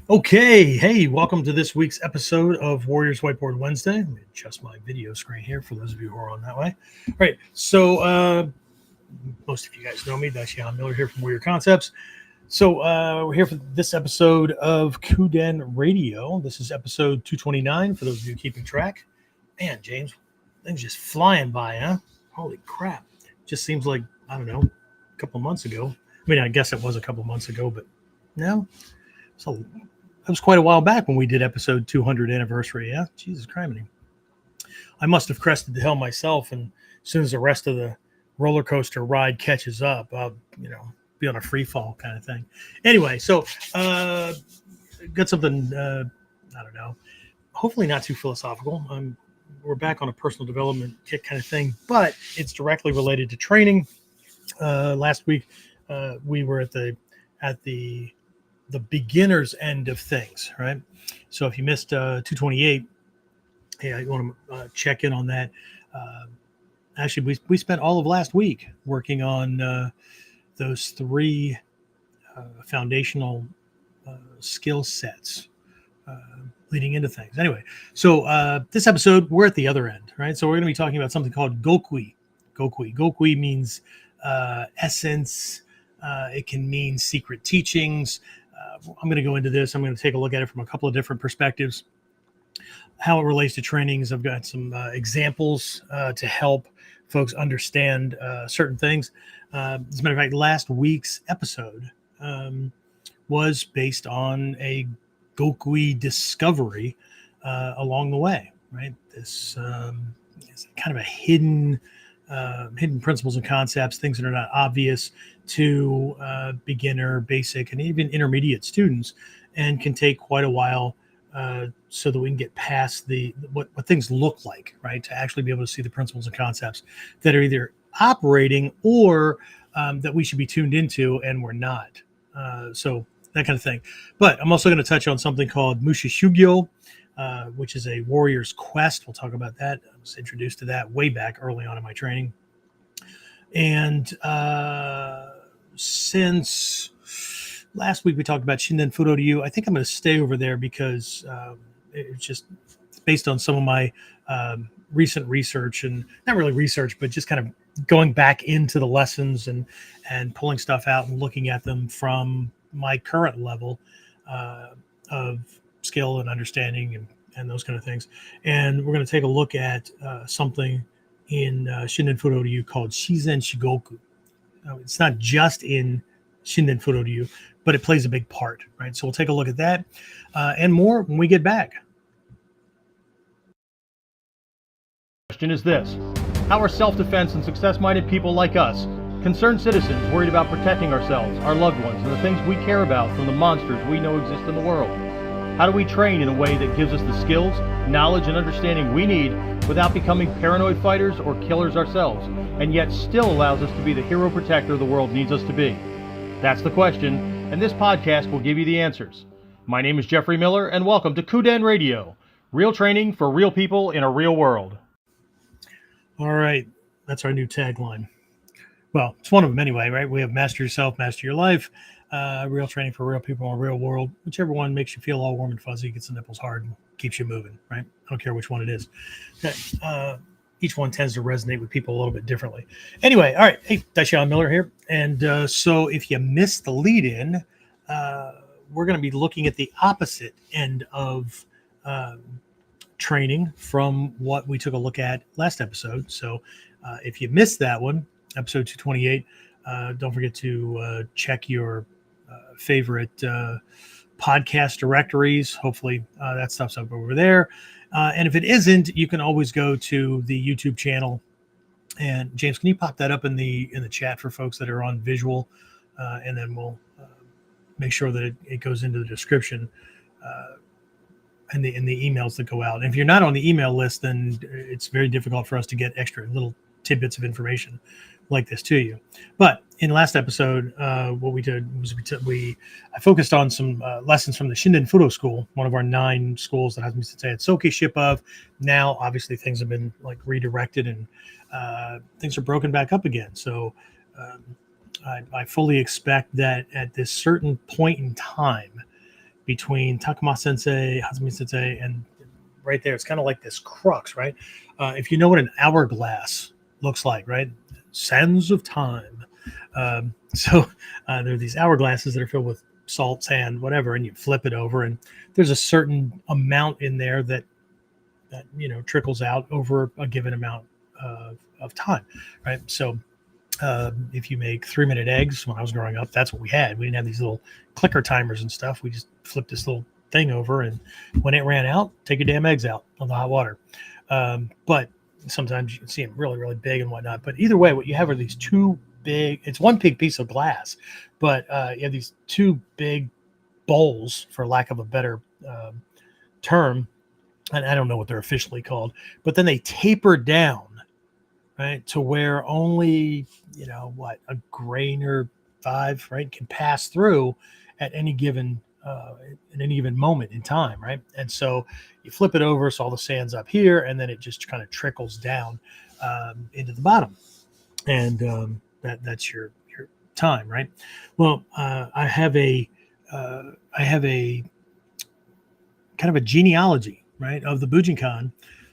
Okay, hey, welcome to this week's episode of Warriors Whiteboard Wednesday. Let me adjust my video screen here for those of you who are on that way. All right, so most of you guys know me. Daishihan Miller here from Warrior Concepts. So we're here for this episode of KUDEN Radio. This is episode 229 for those of you keeping track. Man, James, things just flying by, huh? Holy crap. Just seems like, I don't know, a couple months ago. I mean, I guess it was a couple months ago, but no. So that was quite a while back when we did episode 200 anniversary. Yeah, Jesus criminy. I must have crested the hill myself, and as soon as the rest of the roller coaster ride catches up, I'll, be on a free fall kind of thing. Anyway, so got something, I don't know, hopefully not too philosophical. We're back on a personal development kick kind of thing, but it's directly related to training. Last week, we were at the beginner's end of things, right? So if you missed 228, hey, I want to check in on that. Actually, we spent all of last week working on those three foundational skill sets leading into things. Anyway, so this episode, we're at the other end, right? So we're going to be talking about something called Gokui. Gokui means essence. It can mean secret teachings. I'm going to go into this. I'm going to take a look at it from a couple of different perspectives. How it relates to trainings. I've got some examples to help folks understand certain things. As a matter of fact, last week's episode was based on a Gokui discovery along the way, right? This is kind of a hidden principles and concepts, things that are not obvious to beginner, basic, and even intermediate students, and can take quite a while so that we can get past what things look like, right? To actually be able to see the principles and concepts that are either operating or that we should be tuned into and we're not. So that kind of thing. But I'm also going to touch on something called Musha Shugyo, which is a warrior's quest. We'll talk about that. I was introduced to that way back early on in my training. And since last week we talked about Shinden Fudo Ryu, I think I'm going to stay over there because it's just based on some of my recent research, and not really research, but just kind of going back into the lessons and pulling stuff out and looking at them from my current level of skill and understanding and those kind of things. And we're going to take a look at something in Shinden Fudo Ryu called Shizen Shigoku. It's not just in Shinden Fudo Ryu, but it plays a big part, right? So we'll take a look at that and more when we get back. Question is this: how are self-defense and success-minded people like us, concerned citizens worried about protecting ourselves, our loved ones, and the things we care about from the monsters we know exist in the world? How do we train in a way that gives us the skills, knowledge, and understanding we need without becoming paranoid fighters or killers ourselves, and yet still allows us to be the hero protector the world needs us to be? That's the question, and this podcast will give you the answers. My name is Jeffrey Miller, and welcome to KUDEN Radio, real training for real people in a real world. All right, that's our new tagline. Well, it's one of them anyway, right? We have master yourself, master your life, real training for real people in a real world. Whichever one makes you feel all warm and fuzzy, gets the nipples hard, and keeps you moving, right? I don't care which one it is. Okay. Each one tends to resonate with people a little bit differently. Anyway, all right. Hey, Daishihan Miller here. And so if you missed the lead-in, we're going to be looking at the opposite end of training from what we took a look at last episode. So if you missed that one, episode 228, don't forget to check your favorite podcast directories. Hopefully that stuff's up over there. And if it isn't, you can always go to the YouTube channel. And James, can you pop that up in the chat for folks that are on visual? And then we'll make sure that it goes into the description and the emails that go out. And if you're not on the email list, then it's very difficult for us to get extra little tidbits of information like this to you. But in last episode, what we did was I focused on some lessons from the Shinden Fudo School, one of our 9 schools that Hatsumi-Soke ship of. Now, obviously, things have been like redirected and things are broken back up again. So I fully expect that at this certain point in time, between Takuma Sensei, Hatsumi Sensei, and right there, it's kind of like this crux, right? If you know what an hourglass looks like, right? Sands of time. So there are these hourglasses that are filled with salt, sand, whatever, and you flip it over, and there's a certain amount in there that trickles out over a given amount of time, right? So if you make 3-minute eggs, when I was growing up, that's what we had. We didn't have these little clicker timers and stuff. We just flipped this little thing over, and when it ran out, take your damn eggs out on the hot water. But sometimes you can see them really, really big and whatnot. But either way, what you have are these two big, it's one big piece of glass, but you have these two big bowls, for lack of a better term, and I don't know what they're officially called, but then they taper down, right, to where only, a grain or 5, right, can pass through at any given moment in time, right? And so you flip it over, so all the sand's up here, and then it just kind of trickles down into the bottom, and that's your time, right? Well, I have a kind of a genealogy, right, of the Bujinkan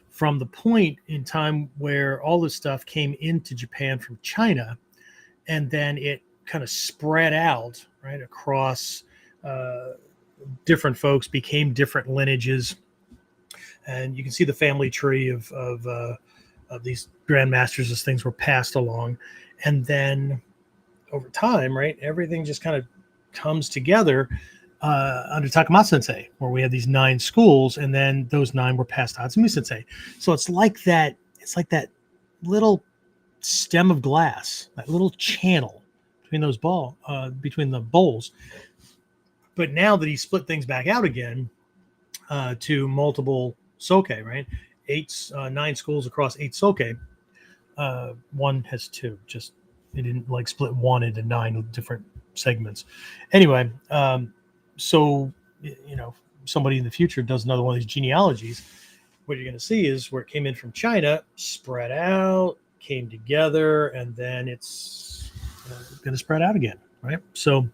from the point in time where all this stuff came into Japan from China, and then it kind of spread out, right, across different folks, became different lineages, and you can see the family tree of these grandmasters as things were passed along, and then over time, right, everything just kind of comes together under Takuma Sensei, where we had these 9 schools, and then those 9 were passed to Hatsumi Sensei. So it's like that. It's like that little stem of glass, that little channel between those between the bowls. But now that he split things back out again to multiple soke, right? 9 schools across 8 soke. One has 2. Just they didn't like split one into 9 different segments. Anyway, so somebody in the future does another one of these genealogies. What you're going to see is where it came in from China, spread out, came together, and then it's going to spread out again, right? So.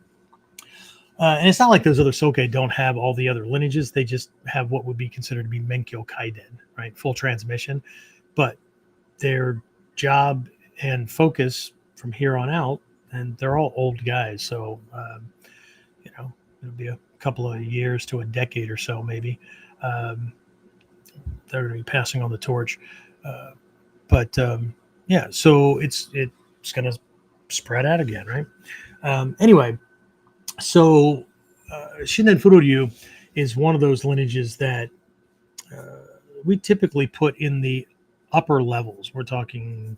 And it's not like those other soke don't have all the other lineages. They just have what would be considered to be Menkyo Kaiden, right? Full transmission. But their job and focus from here on out, and they're all old guys. So, it'll be a couple of years to a decade or so, maybe. They're going to be passing on the torch. So it's going to spread out again, right? Anyway. So, Shinden Furoryu is one of those lineages that we typically put in the upper levels. We're talking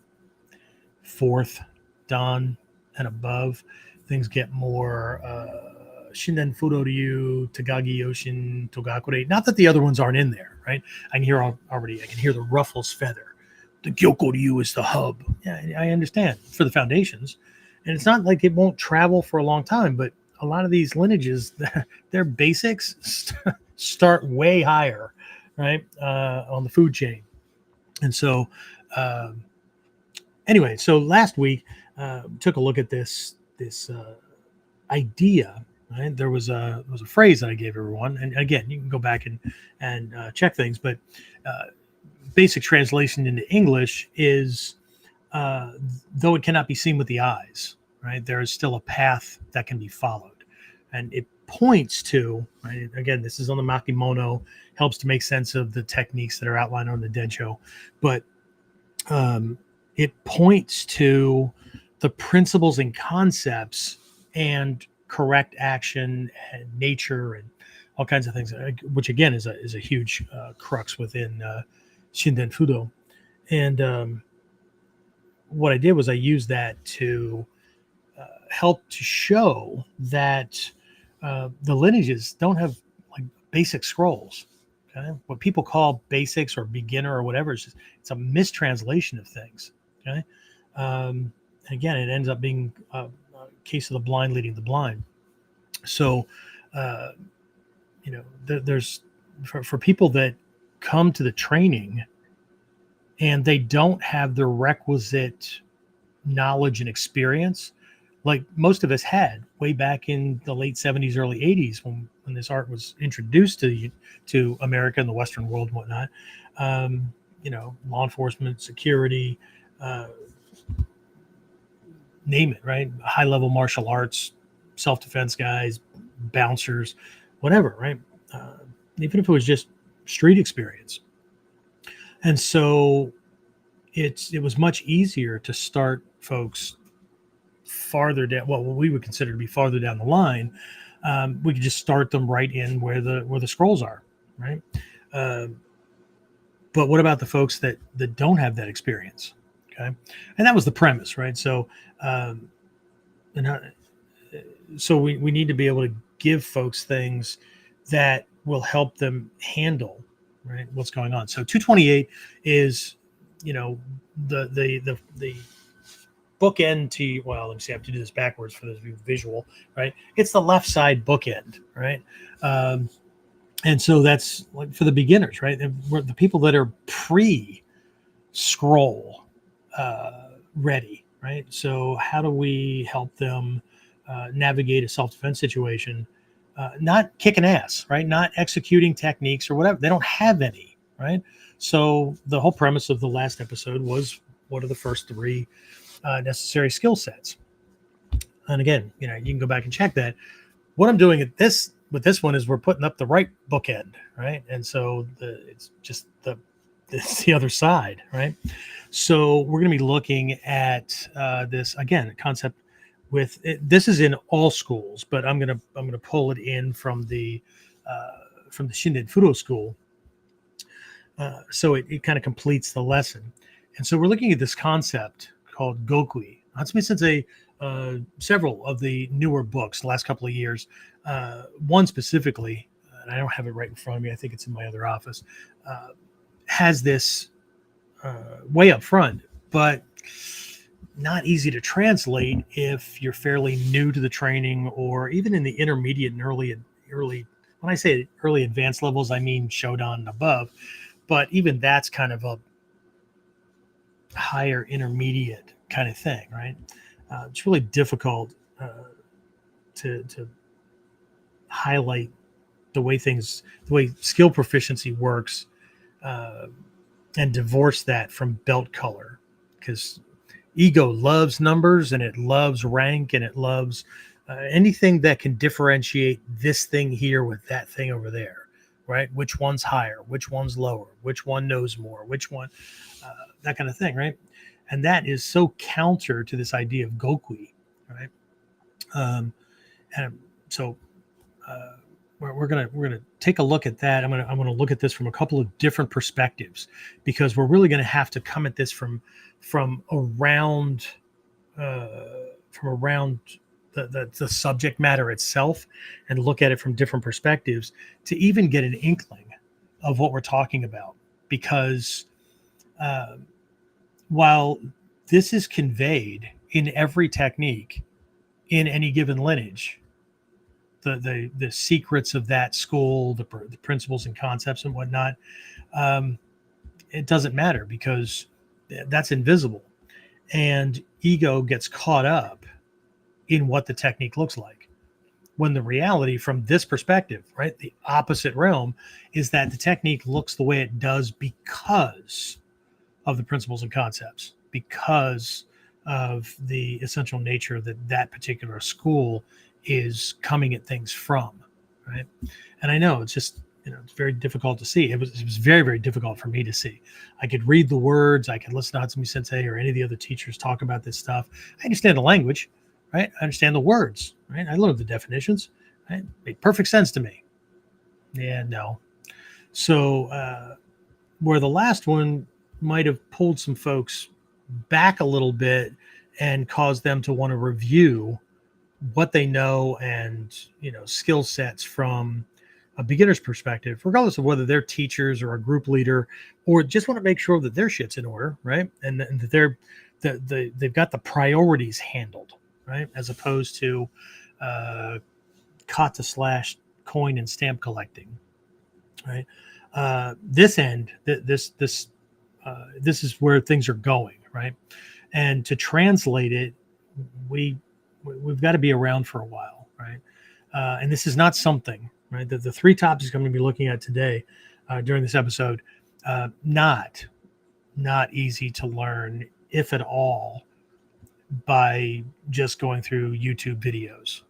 4th Dan and above. Things get more Shinden Furoryu, Tagagi Yoshin, Togakure. Not that the other ones aren't in there, right? I can hear the Ruffles feather. The Gyokoryu is the hub. Yeah, I understand, for the foundations. And it's not like it won't travel for a long time, but a lot of these lineages, their basics start way higher, right, on the food chain. And so, anyway, so last week took a look at this idea. Right? There was a phrase that I gave everyone, and again, you can go back and check things, but basic translation into English is, though it cannot be seen with the eyes. Right, there is still a path that can be followed, and it points to, right, again, this is on the Makimono, helps to make sense of the techniques that are outlined on the Densho, but it points to the principles and concepts and correct action and nature and all kinds of things, which again is a huge crux within Shinden Fudo. And what I did was I used that to help to show that the lineages don't have like basic scrolls. Okay, what people call basics or beginner or whatever, it's a mistranslation of things. Okay, and again, it ends up being a case of the blind leading the blind. So, there's for people that come to the training and they don't have the requisite knowledge and experience like most of us had way back in the late 70s, early 80s when this art was introduced to America and the Western world and whatnot, law enforcement, security, name it, right? High level martial arts, self-defense guys, bouncers, whatever, right? Even if it was just street experience. And so it was much easier to start folks farther down, what we would consider to be farther down the line. We could just start them right in where the scrolls are, right? But what about the folks that don't have that experience? Okay, and that was the premise, right? So, so we need to be able to give folks things that will help them handle, right, what's going on. So 228 is, the bookend to, well, let me see, I have to do this backwards for this visual, right? It's the left side bookend, right? And so that's like for the beginners, right? The people that are pre-scroll ready, right? So how do we help them navigate a self-defense situation, not kicking ass, right? Not executing techniques or whatever. They don't have any, right? So the whole premise of the last episode was, what are the first three necessary skill sets? And again, you can go back and check that. What I'm doing with this one is we're putting up the right bookend, right? And so it's just it's the other side, right? So we're going to be looking at this again, concept with it. This is in all schools, but I'm going to pull it in from the Shinden Fudo school. So it kind of completes the lesson. And so we're looking at this concept called Gokui. Hatsumi Sensei, several of the newer books the last couple of years, one specifically, and I don't have it right in front of me, I think it's in my other office, has this way up front, but not easy to translate if you're fairly new to the training, or even in the intermediate and early. When I say early advanced levels, I mean Shodan and above, but even that's kind of a higher intermediate kind of thing, right? It's really difficult to highlight the way skill proficiency works, and divorce that from belt color, because ego loves numbers and it loves rank and it loves anything that can differentiate this thing here with that thing over there, right? Which one's higher, which one's lower, which one knows more, which one, that kind of thing, right? And that is so counter to this idea of Gokui, right? And so we're gonna take a look at that. I'm gonna look at this from a couple of different perspectives, because we're really gonna have to come at this from around the subject matter itself, and look at it from different perspectives to even get an inkling of what we're talking about. Because while this is conveyed in every technique in any given lineage, the secrets of that school, the principles and concepts and whatnot, it doesn't matter, because that's invisible, and ego gets caught up in what the technique looks like, when the reality from this perspective, right, the opposite realm, is that the technique looks the way it does because of the principles and concepts, because of the essential nature that particular school is coming at things from, right? And I know it's just, it's very difficult to see. It was very, very difficult for me to see. I could read the words, I could listen to Hatsumi Sensei or any of the other teachers talk about this stuff. I understand the language, right? I understand the words, right? I learned the definitions, right? It made perfect sense to me. Yeah, no. So where the last one might have pulled some folks back a little bit and caused them to want to review what they know and, skill sets from a beginner's perspective, regardless of whether they're teachers or a group leader, or just want to make sure that their shit's in order, right? And that they've got the priorities handled, right? As opposed to kata / coin and stamp collecting, right? This is where things are going, right? And to translate it, we've got to be around for a while, right? And this is not something right? The three topics I'm going to be looking at today during this episode, not easy to learn, if at all, by just going through YouTube videos.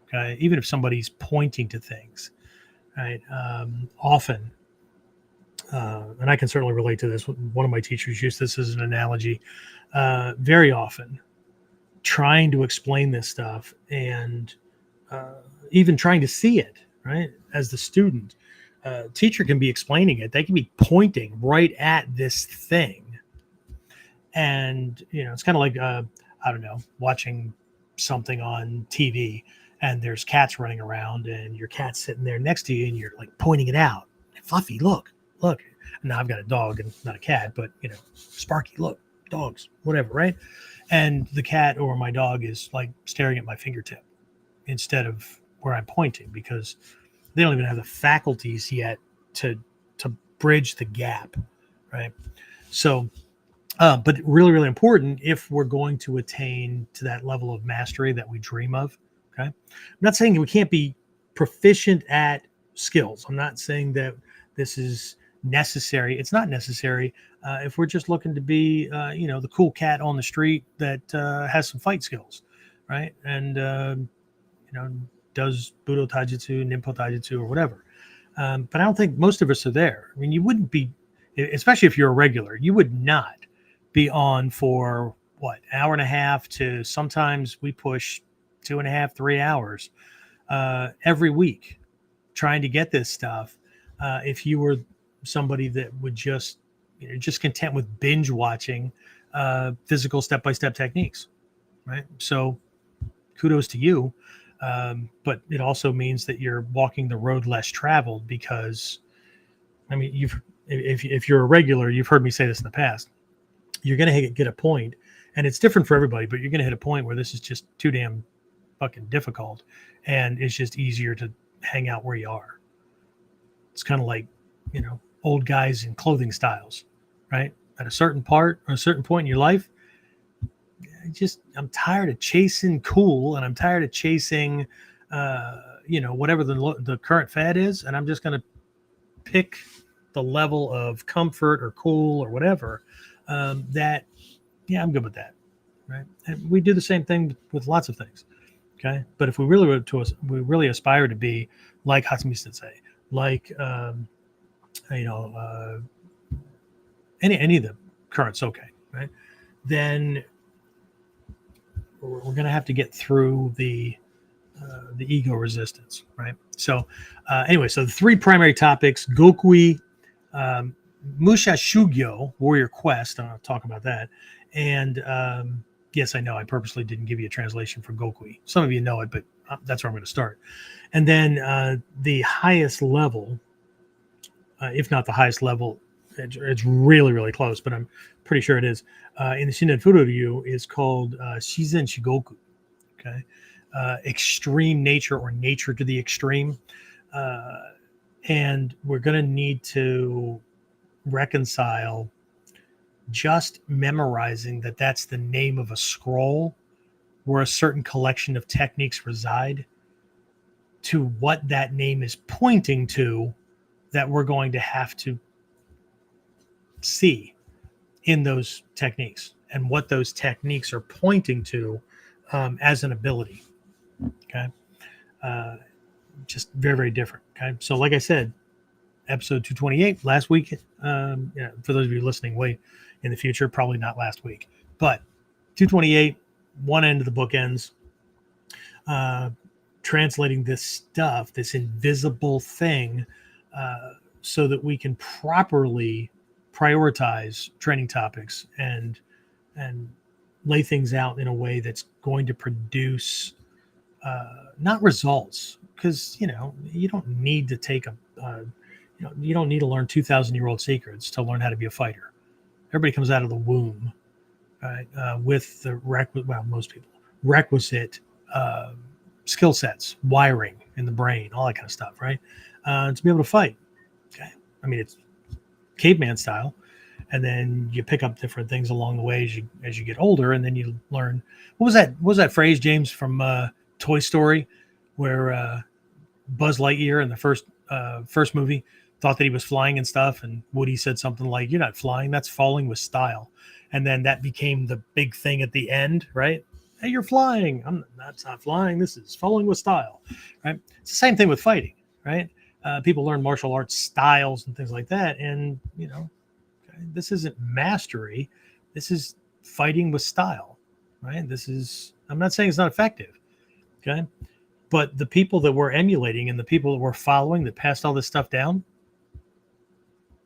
Okay, even if somebody's pointing to things, right? Often, and I can certainly relate to this. One of my teachers used this as an analogy. Very often, trying to explain this stuff and even trying to see it, right? As the student, teacher can be explaining it. They can be pointing right at this thing. And, it's kind of like, I don't know, watching something on TV and there's cats running around and your cat's sitting there next to you and you're like pointing it out. Fluffy, look. Now I've got a dog and not a cat, but, Sparky, look, dogs, whatever, right? And the cat or my dog is like staring at my fingertip instead of where I'm pointing, because they don't even have the faculties yet to bridge the gap, right? So, but really, really important if we're going to attain to that level of mastery that we dream of. Okay, I'm not saying we can't be proficient at skills. I'm not saying that this is necessary. It's not necessary if we're just looking to be, the cool cat on the street that has some fight skills, right? And does Budo Taijutsu, Ninpo Taijutsu, or whatever. But I don't think most of us are there. I mean, you wouldn't be, especially if you're a regular, you would not be on for an hour and a half to sometimes we push 2.5, 3 hours every week trying to get this stuff. If you were somebody that would just content with binge watching physical step-by-step techniques, right? So kudos to you. But it also means that you're walking the road less traveled, because, I mean, if you're a regular, you've heard me say this in the past, you're going to get a point, and it's different for everybody, but you're going to hit a point where this is just too damn fucking difficult, and it's just easier to hang out where you are. It's kind of like, old guys in clothing styles, right? At a certain point in your life, I'm tired of chasing cool, and I'm tired of chasing, whatever the current fad is, and I'm just going to pick the level of comfort or cool or whatever I'm good with that, right? And we do the same thing with lots of things, okay? But if we really aspire to be like Hatsumi-Sensei, like any of the current Soke, right? Then we're going to have to get through the ego resistance, right? So anyway, so the three primary topics: Gokui, Musha Shugyo, Warrior Quest. I'll talk about that. And yes, I know I purposely didn't give you a translation for Gokui. Some of you know it, but that's where I'm going to start. And then the highest level, if not the highest level, it's really, really close, but I'm pretty sure it is, in the Shinden Furoryu, is called Shizen Shigoku. Okay, extreme nature, or nature to the extreme, and we're going to need to reconcile just memorizing that that's the name of a scroll where a certain collection of techniques reside, to what that name is pointing to, that we're going to have to see in those techniques, and what those techniques are pointing to as an ability. Okay. Just very, very different. Okay. So like I said, episode 228 last week, for those of you listening way in the future, probably not last week, but 228, one end of the book ends, translating this stuff, this invisible thing, so that we can properly prioritize training topics and lay things out in a way that's going to produce not results, because you don't need to take you don't need to learn 2,000-year-old secrets to learn how to be a fighter. Everybody comes out of the womb, right, with the most people requisite skill sets, wiring in the brain, all that kind of stuff, right, to be able to fight. Okay, I mean, it's caveman style, and then you pick up different things along the way as you get older, and then you learn. What was that phrase, James, from Toy Story, where Buzz Lightyear in the first movie thought that he was flying and stuff, and Woody said something like, "You're not flying, that's falling with style." And then that became the big thing at the end, right? Hey, you're flying. That's not flying. This is falling with style, right? It's the same thing with fighting, right? People learn martial arts styles and things like that, and this isn't mastery. This is fighting with style, right? I'm not saying it's not effective, okay? But the people that we're emulating and the people that we're following that passed all this stuff down,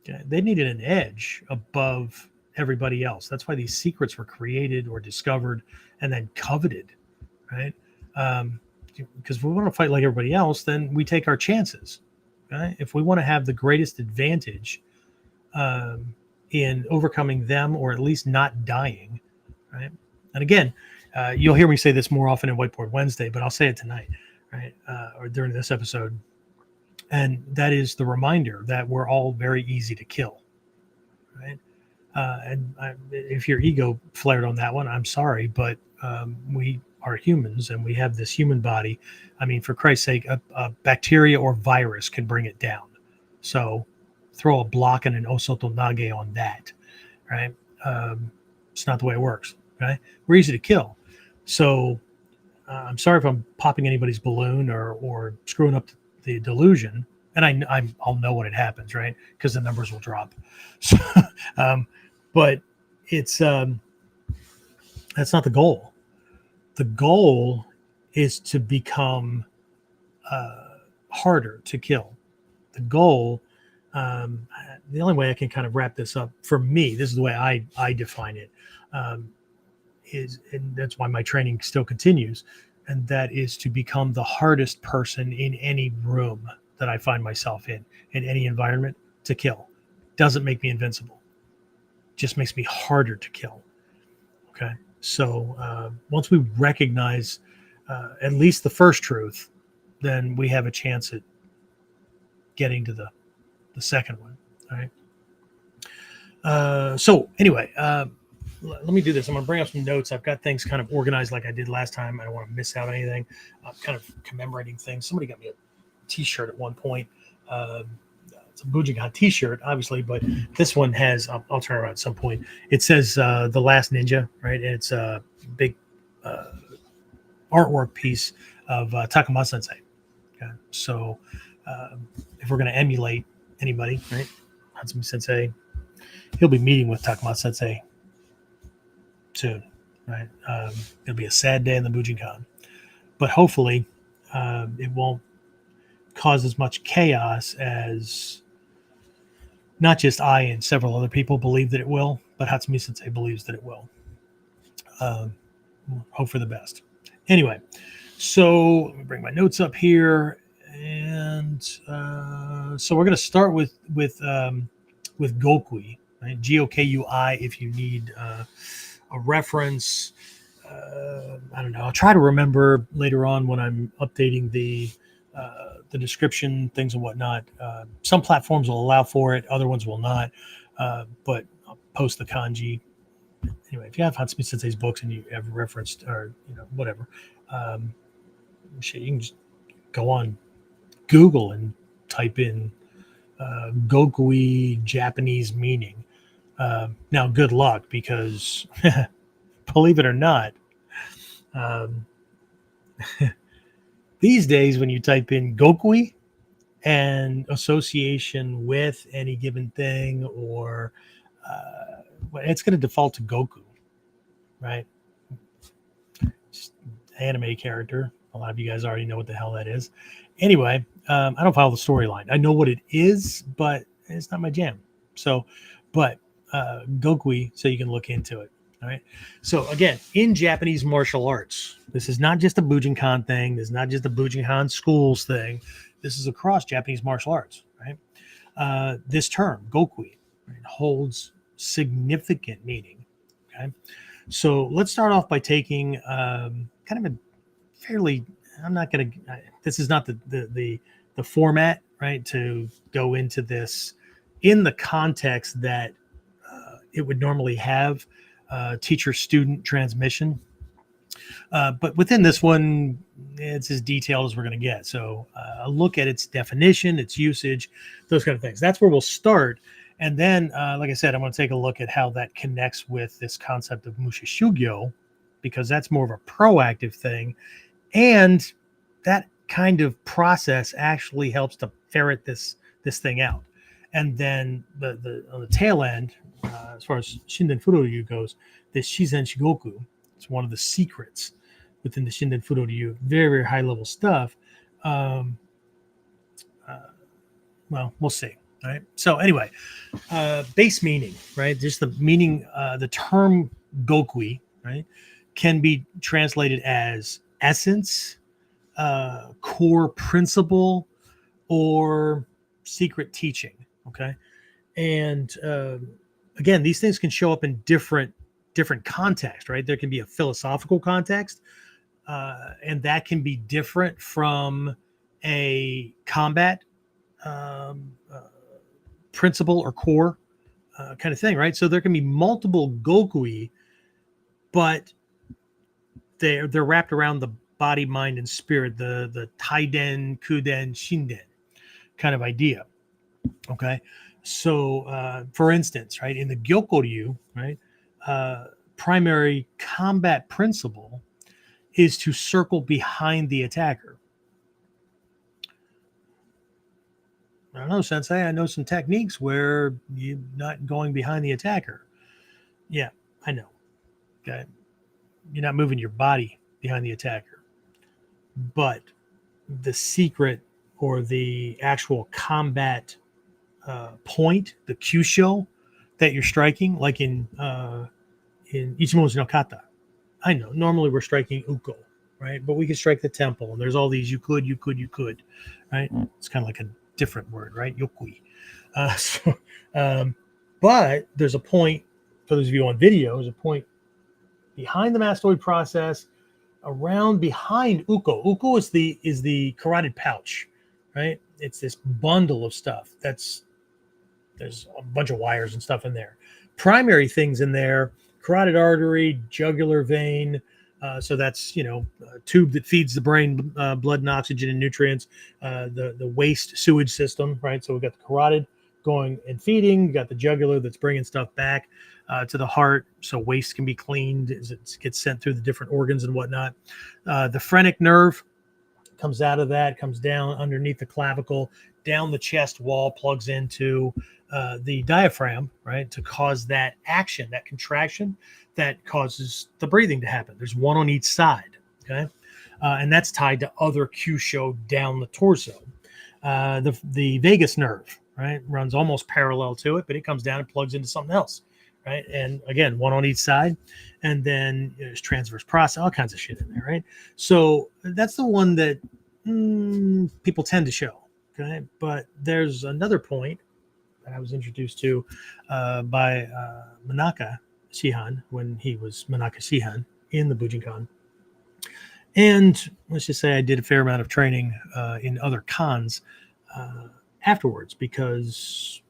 okay, they needed an edge above everybody else. That's why these secrets were created or discovered and then coveted, right? Because if we want to fight like everybody else, then we take our chances. Okay? If we want to have the greatest advantage in overcoming them, or at least not dying, right? And again, you'll hear me say this more often in Whiteboard Wednesday, but I'll say it tonight, right? Or during this episode. And that is the reminder that we're all very easy to kill, right? If your ego flared on that one, I'm sorry, but we are humans and we have this human body. I mean, for Christ's sake, a bacteria or virus can bring it down. So throw a block and an osoto nage on that, right? It's not the way it works, right? We're easy to kill. So I'm sorry if I'm popping anybody's balloon or screwing up the delusion. And I'll know when it happens, right? Because the numbers will drop. So, but it's that's not the goal. The goal is to become harder to kill. The goal, the only way I can kind of wrap this up for me, this is the way I define it, and that's why my training still continues, and that is to become the hardest person in any room that I find myself in any environment to kill. Doesn't make me invincible. Just makes me harder to kill. Okay. So once we recognize at least the first truth, then we have a chance at getting to the second one. All right. So anyway, let me do this. I'm going to bring up some notes. I've got things kind of organized like I did last time. I don't want to miss out on anything. I'm kind of commemorating things. Somebody got me a t-shirt at one point. It's a Bujinkan t-shirt, obviously, but this one has, I'll turn around at some point. It says The Last Ninja, right? And it's a big artwork piece of Takuma Sensei. Okay. So if we're going to emulate anybody, right? Hatsumi Sensei, he'll be meeting with Takuma Sensei soon, right? It'll be a sad day in the Bujinkan, but hopefully it won't cause as much chaos as not just I and several other people believe that it will, but Hatsumi Sensei believes that it will. Hope for the best. Anyway, so let me bring my notes up here, and so we're going to start with Gokui, right? Gokui. If you need a reference, I don't know. I'll try to remember later on when I'm updating the description, things and whatnot. Some platforms will allow for it, other ones will not. But I'll post the kanji. Anyway, if you have Hatsumi Sensei's books and you have referenced or whatever, you can just go on Google and type in Gokui Japanese meaning. Now, good luck, because believe it or not, these days when you type in Gokui and association with any given thing, or it's going to default to Goku, right? Just anime character. A lot of you guys already know what the hell that is. Anyway, I don't follow the storyline. I know what it is, but it's not my jam. So, but Gokui, so you can look into it. All right. So again, in Japanese martial arts, this is not just a Bujinkan thing. This is not just a Bujinkan schools thing. This is across Japanese martial arts, right? This term, Gokui, right, holds significant meaning. Okay. So let's start off by taking kind of a fairly, this is not the format, right, to go into this in the context that it would normally have teacher-student transmission. But within this one, it's as detailed as we're going to get. So a look at its definition, its usage, those kind of things. That's where we'll start. And then, like I said, I'm going to take a look at how that connects with this concept of Musha Shugyo, because that's more of a proactive thing. And that kind of process actually helps to ferret this thing out. And then the on the tail end, as far as Shinden Furoryu goes, this Shizen Shigoku, it's one of the secrets within the Shinden Furoryu, very, very high level stuff. Well, we'll see. Right. So anyway, base meaning, right? Just the meaning, the term Gokui, right, can be translated as essence, core principle, or secret teaching. Okay. And again, these things can show up in different contexts, right? There can be a philosophical context, and that can be different from a combat principle or core kind of thing, right? So there can be multiple Gokui, but they're wrapped around the body, mind, and spirit, the Taiden, Kuden, Shinden kind of idea. Okay, so for instance, right, in the Gyokoryu, right, primary combat principle is to circle behind the attacker. I don't know, Sensei. I know some techniques where you're not going behind the attacker. Yeah, I know. Okay, you're not moving your body behind the attacker, but the secret or the actual combat point, the kyusho that you're striking, like in Ichimonji no Kata. I know normally we're striking uko, right? But we can strike the temple, and there's all these you could, right? It's kind of like a different word, right? Yokui. But there's a point, for those of you on video, there's a point behind the mastoid process, around behind uko. Uko is the carotid pouch, right? It's this bundle of stuff there's a bunch of wires and stuff in there. Primary things in there: carotid artery, jugular vein. So that's, a tube that feeds the brain blood and oxygen and nutrients. The waste sewage system, right? So we've got the carotid going and feeding. You got the jugular that's bringing stuff back to the heart, so waste can be cleaned as it gets sent through the different organs and whatnot. The phrenic nerve comes out of that, comes down underneath the clavicle, down the chest wall, plugs into the diaphragm, right, to cause that action, that contraction that causes the breathing to happen. There's one on each side, okay? And that's tied to other kyusho down the torso. The vagus nerve, right, runs almost parallel to it, but it comes down and plugs into something else, right? And again, one on each side. And then there's transverse process, all kinds of shit in there, right? So that's the one that people tend to show, okay? But there's another point that I was introduced to by Manaka Shihan when he was Manaka Shihan in the Bujinkan. And let's just say I did a fair amount of training in other cons afterwards, because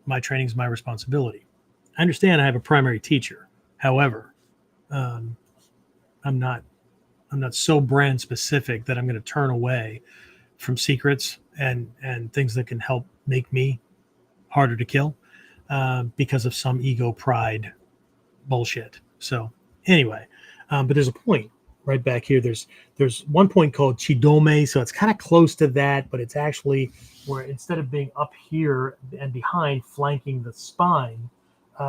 my training is my responsibility. I understand I have a primary teacher. However, I'm not so brand specific that I'm going to turn away from secrets and things that can help make me harder to kill because of some ego pride bullshit. So anyway, but there's a point right back here. There's one point called Chidome, so it's kind of close to that, but it's actually where instead of being up here and behind flanking the spine,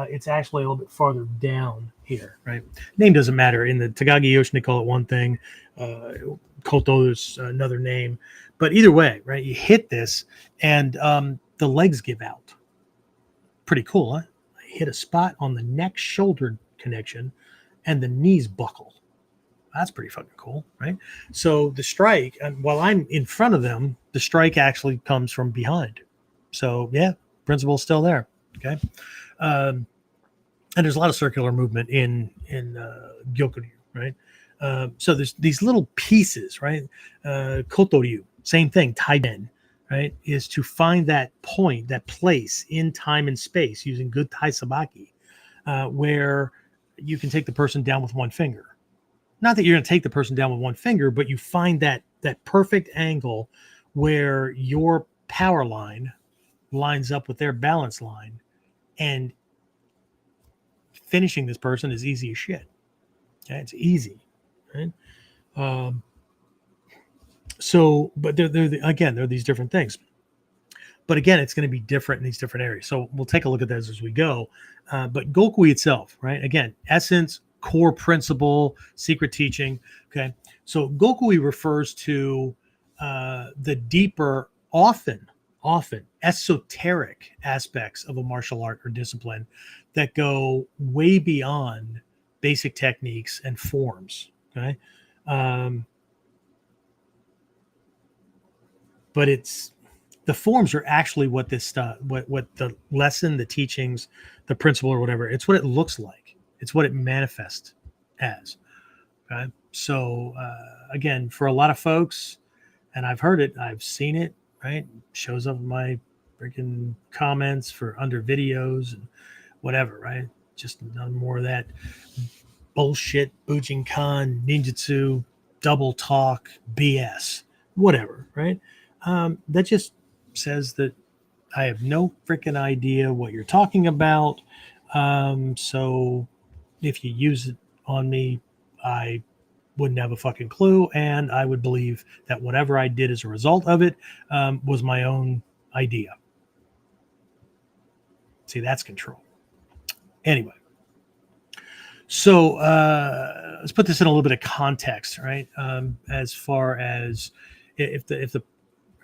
it's actually a little bit farther down here, right? Name doesn't matter. In the Tagagi Yoshin, they call it one thing. Koto is another name. But either way, right, you hit this and the legs give out. Pretty cool, huh? I hit a spot on the neck-shoulder connection and the knees buckle. That's pretty fucking cool, right? So the strike, and while I'm in front of them, the strike actually comes from behind. So yeah, principle's still there, okay? And there's a lot of circular movement in Gyokuryu, right? So there's these little pieces, right? Kotoryu, same thing, Taiden, right? Is to find that point, that place in time and space using good Tai Sabaki, where you can take the person down with one finger, not that you're going to take the person down with one finger, but you find that perfect angle where your power line lines up with their balance line, and finishing this person is easy as shit. Okay? It's easy, right? So, but there are these different things. But again, it's going to be different in these different areas. So we'll take a look at those as we go. But Gokui itself, right? Again, essence, core principle, secret teaching. Okay. So Gokui refers to the deeper, often esoteric aspects of a martial art or discipline that go way beyond basic techniques and forms. Okay. But the forms are actually what this stuff, what the lesson, the teachings, the principle, or whatever. It's what it looks like. It's what it manifests as. Okay. So again, for a lot of folks, and I've heard it, I've seen it, right? Shows up in my freaking comments for under videos and whatever, right? Just none more of that bullshit, Bujinkan, ninjutsu, double talk, BS, whatever, right? That just says that I have no freaking idea what you're talking about. So if you use it on me, I wouldn't have a fucking clue, and I would believe that whatever I did as a result of it was my own idea. See, that's control. Anyway, so let's put this in a little bit of context, right? As far as if the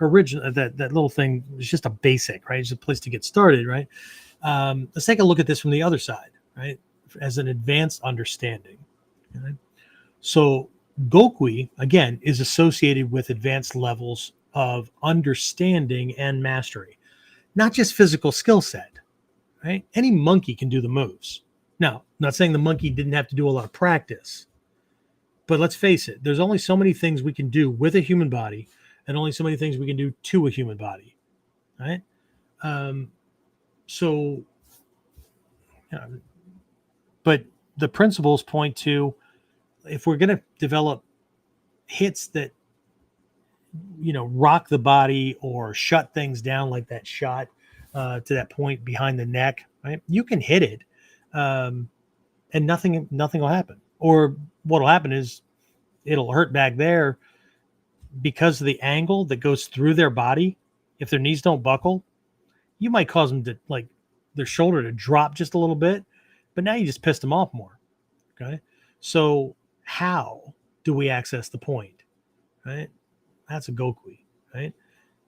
original that little thing is just a basic, right? It's a place to get started, right? Let's take a look at this from the other side, right? As an advanced understanding. Okay? So Gokui, again, is associated with advanced levels of understanding and mastery, not just physical skill set, right? Any monkey can do the moves. Now, I'm not saying the monkey didn't have to do a lot of practice, but let's face it, there's only so many things we can do with a human body and only so many things we can do to a human body, right? So, but the principles point to, if we're going to develop hits that, rock the body or shut things down, like that shot to that point behind the neck, right? You can hit it and nothing will happen. Or what will happen is it'll hurt back there because of the angle that goes through their body. If their knees don't buckle, you might cause them to, like, their shoulder to drop just a little bit, but now you just pissed them off more. Okay. So how do we access the point? Right. That's a Gokui, right?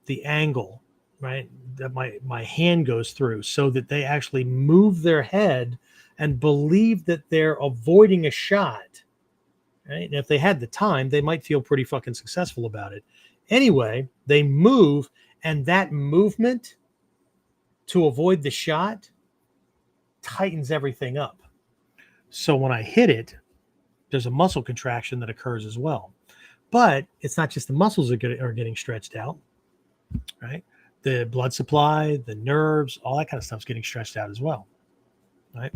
The angle, right, that my hand goes through, so that they actually move their head and believe that they're avoiding a shot, right? And if they had the time, they might feel pretty fucking successful about it. Anyway, they move, and that movement to avoid the shot tightens everything up. So when I hit it, there's a muscle contraction that occurs as well. But it's not just the muscles are getting stretched out, right? The blood supply, the nerves, all that kind of stuff is getting stretched out as well, right?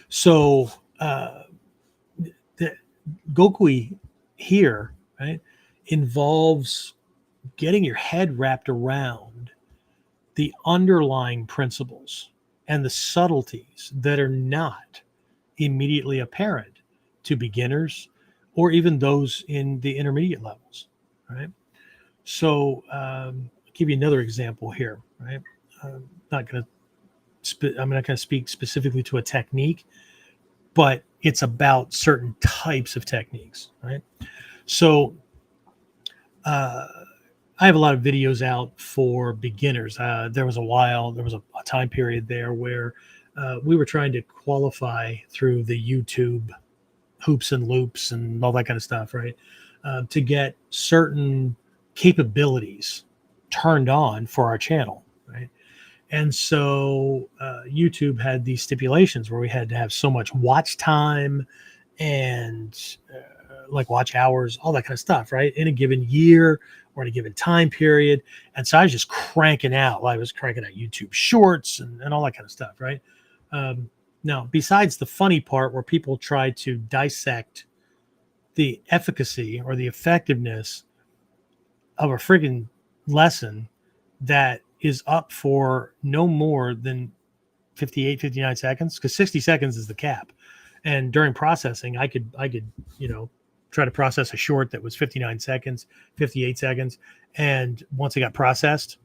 So the Gokui here, right, involves getting your head wrapped around the underlying principles and the subtleties that are not immediately apparent to beginners or even those in the intermediate levels, right? So I'll give you another example here, right? I'm not going to speak specifically to a technique, but it's about certain types of techniques, right? So I have a lot of videos out for beginners. There was a time period there where we were trying to qualify through the YouTube hoops and loops and all that kind of stuff, right? To get certain capabilities turned on for our channel, right? And so YouTube had these stipulations where we had to have so much watch time and like watch hours, all that kind of stuff, right? In a given year or in a given time period. And so I was just cranking out YouTube shorts and all that kind of stuff, right? Now, besides the funny part where people try to dissect the efficacy or the effectiveness of a friggin' lesson that is up for no more than 58, 59 seconds, because 60 seconds is the cap. And during processing, I could, try to process a short that was 59 seconds, 58 seconds. And once it got processed,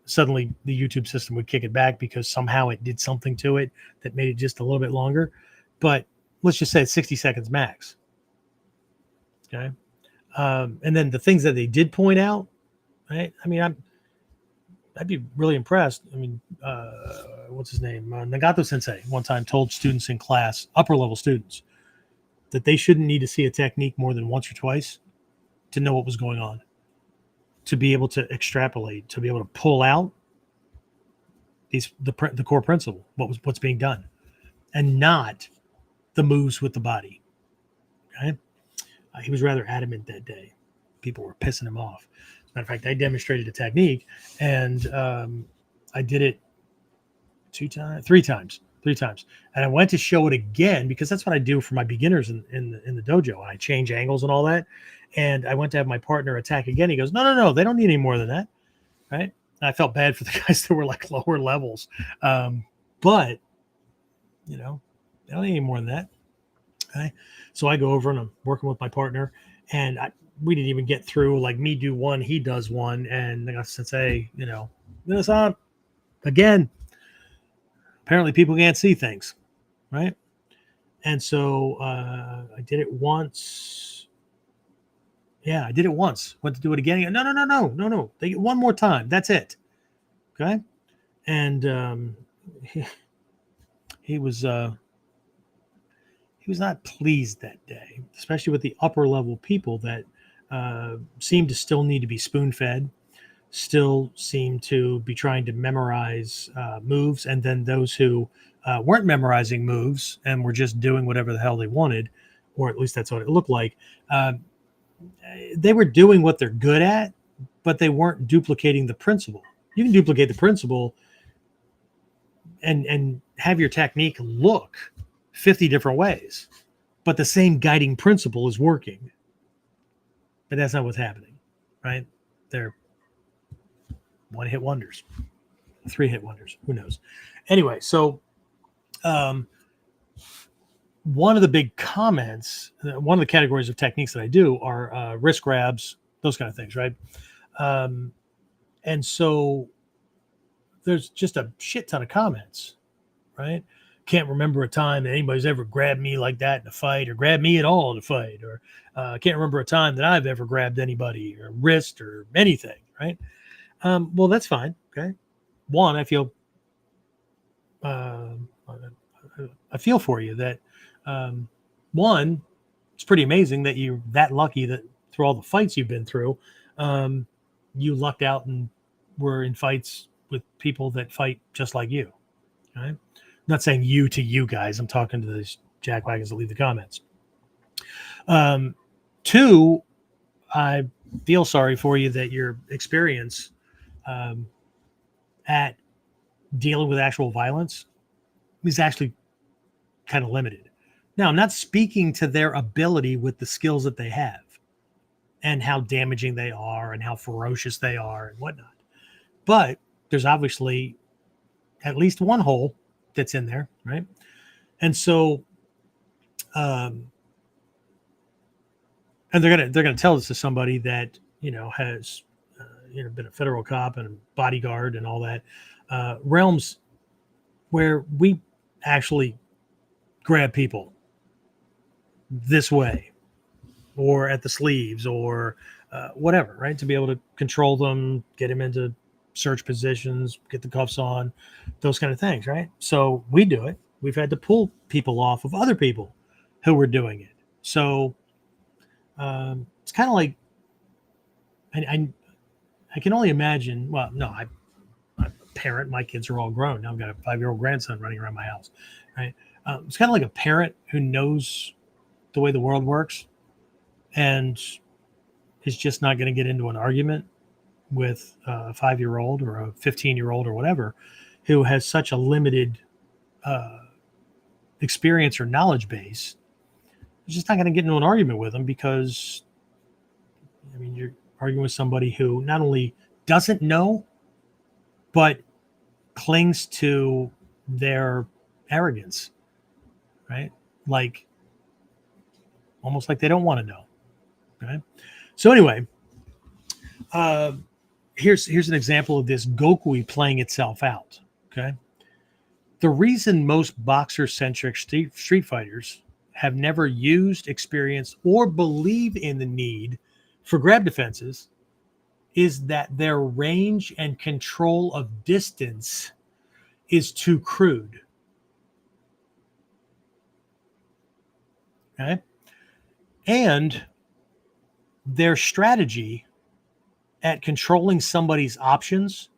suddenly the YouTube system would kick it back because somehow it did something to it that made it just a little bit longer. But let's just say it's 60 seconds max. Okay. And then the things that they did point out, right? I mean, I'd be really impressed. I mean, what's his name? Nagato Sensei one time told students in class, upper level students, that they shouldn't need to see a technique more than once or twice to know what was going on, to be able to extrapolate, to be able to pull out the core principle, what's being done, and not the moves with the body. Okay, he was rather adamant that day. People were pissing him off. As a matter of fact, I demonstrated a technique, and I did it three times, and I went to show it again because that's what I do for my beginners in the dojo. And I change angles and all that. And I went to have my partner attack again. He goes, no, they don't need any more than that, right? And I felt bad for the guys that were like lower levels, but they don't need any more than that. Okay, so I go over and I'm working with my partner, and we didn't even get through like me do one, he does one, and I got to say, this on again. Apparently people can't see things, right? And so I did it once. Yeah, I did it once. Went to do it again. No. They get one more time. That's it. Okay. And he was not pleased that day, especially with the upper level people that seemed to still need to be spoon fed, still seem to be trying to memorize moves, and then those who weren't memorizing moves and were just doing whatever the hell they wanted, or at least that's what it looked like. They were doing what they're good at, but they weren't duplicating the principle. You can duplicate the principle and have your technique look 50 different ways, but the same guiding principle is working. But that's not what's happening, right? They're one-hit wonders, three-hit wonders. Who knows? Anyway, so one of the big comments, one of the categories of techniques that I do are wrist grabs, those kind of things, right? And so there's just a shit ton of comments, right? Can't remember a time that anybody's ever grabbed me like that in a fight, or grabbed me at all in a fight, or can't remember a time that I've ever grabbed anybody or wrist or anything, right? Well, that's fine. Okay. One, I feel for you that one, it's pretty amazing that you're that lucky that through all the fights you've been through, you lucked out and were in fights with people that fight just like you. Right? I'm not saying you to you guys. I'm talking to these jackwagons that leave the comments. Two, I feel sorry for you that your experience at dealing with actual violence is actually kind of limited. Now, I'm not speaking to their ability with the skills that they have and how damaging they are and how ferocious they are and whatnot. But there's obviously at least one hole that's in there, right? And so, and they're gonna tell this to somebody that has been a federal cop and a bodyguard and all that, realms where we actually grab people this way or at the sleeves or whatever, right? To be able to control them, get them into search positions, get the cuffs on, those kind of things, right? So we do it. We've had to pull people off of other people who were doing it. So it's kind of like, I can only imagine. Well, no, I'm a parent. My kids are all grown now. I've got a 5-year-old grandson running around my house, right? It's kind of like a parent who knows the way the world works and is just not going to get into an argument with a 5-year-old or a 15-year-old or whatever, who has such a limited experience or knowledge base You're just not going to get into an argument with them because, I mean, you're arguing with somebody who not only doesn't know, but clings to their arrogance, right? Like, almost like they don't want to know, right? So anyway, here's an example of this Gokui playing itself out, okay? The reason most boxer-centric street fighters have never used, experienced, or believe in the need for grab defenses is that their range and control of distance is too crude. Okay? And their strategy at controlling somebody's options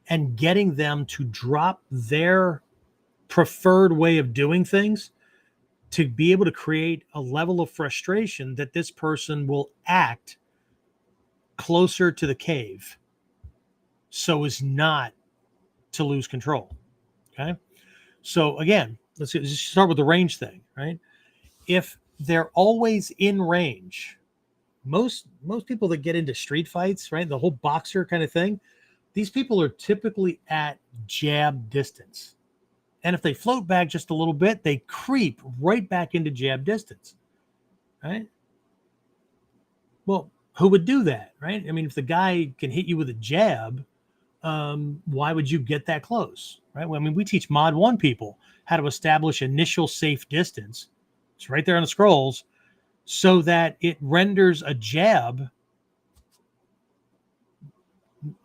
and getting them to drop their preferred way of doing things to be able to create a level of frustration that this person will act closer to the cave so as not to lose control. Okay. So again, let's just start with the range thing, right? If they're always in range, most people that get into street fights, right, the whole boxer kind of thing, these people are typically at jab distance. And if they float back just a little bit, they creep right back into jab distance, right? Well, who would do that, right? I mean, if the guy can hit you with a jab, why would you get that close, right? Well, I mean, we teach Mod 1 people how to establish initial safe distance. It's right there on the scrolls so that it renders a jab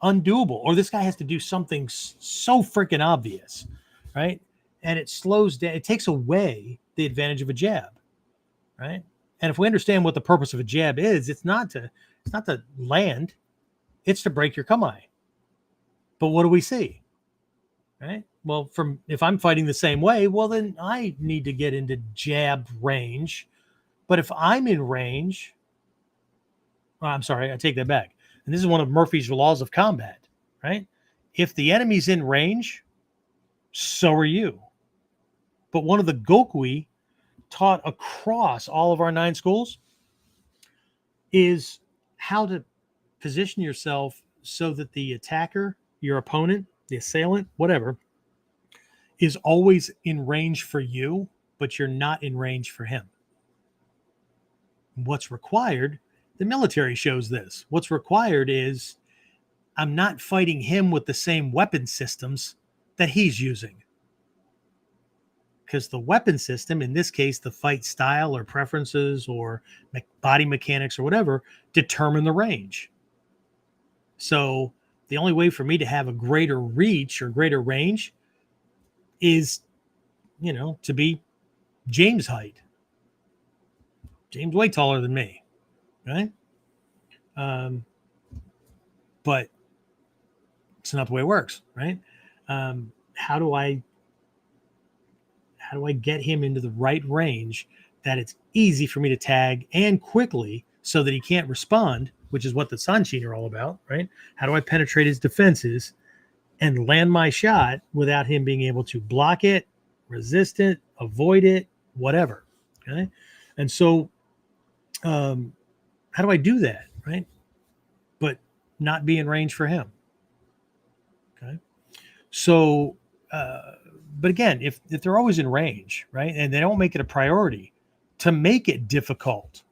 undoable, or this guy has to do something so freaking obvious, right? And it slows down, it takes away the advantage of a jab, right? And if we understand what the purpose of a jab is, it's not to land, it's to break your kamae. But what do we see? Right? Well, if I'm fighting the same way, well, then I need to get into jab range. But if I'm in range, I'm sorry, I take that back. And this is one of Murphy's laws of combat, right? If the enemy's in range, so are you. But one of the Gokui taught across all of our 9 schools is how to position yourself so that the attacker, your opponent, the assailant, whatever, is always in range for you, but you're not in range for him. What's required, the military shows this. What's required is I'm not fighting him with the same weapon systems that he's using. Because the weapon system, in this case, the fight style or preferences or body mechanics or whatever, determine the range. So the only way for me to have a greater reach or greater range is, to be James' height. James way taller than me, right? But it's not the way it works, right? How do I get him into the right range that it's easy for me to tag and quickly so that he can't respond, which is what the Sanshin are all about, right? How do I penetrate his defenses and land my shot without him being able to block it, resist it, avoid it, whatever, okay? And so how do I do that, right? But not be in range for him, okay? So, but again, if they're always in range, right, and they don't make it a priority to make it difficult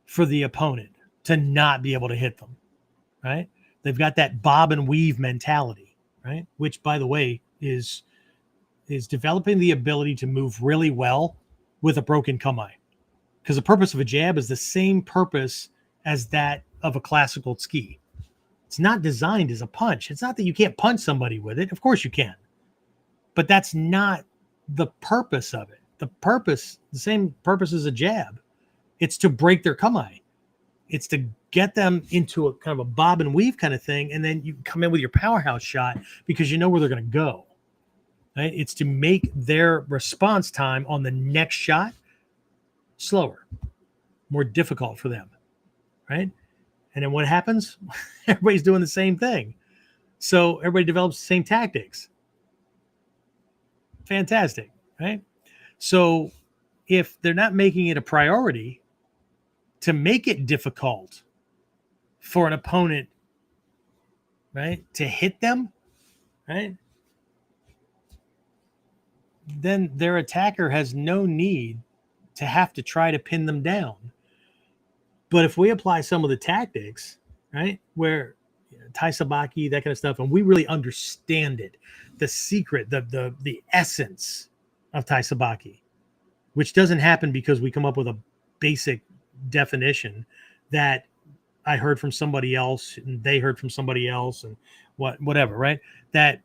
for the opponent to not be able to hit them, right? They've got that bob and weave mentality, right? Which, by the way, is developing the ability to move really well with a broken kamae. Because the purpose of a jab is the same purpose as that of a classical tsuki. It's not designed as a punch. It's not that you can't punch somebody with it. Of course you can. But that's not the purpose of it. The same purpose as a jab. It's to break their kamae. It's to get them into a kind of a bob and weave kind of thing, and then you come in with your powerhouse shot because you know where they're going to go. Right? It's to make their response time on the next shot slower, more difficult for them, right? And then what happens? Everybody's doing the same thing. So everybody develops the same tactics. Fantastic, right? So if they're not making it a priority to make it difficult for an opponent, right, to hit them, right, then their attacker has no need to have to try to pin them down. But if we apply some of the tactics, right, where taisabaki, that kind of stuff, and we really understand it, the secret, the essence of taisabaki, which doesn't happen because we come up with a basic definition that I heard from somebody else and they heard from somebody else and whatever, right? That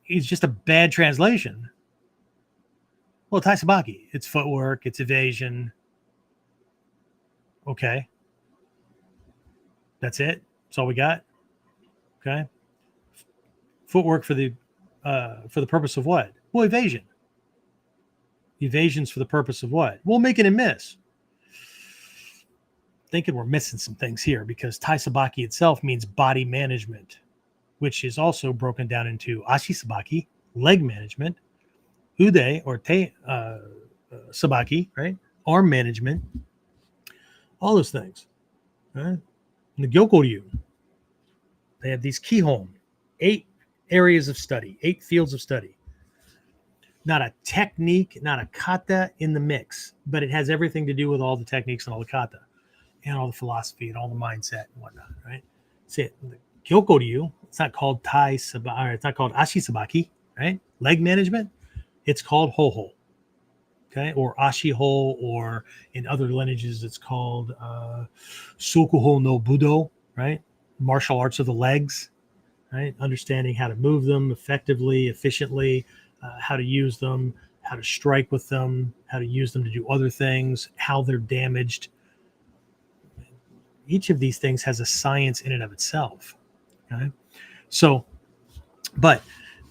is just a bad translation. Well, taisabaki, it's footwork, it's evasion. Okay. That's it. That's all we got. Okay. Footwork for the purpose of what? Well, evasion. Evasion's for the purpose of what? Well, making him miss. Thinking we're missing some things here because taisabaki itself means body management, which is also broken down into ashisabaki, leg management, ude or te sabaki, right? Arm management, all those things. Right? And the Gokui, they have these kihon, 8 areas of study, 8 fields of study. Not a technique, not a kata in the mix, but it has everything to do with all the techniques and all the kata and all the philosophy and all the mindset and whatnot, right? See, the Gyokoryu, it's not called Tai-Sabaki, it's not called Ashi-Sabaki, right? Leg management, it's called Ho-Ho, okay? Or Ashi-Ho, or in other lineages, it's called Sokuho no Budo, right? Martial arts of the legs, right? Understanding how to move them effectively, efficiently, how to use them, how to strike with them, how to use them to do other things, how they're damaged. Each of these things has a science in and of itself. Okay? So, but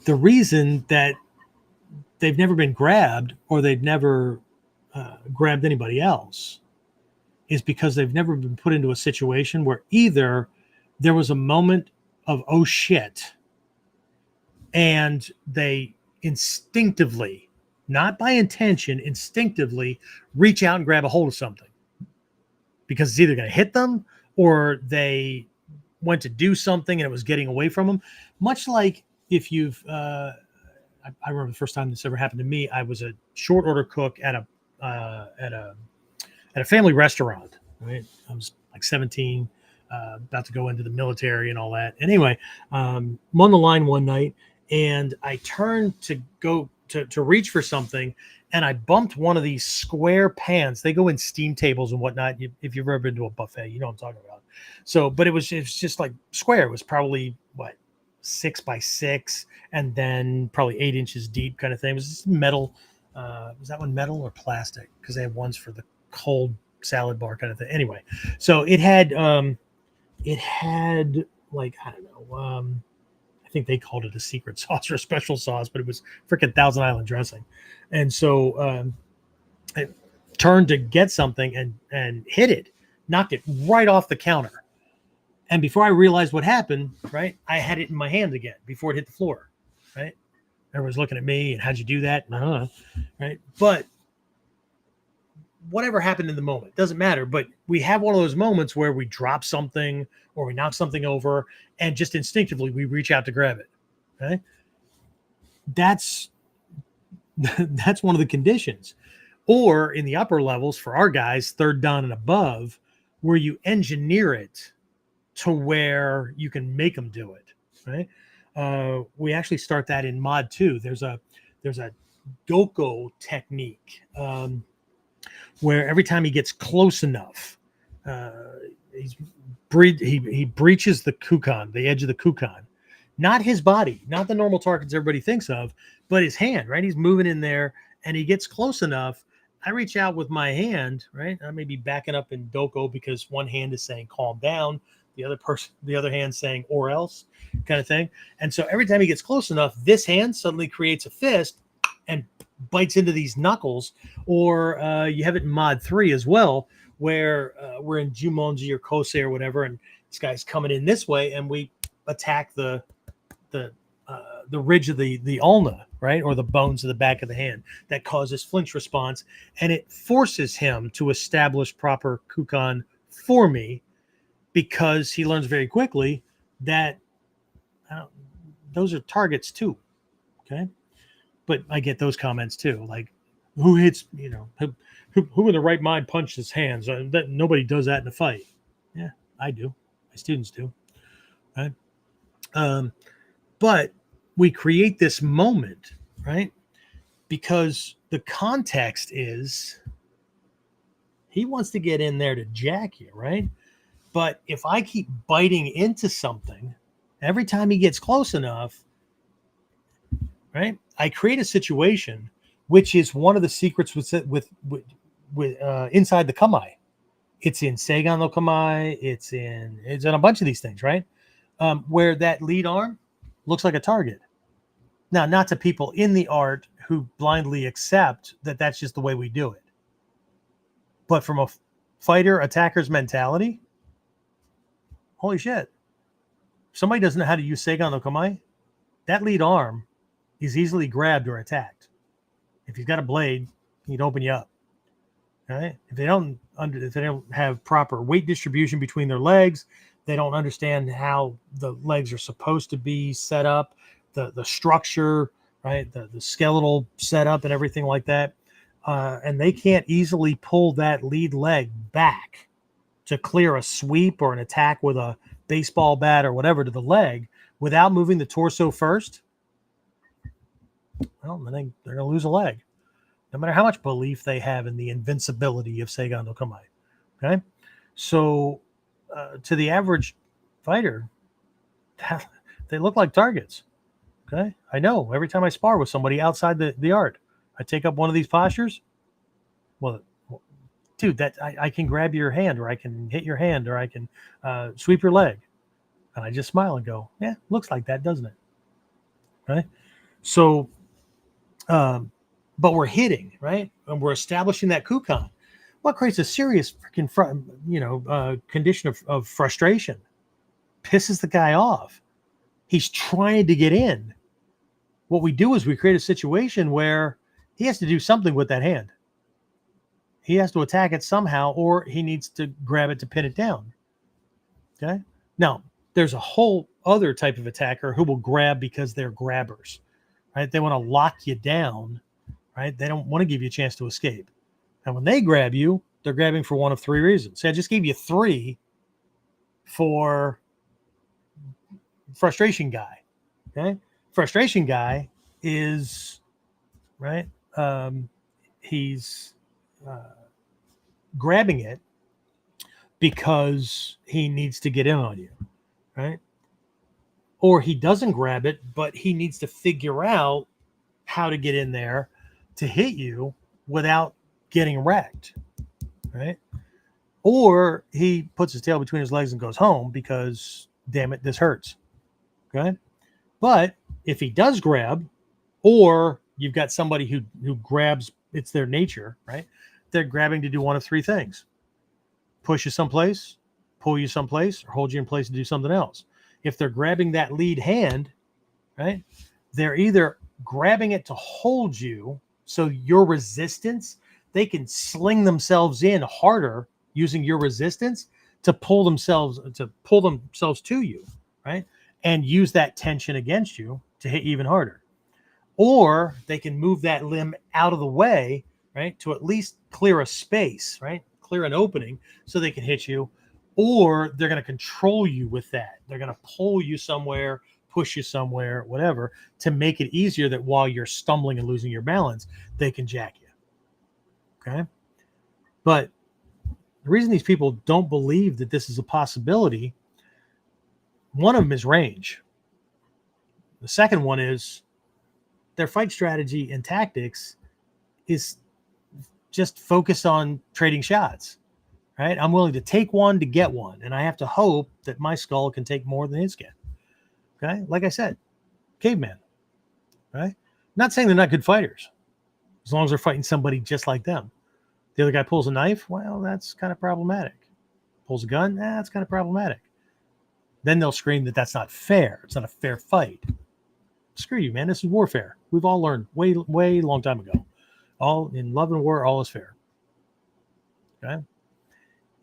the reason that they've never been grabbed or they've never grabbed anybody else is because they've never been put into a situation where either there was a moment of, oh shit, and they instinctively, not by intention, instinctively reach out and grab a hold of something because it's either going to hit them or they went to do something and it was getting away from them. Much like if you've, I remember the first time this ever happened to me. I was a short order cook at a family restaurant. Right? I was like 17, about to go into the military and all that. Anyway, I'm on the line one night and I turned to go to reach for something, and I bumped one of these square pans. They go in steam tables and whatnot. If you've ever been to a buffet, you know what I'm talking about. So, but it was just like square. It was probably 6 by 6, and then probably 8 inches deep, kind of thing. It was just metal. Was that one metal or plastic? Because they have ones for the cold salad bar kind of thing. Anyway, so it had like, I don't know. I think they called it a secret sauce or a special sauce, but it was freaking Thousand Island dressing. And so I turned to get something and hit it, knocked it right off the counter. And before I realized what happened, right, I had it in my hand again before it hit the floor, right? Everyone's looking at me and how'd you do that? Right? But whatever happened in the moment doesn't matter. But we have one of those moments where we drop something or we knock something over and just instinctively we reach out to grab it. Okay. That's one of the conditions. Or in the upper levels for our guys, 3rd dan and above, where you engineer it to where you can make them do it. Right. We actually start that in mod 2. There's a Doko technique, where every time he gets close enough, he breaches the kukan, the edge of the kukan. Not his body, not the normal targets everybody thinks of, but his hand, right? He's moving in there and he gets close enough. I reach out with my hand, right? I may be backing up in Doko because one hand is saying calm down, the other hand saying or else kind of thing. And so every time he gets close enough, this hand suddenly creates a fist and bites into these knuckles. Or you have it in mod 3 as well, where we're in Jumonji or Kosei or whatever, and this guy's coming in this way, and we attack the ridge of the ulna, right? Or the bones of the back of the hand that causes flinch response. And it forces him to establish proper kukan for me, because he learns very quickly that those are targets too. Okay. But I get those comments too. Like, who hits, who in the right mind punched his hands? That nobody does that in a fight. Yeah, I do. My students do. Right. But we create this moment, right? Because the context is he wants to get in there to jack you, right? But if I keep biting into something, every time he gets close enough, right, I create a situation, which is one of the secrets with inside the kamae. It's in Seigan no Kamae. It's in a bunch of these things, right? Where that lead arm looks like a target. Now, not to people in the art who blindly accept that that's just the way we do it. But from a fighter, attacker's mentality, holy shit. If somebody doesn't know how to use Seigan no Kamae, that lead arm is easily grabbed or attacked. If he's got a blade, he'd open you up. Right? If they don't have proper weight distribution between their legs, they don't understand how the legs are supposed to be set up, the structure, right? The skeletal setup and everything like that. And they can't easily pull that lead leg back to clear a sweep or an attack with a baseball bat or whatever to the leg without moving the torso first. Well, then they're going to lose a leg, no matter how much belief they have in the invincibility of Seigan no Kamae. Okay? So to the average fighter, they look like targets. Okay? I know. Every time I spar with somebody outside the art, I take up one of these postures. Well, dude, I can grab your hand, or I can hit your hand, or I can sweep your leg. And I just smile and go, yeah, looks like that, doesn't it? Right? So, but we're hitting, right? And we're establishing that kukan. What creates a serious freaking, condition of frustration, pisses the guy off. He's trying to get in. What we do is we create a situation where he has to do something with that hand. He has to attack it somehow, or he needs to grab it to pin it down. Okay. Now, there's a whole other type of attacker who will grab because they're grabbers, right? They want to lock you down, right? They don't want to give you a chance to escape. And when they grab you, they're grabbing for one of three reasons. See, I just gave you three for frustration guy. Okay. Frustration guy is, right? He's grabbing it because he needs to get in on you, right? Or he doesn't grab it, but he needs to figure out how to get in there to hit you without getting wrecked, right? Or he puts his tail between his legs and goes home because, damn it, this hurts. Okay. But if he does grab, or you've got somebody who grabs, it's their nature, right? They're grabbing to do one of three things: push you someplace, pull you someplace, or hold you in place to do something else. If they're grabbing that lead hand, right, they're either grabbing it to hold you, so your resistance, they can sling themselves in harder using your resistance to pull themselves to you, right? And use that tension against you to hit even harder. Or they can move that limb out of the way, right, to at least clear a space, right? Clear an opening so they can hit you. Or they're going to control you with that. They're going to pull you somewhere, push you somewhere, whatever, to make it easier that while you're stumbling and losing your balance, they can jack you. Okay? But the reason these people don't believe that this is a possibility, one of them is range. The second one is their fight strategy and tactics is just focused on trading shots, right? I'm willing to take one to get one, and I have to hope that my skull can take more than his can. Okay? Like I said, caveman, right? Not saying they're not good fighters, as long as they're fighting somebody just like them. The other guy pulls a knife, well, that's kind of problematic. Pulls a gun, that's kind of problematic. Then they'll scream that that's not fair. It's not a fair fight. screw you, man. This is warfare. We've all learned way long time ago. All in love and war, all is fair. Okay.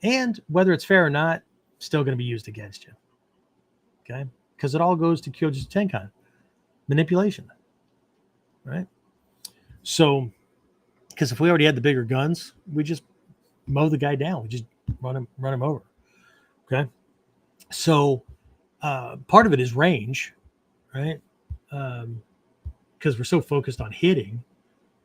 And whether it's fair or not, still going to be used against you. Okay. Because it all goes to Kyojutsu Tenkan. Manipulation. Right. So, because if we already had the bigger guns, we just mow the guy down. We just run him over. Okay. So, part of it is range, right? Because we're so focused on hitting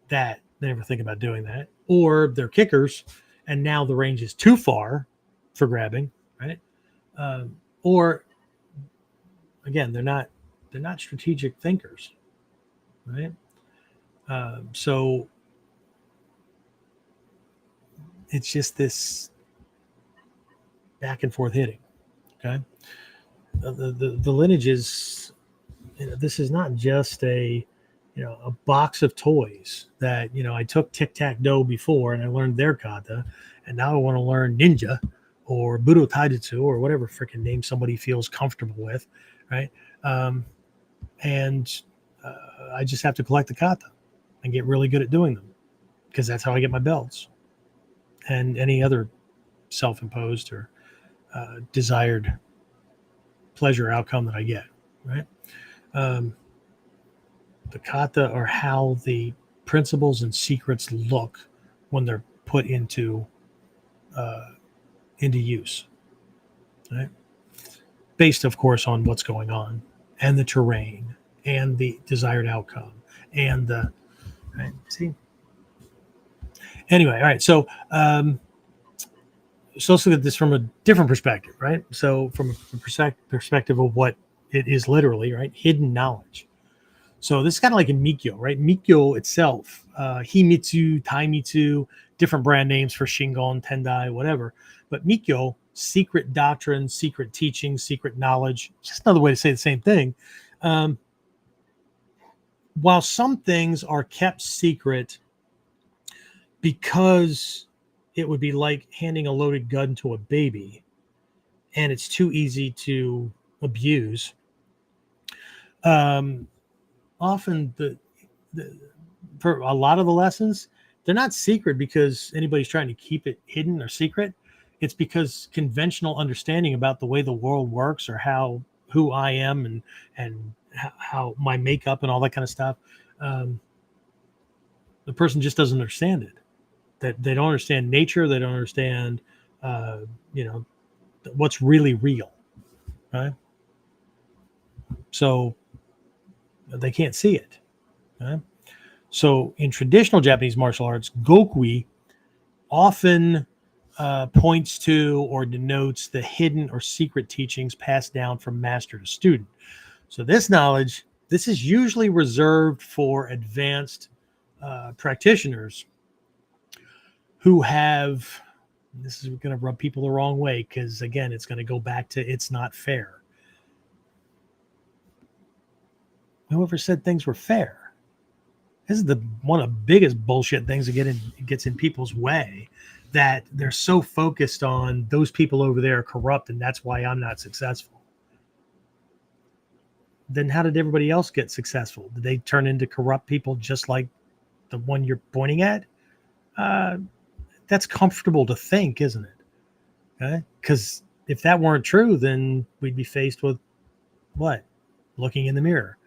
that they never think about doing that. Or they're kickers, and now the range is too far for grabbing, right? Or again, they're not strategic thinkers, right? So it's just this back and forth hitting. Okay, the lineage is, this is not just a box of toys that I took tic-tac-toe before and I learned their kata, and now I want to learn ninja or budo taijutsu or whatever freaking name somebody feels comfortable with, right? And I just have to collect the kata and get really good at doing them, because that's how I get my belts and any other self-imposed or desired pleasure outcome that I get, right? The kata are how the principles and secrets look when they're put into use, right? Based, of course, on what's going on and the terrain and the desired outcome and the right. See. Anyway, all right. So, so let's look at this from a different perspective, right? So, from a perspective of what it is literally, right? Hidden knowledge. So this is kind of like in Mikyo, right? Mikyo itself, Himitsu, Taimitsu, different brand names for Shingon, Tendai, whatever. But Mikyo, secret doctrine, secret teaching, secret knowledge, just another way to say the same thing. While some things are kept secret because it would be like handing a loaded gun to a baby and it's too easy to abuse, often for a lot of the lessons, they're not secret because anybody's trying to keep it hidden or secret. It's because conventional understanding about the way the world works, or who I am and how my makeup and all that kind of stuff, the person just doesn't understand it. That they don't understand nature, they don't understand what's really real, right? So they can't see it. Okay? So in traditional Japanese martial arts, Gokui often points to or denotes the hidden or secret teachings passed down from master to student. So this knowledge, this is usually reserved for advanced practitioners who have, this is going to rub people the wrong way, because again, it's going to go back to it's not fair. Whoever said things were fair? This is one of the biggest bullshit things that gets in people's way, that they're so focused on those people over there are corrupt and that's why I'm not successful. Then how did everybody else get successful? Did they turn into corrupt people just like the one you're pointing at? That's comfortable to think, isn't it? Okay? Because if that weren't true, then we'd be faced with what? Looking in the mirror.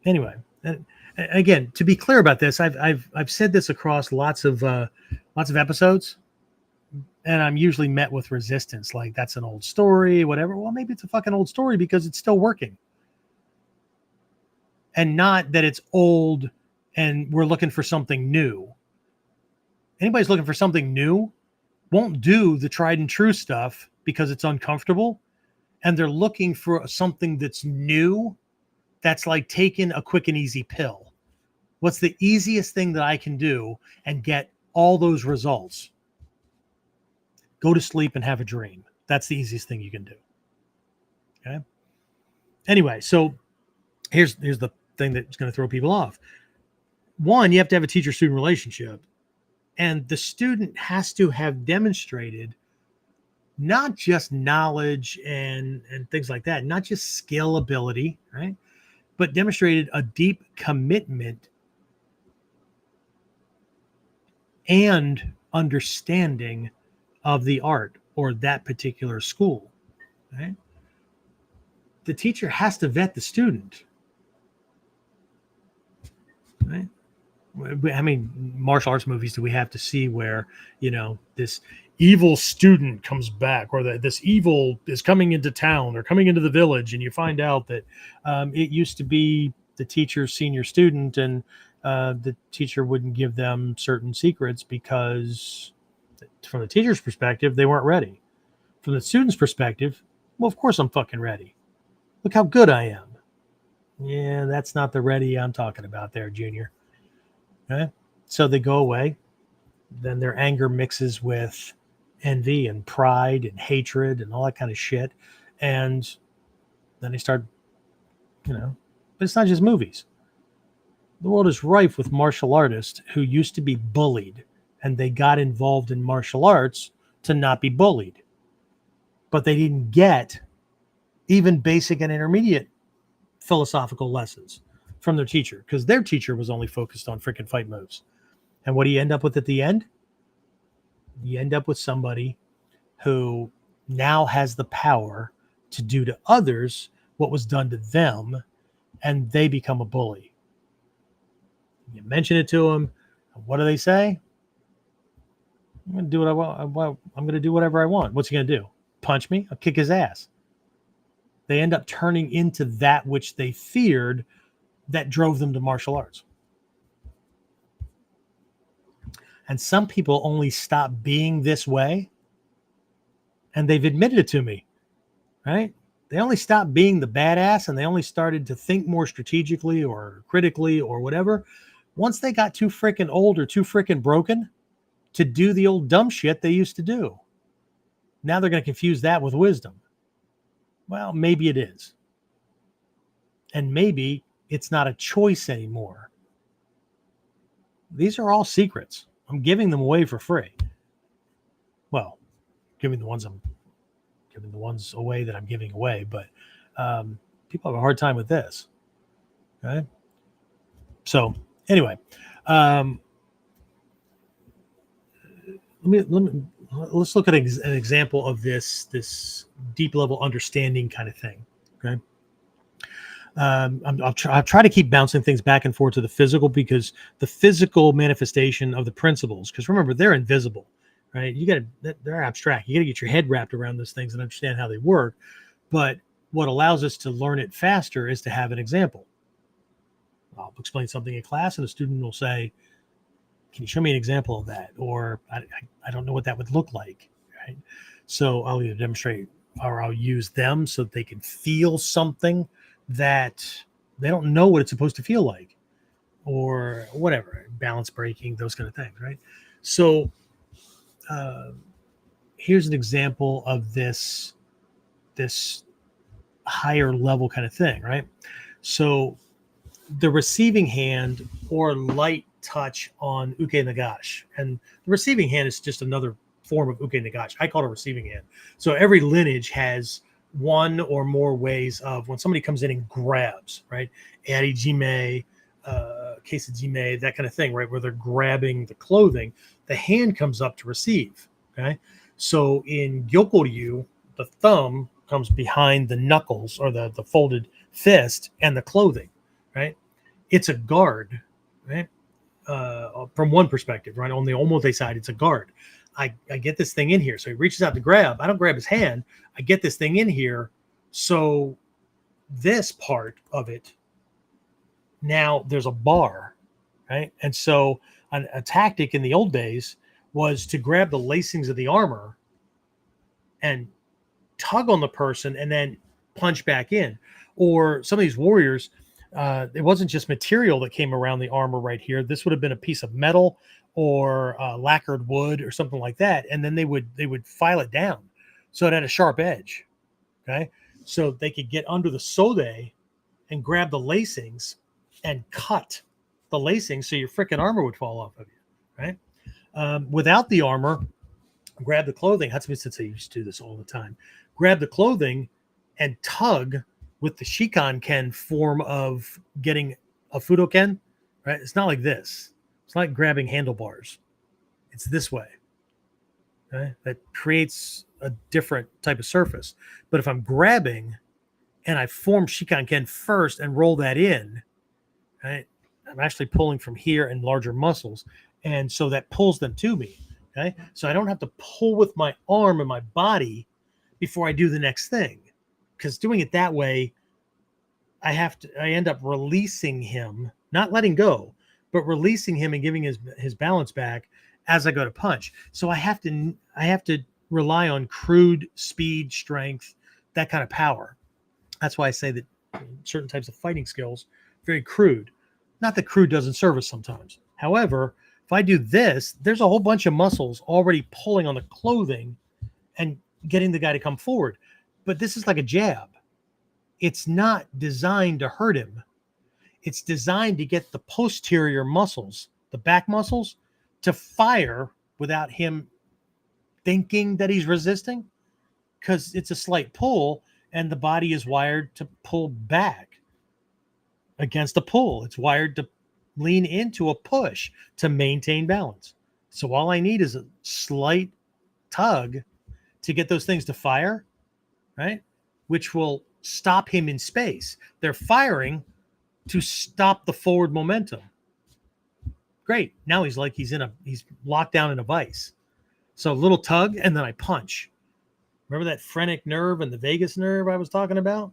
Anyway, and again, to be clear about this, I've said this across lots of episodes, and I'm usually met with resistance, like that's an old story, whatever. Well, maybe it's a fucking old story because it's still working, and not that it's old and we're looking for something new. Anybody's looking for something new won't do the tried and true stuff because it's uncomfortable, and they're looking for something that's new. That's like taking a quick and easy pill. What's the easiest thing that I can do and get all those results? Go to sleep and have a dream. That's the easiest thing you can do. Okay. Anyway, so here's the thing that's going to throw people off. One, you have to have a teacher-student relationship, and the student has to have demonstrated not just knowledge and things like that, not just skill, ability, right? but demonstrated a deep commitment and understanding of the art or that particular school. Right? The teacher has to vet the student. Right? How many martial arts movies do we have to see where, this evil student comes back, or that this evil is coming into town or coming into the village, and you find out that it used to be the teacher's senior student, and the teacher wouldn't give them certain secrets because from the teacher's perspective, they weren't ready. From the student's perspective, well, of course I'm fucking ready. Look how good I am. Yeah, that's not the ready I'm talking about there, Junior. Okay? So they go away. Then their anger mixes with envy and pride and hatred and all that kind of shit. And then they start, but it's not just movies. The world is rife with martial artists who used to be bullied, and they got involved in martial arts to not be bullied. But they didn't get even basic and intermediate philosophical lessons from their teacher, because their teacher was only focused on freaking fight moves. And what do you end up with at the end? You end up with somebody who now has the power to do to others what was done to them, and they become a bully. You mention it to them, what do they say? I'm going to do what I want. I'm going to do whatever I want. What's he going to do? Punch me? I'll kick his ass. They end up turning into that which they feared that drove them to martial arts. And some people only stop being this way, and they've admitted it to me, right? They only stopped being the badass, and they only started to think more strategically or critically or whatever once they got too freaking old or too freaking broken to do the old dumb shit they used to do. Now they're going to confuse that with wisdom. Well, maybe it is. And maybe it's not a choice anymore. These are all secrets. I'm giving them away for free. Well, giving the ones away that I'm giving away, but people have a hard time with this. Okay. So anyway, let's look at an example of this deep level understanding kind of thing. Okay. I'll try to keep bouncing things back and forth to the physical, because the physical manifestation of the principles, because remember, they're invisible, right? They're abstract. You got to get your head wrapped around those things and understand how they work. But what allows us to learn it faster is to have an example. I'll explain something in class, and a student will say, "Can you show me an example of that?" Or I don't know what that would look like, right? So I'll either demonstrate or I'll use them so that they can feel something that they don't know what it's supposed to feel like, or whatever, balance breaking, those kind of things, right? So here's an example of this higher level kind of thing, right? So the receiving hand or light touch on uke nagash, and the receiving hand is just another form of uke nagash. I call it a receiving hand. So every lineage has one or more ways of when somebody comes in and grabs, right? Arijime, Kesejime, that kind of thing, right? Where they're grabbing the clothing, the hand comes up to receive, okay? So in Gyokoryu, the thumb comes behind the knuckles or the folded fist and the clothing, right? It's a guard, right? From one perspective, right? On the omote side, it's a guard. I get this thing in here. So he reaches out to grab. I don't grab his hand. I get this thing in here. So this part of it, now there's a bar, right? And so a tactic in the old days was to grab the lacings of the armor and tug on the person and then punch back in. Or some of these warriors, it wasn't just material that came around the armor right here. This would have been a piece of metal or lacquered wood or something like that, and then they would file it down so it had a sharp edge. Okay, so they could get under the sode and grab the lacings and cut the lacings so your freaking armor would fall off of you. Right, without the armor, grab the clothing. Hatsumi-Sensei used to do this all the time. Grab the clothing and tug with the Shikan-ken form of getting a Fudo-ken, right? It's not like this. It's not like grabbing handlebars. It's this way. Okay? That creates a different type of surface. But if I'm grabbing and I form Shikan-ken first and roll that in, right? I'm actually pulling from here and larger muscles. And so that pulls them to me. Okay. So I don't have to pull with my arm and my body before I do the next thing. Because doing it that way, I end up releasing him, not letting go, but releasing him and giving his balance back as I go to punch. So I have to rely on crude speed, strength, that kind of power. That's why I say that certain types of fighting skills, very crude. Not that crude doesn't serve us sometimes. However, if I do this, there's a whole bunch of muscles already pulling on the clothing and getting the guy to come forward. But this is like a jab. It's not designed to hurt him. It's designed to get the posterior muscles, the back muscles, to fire without him thinking that he's resisting, because it's a slight pull and the body is wired to pull back against a pull. It's wired to lean into a push to maintain balance. So all I need is a slight tug to get those things to fire, right? Which will stop him in space. They're firing to stop the forward momentum. Great. Now he's locked down in a vice. So a little tug and then I punch. Remember that phrenic nerve and the vagus nerve I was talking about?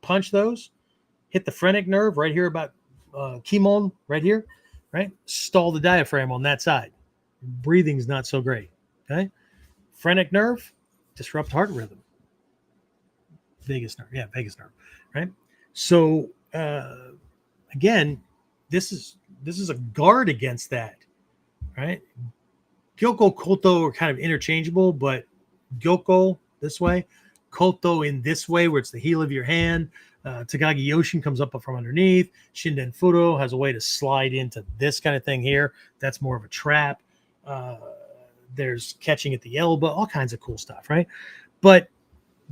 Punch those. Hit the phrenic nerve right here about Kimon, right here, right? Stall the diaphragm on that side. Breathing's not so great, okay? Phrenic nerve, disrupt heart rhythm. Vagus nerve, right? So again, this is a guard against that, right? Gyoko, koto are kind of interchangeable, but gyoko this way, koto in this way, where it's the heel of your hand. Takagi Yoshin comes up from underneath. Shinden Fudo has a way to slide into this kind of thing here. That's more of a trap. There's catching at the elbow, all kinds of cool stuff, right? But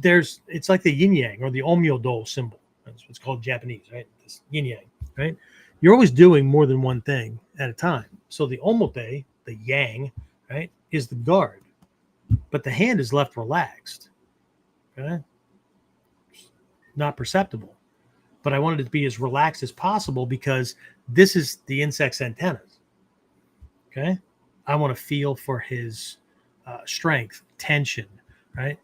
it's like the yin yang or the omyo-do symbol. That's what's called in Japanese, right? This yin yang, right? You're always doing more than one thing at a time. So the omote, the yang, right, is the guard, but the hand is left relaxed. Okay. Not perceptible, but I wanted it to be as relaxed as possible because this is the insect's antennas. Okay. I want to feel for his strength, tension, right?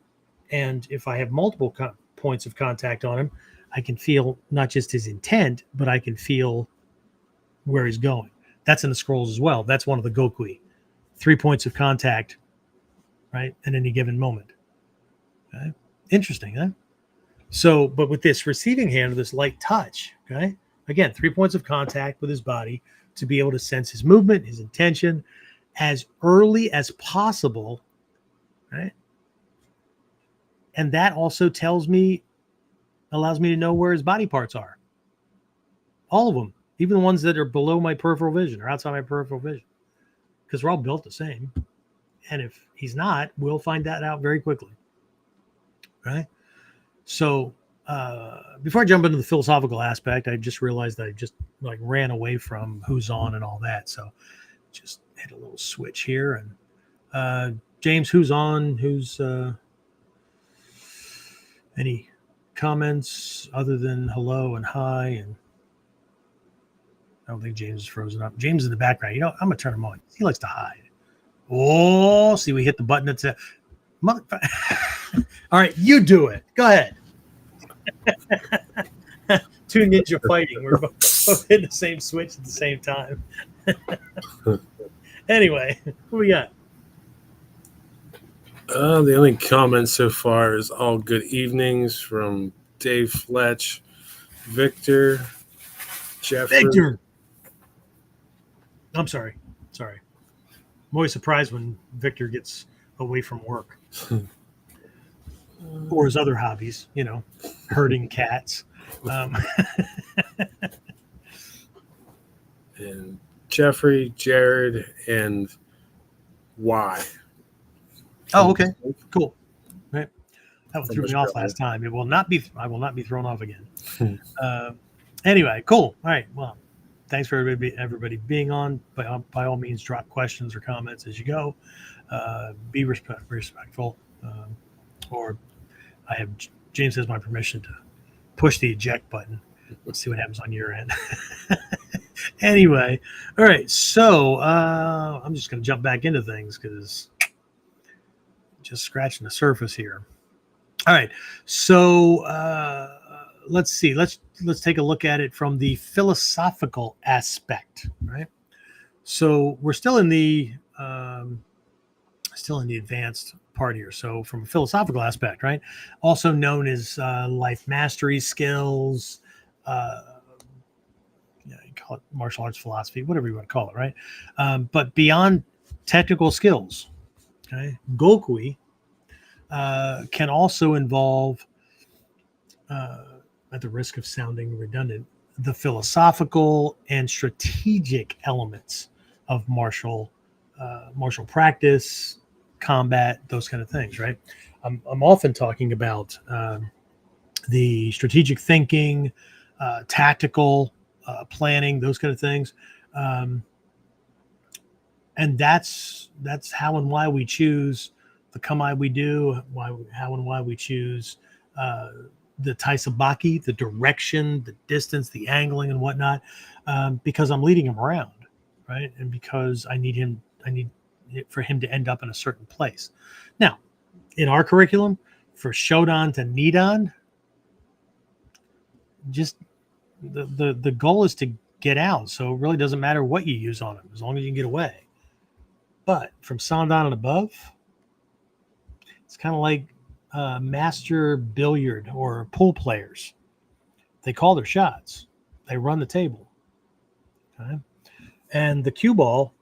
And if I have multiple points of contact on him, I can feel not just his intent, but I can feel where he's going. That's in the scrolls as well. That's one of the Gokui. 3 points of contact, right, at any given moment. Okay. Interesting, huh? So, but with this receiving hand, this light touch, okay, again, 3 points of contact with his body to be able to sense his movement, his intention as early as possible, right? And that also allows me to know where his body parts are. All of them, even the ones that are below my peripheral vision or outside my peripheral vision, because we're all built the same. And if he's not, we'll find that out very quickly, right? So before I jump into the philosophical aspect, I just realized that I just ran away from who's on and all that. So just hit a little switch here. And James, who's on? Who's any comments other than hello and hi? And I don't think James is frozen up. James in the background. I'm going to turn him on. He likes to hide. Oh, see, we hit the button that says, all right, you do it. Go ahead. Two ninja fighting. We're both hitting the same switch at the same time. Anyway, what we got? The only comment so far is all good evenings from Dave Fletch, Victor, Jeffrey. Victor. I'm sorry. I'm always surprised when Victor gets away from work or his other hobbies, herding cats. And Jeffrey, Jared, and Y. Oh, okay. Cool. Right. That From threw me off Australia. last time. I will not be thrown off again. Hmm. Anyway, cool. All right. Well, thanks for everybody being on. By all means, drop questions or comments as you go. Be respectful. Or I have James has my permission to push the eject button. Let's see what happens on your end. Anyway, all right. So I'm just going to jump back into things because just scratching the surface here. All right. So let's see. Let's take a look at it from the philosophical aspect, right? So we're still in the advanced part here. So from a philosophical aspect, right? Also known as life mastery skills, you call it martial arts philosophy, whatever you want to call it, right? But beyond technical skills, okay, Gokui can also involve, at the risk of sounding redundant, the philosophical and strategic elements of martial practice, combat, those kind of things, right? I'm often talking about the strategic thinking, tactical planning, those kind of things, and that's how and why we choose the kamae we do, how and why we choose the taisabaki, the direction, the distance, the angling, and whatnot, because I'm leading him around, right? And because I need for him to end up in a certain place. Now, in our curriculum, for Shodan to Nidan, just the goal is to get out. So it really doesn't matter what you use on him, as long as you can get away. But from Sandan and above, it's kind of like master billiard or pool players. They call their shots. They run the table. Okay? And the cue ball,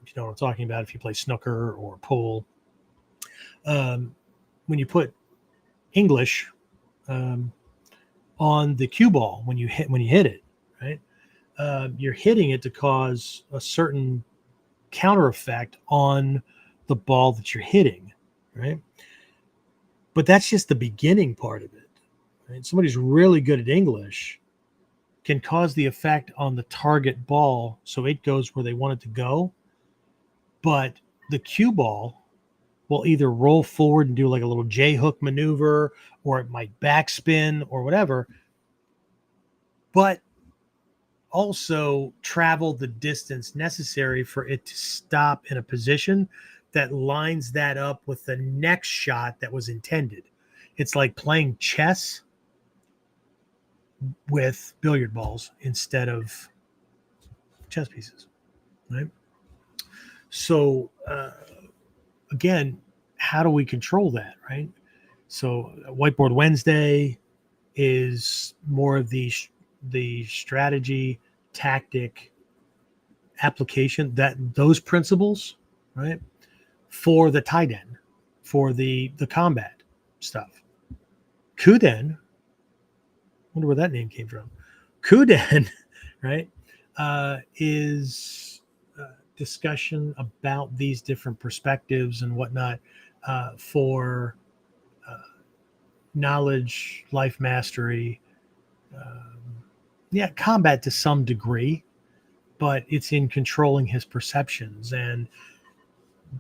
if you know what I'm talking about, if you play snooker or pool, when you put English on the cue ball, when you hit it, right, you're hitting it to cause a certain counter effect on the ball that you're hitting, right? But that's just the beginning part of it. Right? Somebody's really good at English can cause the effect on the target ball so it goes where they want it to go, but the cue ball will either roll forward and do like a little J-hook maneuver, or it might backspin or whatever, but also travel the distance necessary for it to stop in a position that lines that up with the next shot that was intended. It's like playing chess with billiard balls instead of chess pieces, right? So again, how do we control that, right? So Whiteboard Wednesday is more of the strategy, tactic, application, that those principles, right, for the Taiden, for the combat stuff. KUDEN, wonder where that name came from. KUDEN, right, is discussion about these different perspectives and whatnot for knowledge, life mastery, combat to some degree, but it's in controlling his perceptions.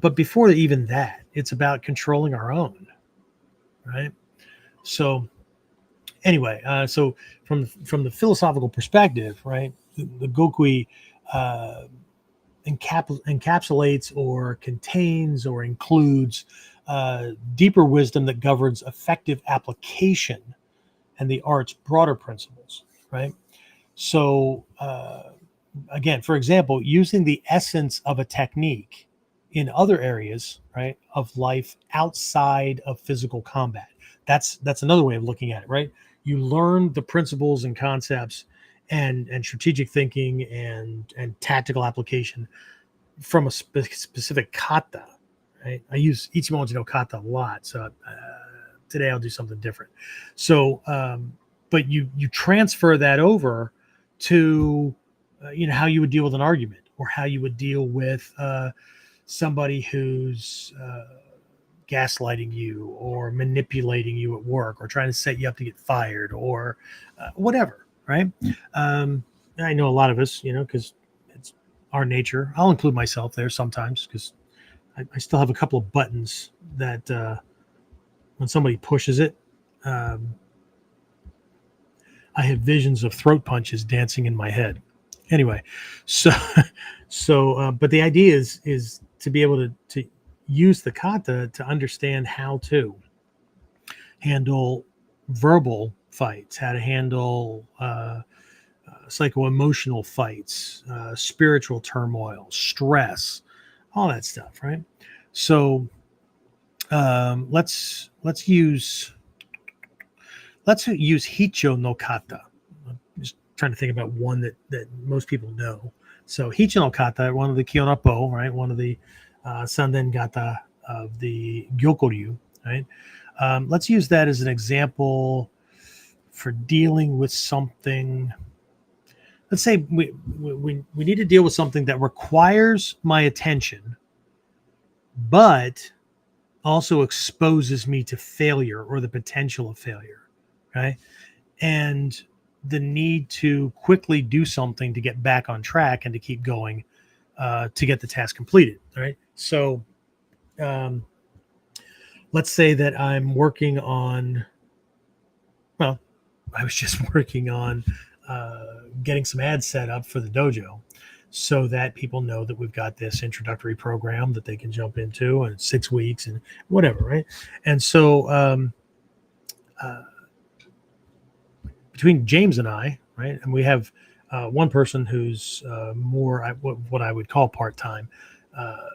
But before even that, it's about controlling our own, right? So anyway, so from the philosophical perspective, right, the Gokui encapsulates or contains or includes deeper wisdom that governs effective application and the art's broader principles, right? So again, for example, using the essence of a technique in other areas, right, of life outside of physical combat. That's another way of looking at it, right? You learn the principles and concepts and strategic thinking and tactical application from a specific kata, right? I use Ichimonji no kata a lot, so today I'll do something different. So, but you transfer that over to how you would deal with an argument, or how you would deal with somebody who's gaslighting you or manipulating you at work or trying to set you up to get fired or whatever, right? I know a lot of us, because it's our nature. I'll include myself there sometimes because I still have a couple of buttons that when somebody pushes it, I have visions of throat punches dancing in my head. Anyway, but the idea is to be able to use the kata to understand how to handle verbal fights, how to handle psycho-emotional fights, spiritual turmoil, stress, all that stuff, right? So let's use Hicho no kata. I'm just trying to think about one that most people know. So Hicho no kata, one of the Kyonapo, right? One of the Sanden gata of the Gyokuryu, right? Let's use that as an example for dealing with something. Let's say we need to deal with something that requires my attention, but also exposes me to failure or the potential of failure, right? And the need to quickly do something to get back on track and to keep going to get the task completed, right? So let's say that I'm working on, well, I was just working on getting some ads set up for the dojo so that people know that we've got this introductory program that they can jump into in 6 weeks and whatever, right? And so between James and I, right, and we have one person who's more what I would call part-time,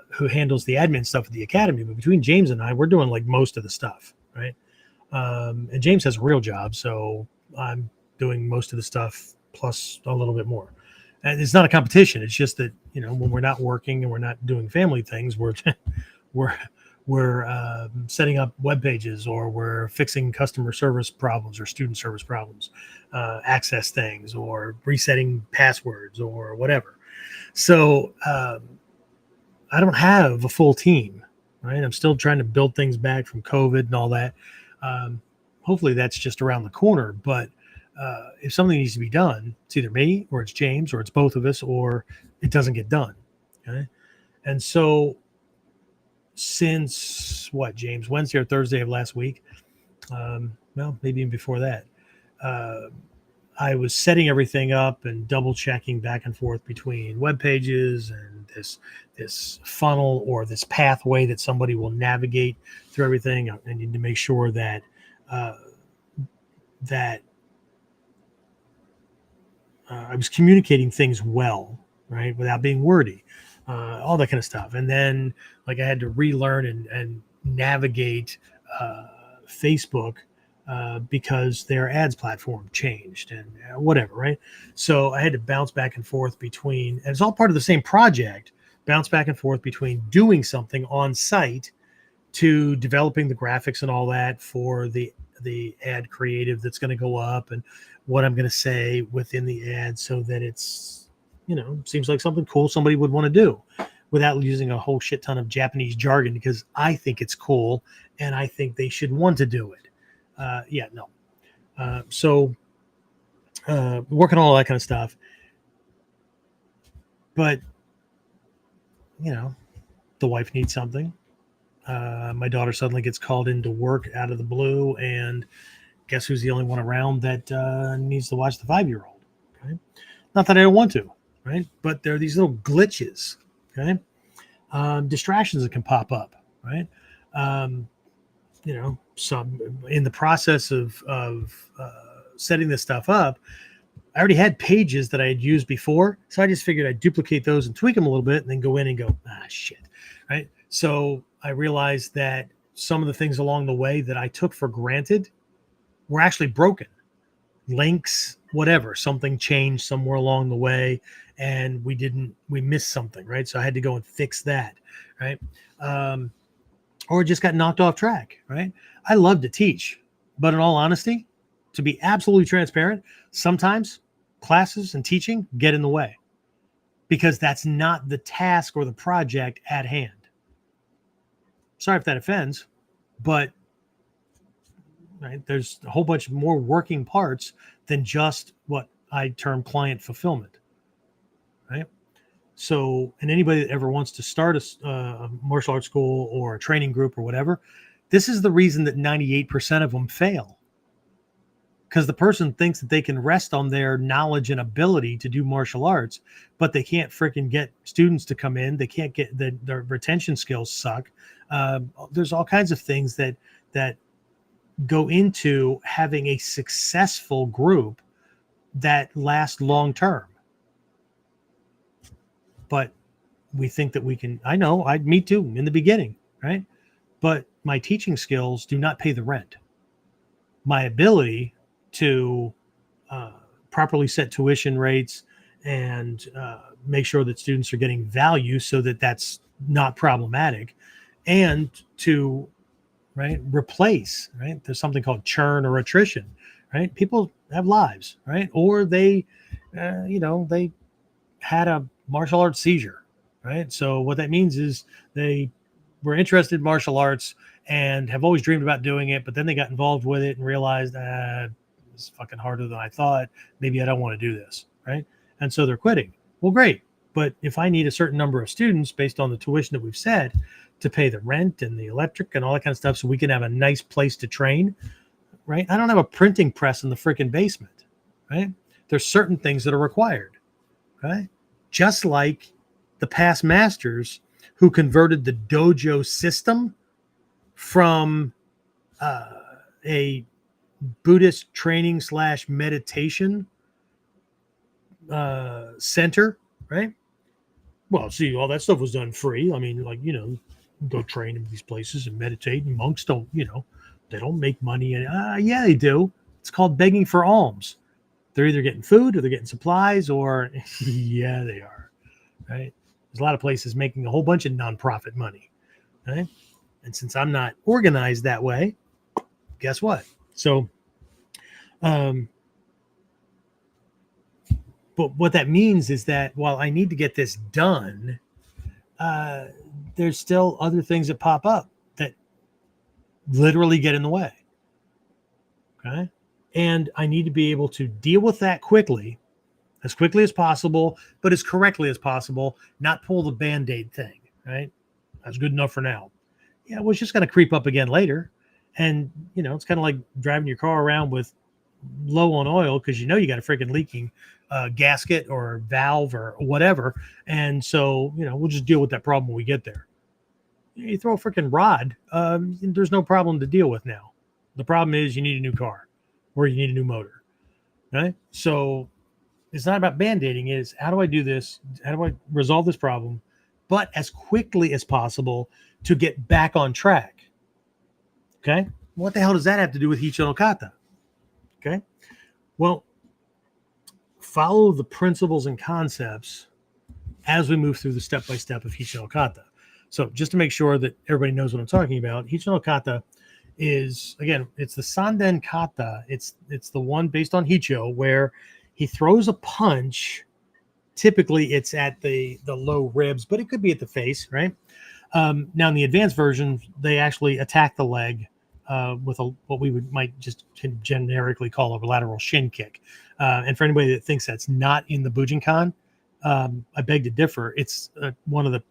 who handles the admin stuff at the academy. But between James and I, we're doing like most of the stuff, right? And James has a real job, so I'm doing most of the stuff plus a little bit more. And it's not a competition. It's just that, when we're not working and we're not doing family things, we're setting up web pages, or we're fixing customer service problems or student service problems, access things, or resetting passwords or whatever. So I don't have a full team, right? I'm still trying to build things back from COVID and all that. Hopefully that's just around the corner, but if something needs to be done, it's either me or it's James or it's both of us, or it doesn't get done. Okay. And so since James, Wednesday or Thursday of last week, well, maybe even before that, I was setting everything up and double checking back and forth between web pages and this funnel or this pathway that somebody will navigate through everything. I need to make sure that I was communicating things well, right, without being wordy, all that kind of stuff. And then, I had to relearn and navigate Facebook because their ads platform changed and whatever, right? So I had to bounce back and forth between, and it's all part of the same project, bounce back and forth between doing something on site to developing the graphics and all that for the ad creative that's going to go up and what I'm going to say within the ad so that it's, seems like something cool somebody would want to do without using a whole shit ton of Japanese jargon, because I think it's cool and I think they should want to do it. So working on all that kind of stuff. But, the wife needs something. My daughter suddenly gets called into work out of the blue, and guess who's the only one around that needs to watch the 5-year-old? Okay, not that I don't want to, right? But there are these little glitches, okay, distractions that can pop up, right? Some in the process of setting this stuff up, I already had pages that I had used before, so I just figured I'd duplicate those and tweak them a little bit, and then go in and go, shit, right? So I realized that some of the things along the way that I took for granted were actually broken. Links, whatever, something changed somewhere along the way, and we missed something, right? So I had to go and fix that, right? Or it just got knocked off track, right? I love to teach, but in all honesty, to be absolutely transparent, sometimes classes and teaching get in the way because that's not the task or the project at hand. Sorry if that offends, but right, there's a whole bunch more working parts than just what I term client fulfillment, right? So, and anybody that ever wants to start a martial arts school or a training group or whatever, this is the reason that 98% of them fail. Because the person thinks that they can rest on their knowledge and ability to do martial arts, but they can't freaking get students to come in. They can't get their retention skills suck. There's all kinds of things that go into having a successful group that lasts long term. But we think that we can. Me too in the beginning, right? But my teaching skills do not pay the rent. My ability to properly set tuition rates and make sure that students are getting value so that that's not problematic, and to replace, there's something called churn or attrition, right? People have lives, right? Or they they had a martial arts seizure, right? So what that means is they were interested in martial arts and have always dreamed about doing it, but then they got involved with it and realized it's fucking harder than I thought. Maybe I don't want to do this, right? And so they're quitting. Well, great. But if I need a certain number of students based on the tuition that we've set to pay the rent and the electric and all that kind of stuff so we can have a nice place to train, right? I don't have a printing press in the freaking basement, right? There's certain things that are required, okay? Just like the past masters who converted the dojo system from a Buddhist training / meditation center, right? Well, see, all that stuff was done free. I mean, go train in these places and meditate, and monks don't, they don't make money. And yeah, they do. It's called begging for alms. They're either getting food or they're getting supplies, or yeah, they are, right? There's a lot of places making a whole bunch of nonprofit money, right? And since I'm not organized that way, guess what? So, but what that means is that while I need to get this done, there's still other things that pop up that literally get in the way. Okay. And I need to be able to deal with that quickly as possible, but as correctly as possible, not pull the Band-Aid thing, right? That's good enough for now. Yeah, well, it's just going to creep up again later. And, it's kind of like driving your car around with low on oil because you got a freaking leaking gasket or valve or whatever. And so, we'll just deal with that problem when we get there. You throw a freaking rod, there's no problem to deal with now. The problem is you need a new car or you need a new motor, right? So it's not about band-aiding. It's how do I do this? How do I resolve this problem? But as quickly as possible to get back on track. Okay. What the hell does that have to do with Hicho no Kata? Okay. Well, follow the principles and concepts as we move through the step-by-step of Hicho no Kata. So just to make sure that everybody knows what I'm talking about, Hicho no Kata is, again, it's the Sanden Kata. It's the one based on Hicho where he throws a punch. Typically it's at the low ribs, but it could be at the face, right? Now in the advanced version, they actually attack the leg with what we might just generically call a lateral shin kick. And for anybody that thinks that's not in the Bujinkan, I beg to differ. It's one of the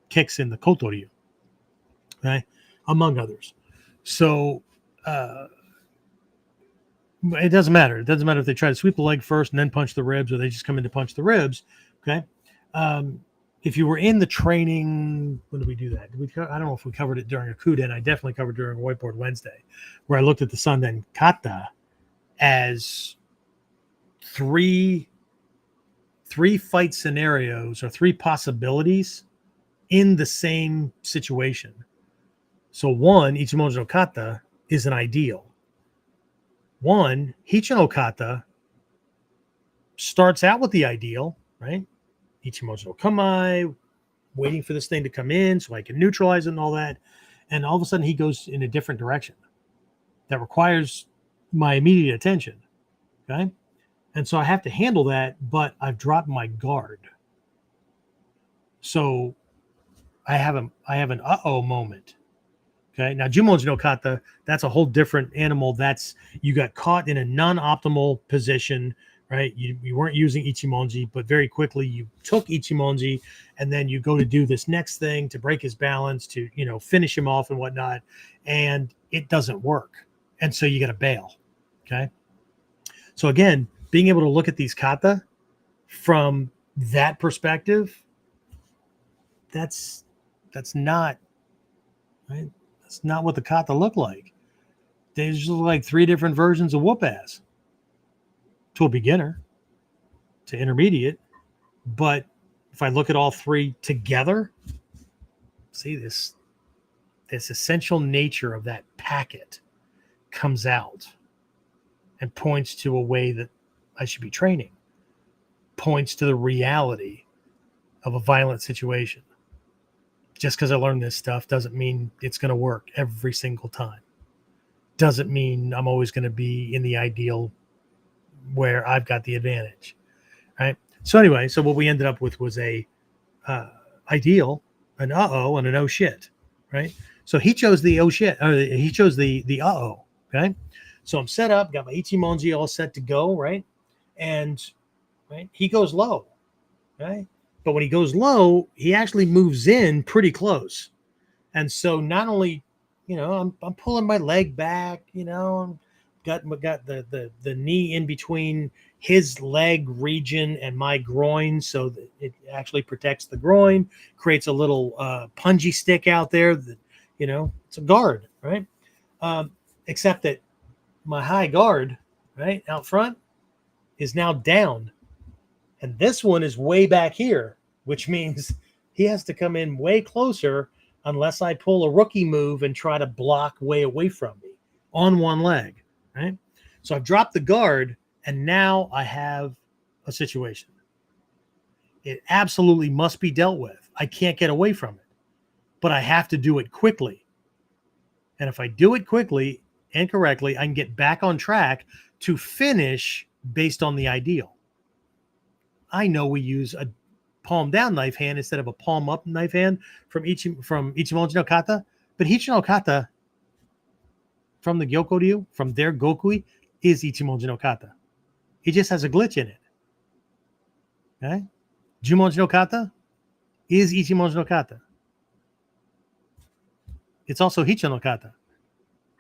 kicks in the Kotoryu, okay, among others. So it doesn't matter. It doesn't matter if they try to sweep the leg first and then punch the ribs, or they just come in to punch the ribs. Okay. If you were in the training, when did we do that? I don't know if we covered it during a KUDEN. I definitely covered it during a Whiteboard Wednesday, where I looked at the Sanden Kata as three fight scenarios or three possibilities in the same situation. So one, Ichimoji no Kata is an ideal. One, Hicho no Kata starts out with the ideal, right? Ichimoji no Kamae, waiting for this thing to come in so I can neutralize it and all that. And all of a sudden he goes in a different direction that requires my immediate attention. Okay. And so I have to handle that, but I've dropped my guard. So I have an uh-oh moment. Okay. Now, Jumonji no Kata, that's a whole different animal. That's you got caught in a non-optimal position, right? You weren't using Ichimonji, but very quickly you took Ichimonji, and then you go to do this next thing to break his balance, to finish him off and whatnot, and it doesn't work. And so you got to bail. Okay. So again, being able to look at these kata from that perspective, that's not right. That's not what the kata look like. They just look like three different versions of whoop ass to a beginner, to intermediate. But if I look at all three together, see this essential nature of that packet comes out and points to a way that I should be training, points to the reality of a violent situation. Just because I learned this stuff doesn't mean it's going to work every single time. Doesn't mean I'm always going to be in the ideal where I've got the advantage, right? So anyway, so what we ended up with was a ideal, an uh-oh, and an oh shit, right? So he chose the oh shit, or he chose the uh-oh, okay? So I'm set up, got my Ichimonji all set to go, right? And right, he goes low, right? But when he goes low, he actually moves in pretty close. And so not only, I'm pulling my leg back, got the knee in between his leg region and my groin, so that it actually protects the groin, creates a little punji stick out there that, it's a guard, right? Except that my high guard, right, out front is now down. And this one is way back here, which means he has to come in way closer unless I pull a rookie move and try to block way away from me on one leg, right? So I've dropped the guard, and now I have a situation. It absolutely must be dealt with. I can't get away from it, but I have to do it quickly. And if I do it quickly and correctly, I can get back on track to finish based on the ideal. I know we use a palm down knife hand instead of a palm up knife hand from Ichimonji no Kata, but Ichi no Kata from the Gyokoryu, from their Gokui, is Ichimonji no Kata. It just has a glitch in it. Okay? Jumonji no Kata is Ichimonji no Kata. It's also Hicho no Kata.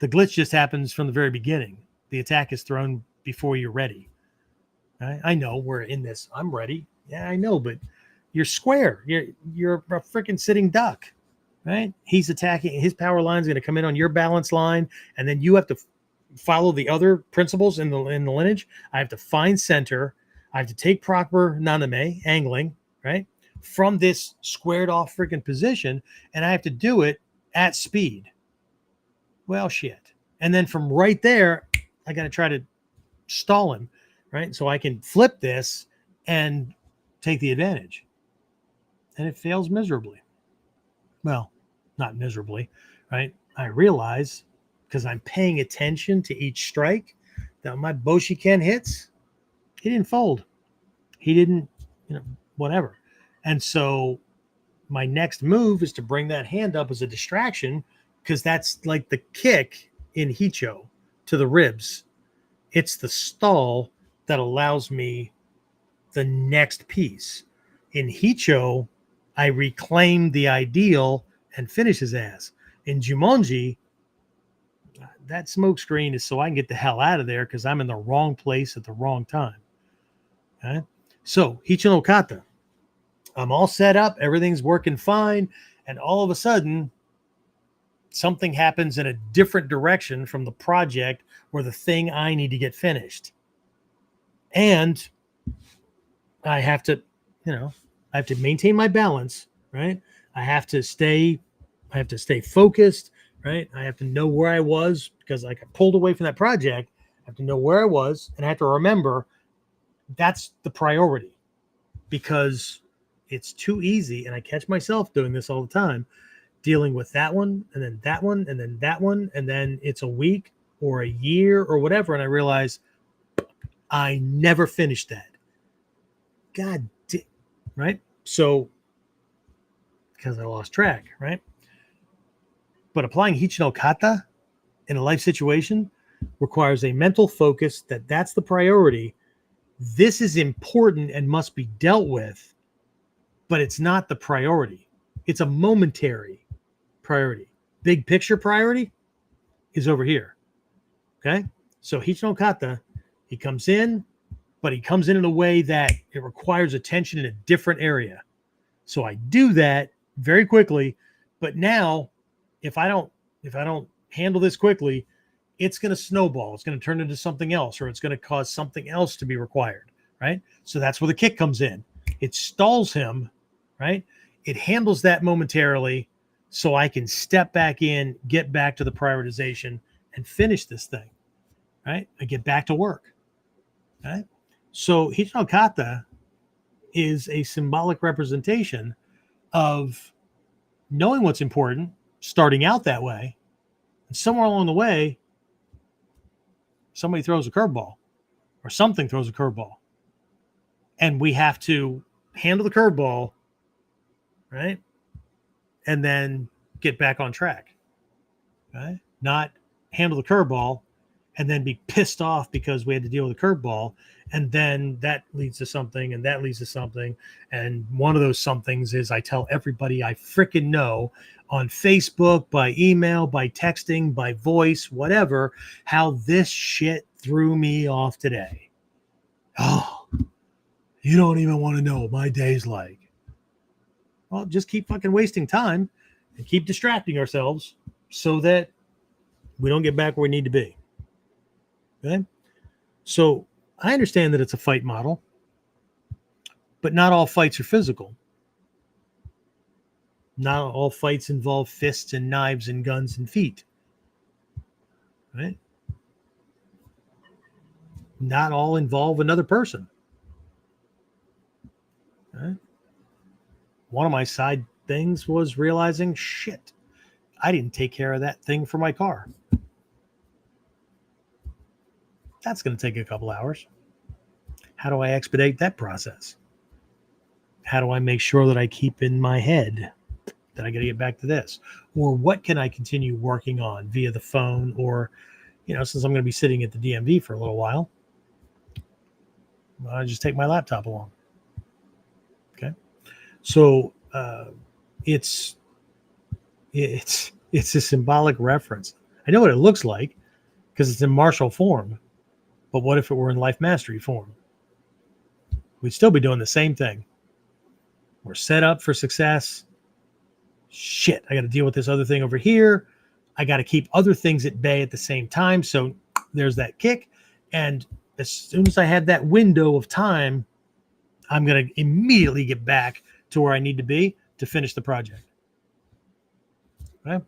The glitch just happens from the very beginning. The attack is thrown before you're ready. Right? I know we're in this. I'm ready. Yeah, I know, but you're square. You're a freaking sitting duck, right? He's attacking. His power line is going to come in on your balance line, and then you have to follow the other principles in the lineage. I have to find center. I have to take proper naname, angling, right, from this squared off freaking position, and I have to do it at speed. Well, shit. And then from right there, I got to try to stall him, right? So I can flip this and take the advantage. And it fails miserably. Well, not miserably, right? I realize, because I'm paying attention to each strike, that my Boshiken hits, he didn't fold. He didn't, whatever. And so my next move is to bring that hand up as a distraction, because that's like the kick in Hicho to the ribs. It's the stall that allows me the next piece. In Hicho, I reclaim the ideal and finish his ass. In Jumonji, that smoke screen is so I can get the hell out of there because I'm in the wrong place at the wrong time. Okay? So, Hicho no Kata. I'm all set up. Everything's working fine. And all of a sudden, something happens in a different direction from the project or the thing I need to get finished. And I have to, I have to maintain my balance, right? I have to stay focused, right? I have to know where I was because I got pulled away from that project. I have to know where I was, and I have to remember that's the priority, because it's too easy, and I catch myself doing this all the time, dealing with that one, and then that one, and then that one, and then it's a week or a year or whatever, and I realize I never finished that. God damn, right? So, because I lost track, right? But applying Hichi no Kata in a life situation requires a mental focus that that's the priority. This is important and must be dealt with, but it's not the priority. It's a momentary priority. Big picture priority is over here. Okay? So Hichi no Kata, he comes in, but he comes in a way that it requires attention in a different area. So I do that very quickly, but now if I don't handle this quickly, it's going to snowball. It's going to turn into something else, or it's going to cause something else to be required, right? So that's where the kick comes in. It stalls him, right? It handles that momentarily so I can step back in, get back to the prioritization, and finish this thing, right? I get back to work, right? So Hichi no Kata is a symbolic representation of knowing what's important, starting out that way, and somewhere along the way, somebody throws a curveball or something throws a curveball. And we have to handle the curveball, right? And then get back on track, right? Not handle the curveball and then be pissed off because we had to deal with a curveball. And then that leads to something, and that leads to something. And one of those somethings is I tell everybody I freaking know on Facebook, by email, by texting, by voice, whatever, how this shit threw me off today. Oh, you don't even want to know what my day's like. Well, just keep fucking wasting time and keep distracting ourselves so that we don't get back where we need to be. Okay? So I understand that it's a fight model, but not all fights are physical. Not all fights involve fists and knives and guns and feet. Right? Not all involve another person. Right? One of my side things was realizing, shit, I didn't take care of that thing for my car. That's going to take a couple hours. How do I expedite that process? How do I make sure that I keep in my head that I got to get back to this? Or what can I continue working on via the phone? Or, since I'm going to be sitting at the DMV for a little while, I just take my laptop along. Okay. So it's a symbolic reference. I know what it looks like because it's in martial form, but what if it were in life mastery form? We'd still be doing the same thing. We're set up for success. Shit, I got to deal with this other thing over here. I got to keep other things at bay at the same time. So there's that kick. And as soon as I have that window of time, I'm going to immediately get back to where I need to be to finish the project. Okay.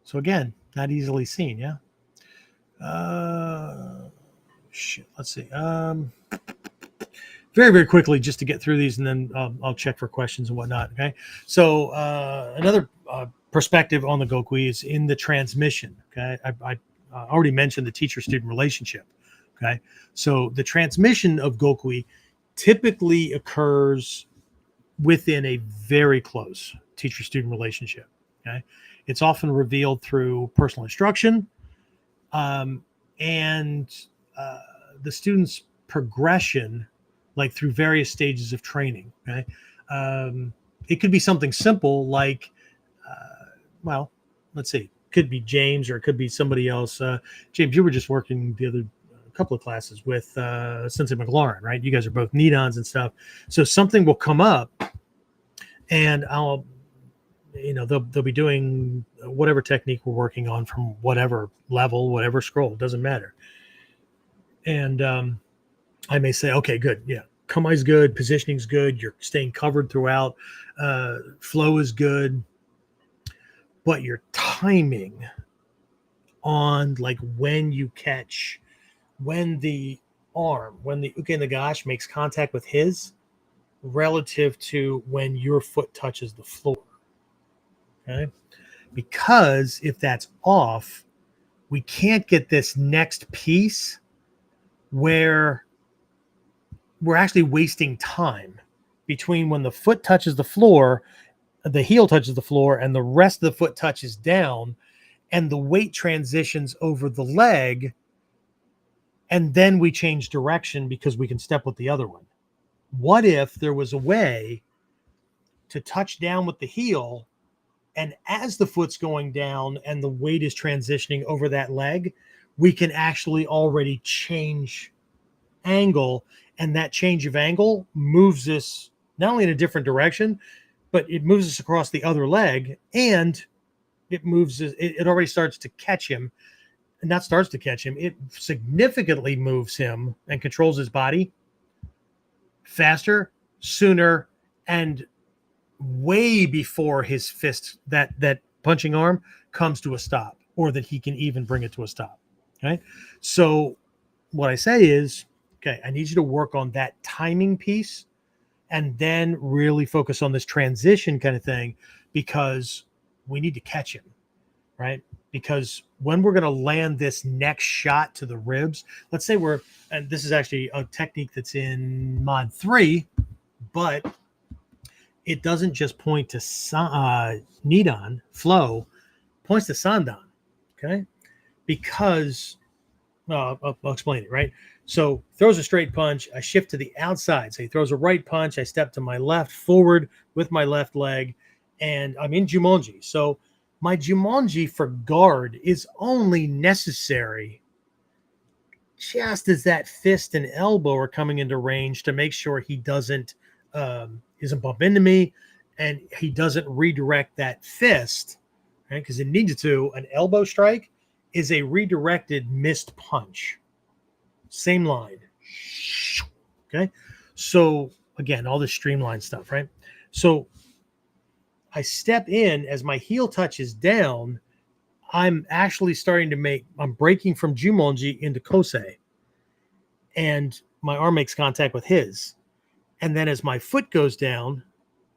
So again, not easily seen. Yeah. Let's see. Very, very quickly, just to get through these, and then I'll check for questions and whatnot. Okay. So another perspective on the Gokui is in the transmission. Okay. I already mentioned the teacher-student relationship. Okay. So the transmission of Gokui typically occurs within a very close teacher-student relationship. Okay. It's often revealed through personal instruction and the student's progression, like through various stages of training. Okay. It could be something simple like, let's see, could be James or it could be somebody else. James, you were just working the other couple of classes with Sensei McLaurin, right? You guys are both Nidans and stuff. So something will come up and they'll be doing whatever technique we're working on from whatever level, whatever scroll, doesn't matter. And I may say, okay, good. Yeah. Kamai's good. Positioning's good. You're staying covered throughout. Flow is good. But your timing on like when you catch, when the uke nagashi makes contact with his relative to when your foot touches the floor. Okay. Because if that's off, we can't get this next piece where we're actually wasting time between when the foot touches the floor the heel touches the floor and the rest of the foot touches down, and the weight transitions over the leg, and then we change direction because we can step with the other one. What if there was a way to touch down with the heel, and as the foot's going down and the weight is transitioning over that leg, we can actually already change angle, and that change of angle moves us not only in a different direction, but it moves us across the other leg, and it already starts to catch him. And not starts to catch him, it significantly moves him and controls his body faster, sooner, and way before his fist, that punching arm, comes to a stop, or that he can even bring it to a stop. Okay. So what I say is, okay, I need you to work on that timing piece and then really focus on this transition kind of thing, because we need to catch him, right? Because when we're going to land this next shot to the ribs, let's say and this is actually a technique that's in mod 3, but it doesn't just point to Nidon, flow, points to Sandan, okay? Because, I'll explain it, right? So throws a straight punch, I shift to the outside. So he throws a right punch, I step to my left forward with my left leg, and I'm in Jumonji. So my Jumonji for guard is only necessary just as that fist and elbow are coming into range to make sure he doesn't bump into me, and he doesn't redirect that fist, right? Because it needs to. An elbow strike is a redirected missed punch. Same line. Okay. So again, all this streamlined stuff, right? So I step in as my heel touches down. I'm actually I'm breaking from Jumonji into Kosei, and my arm makes contact with his. And then as my foot goes down,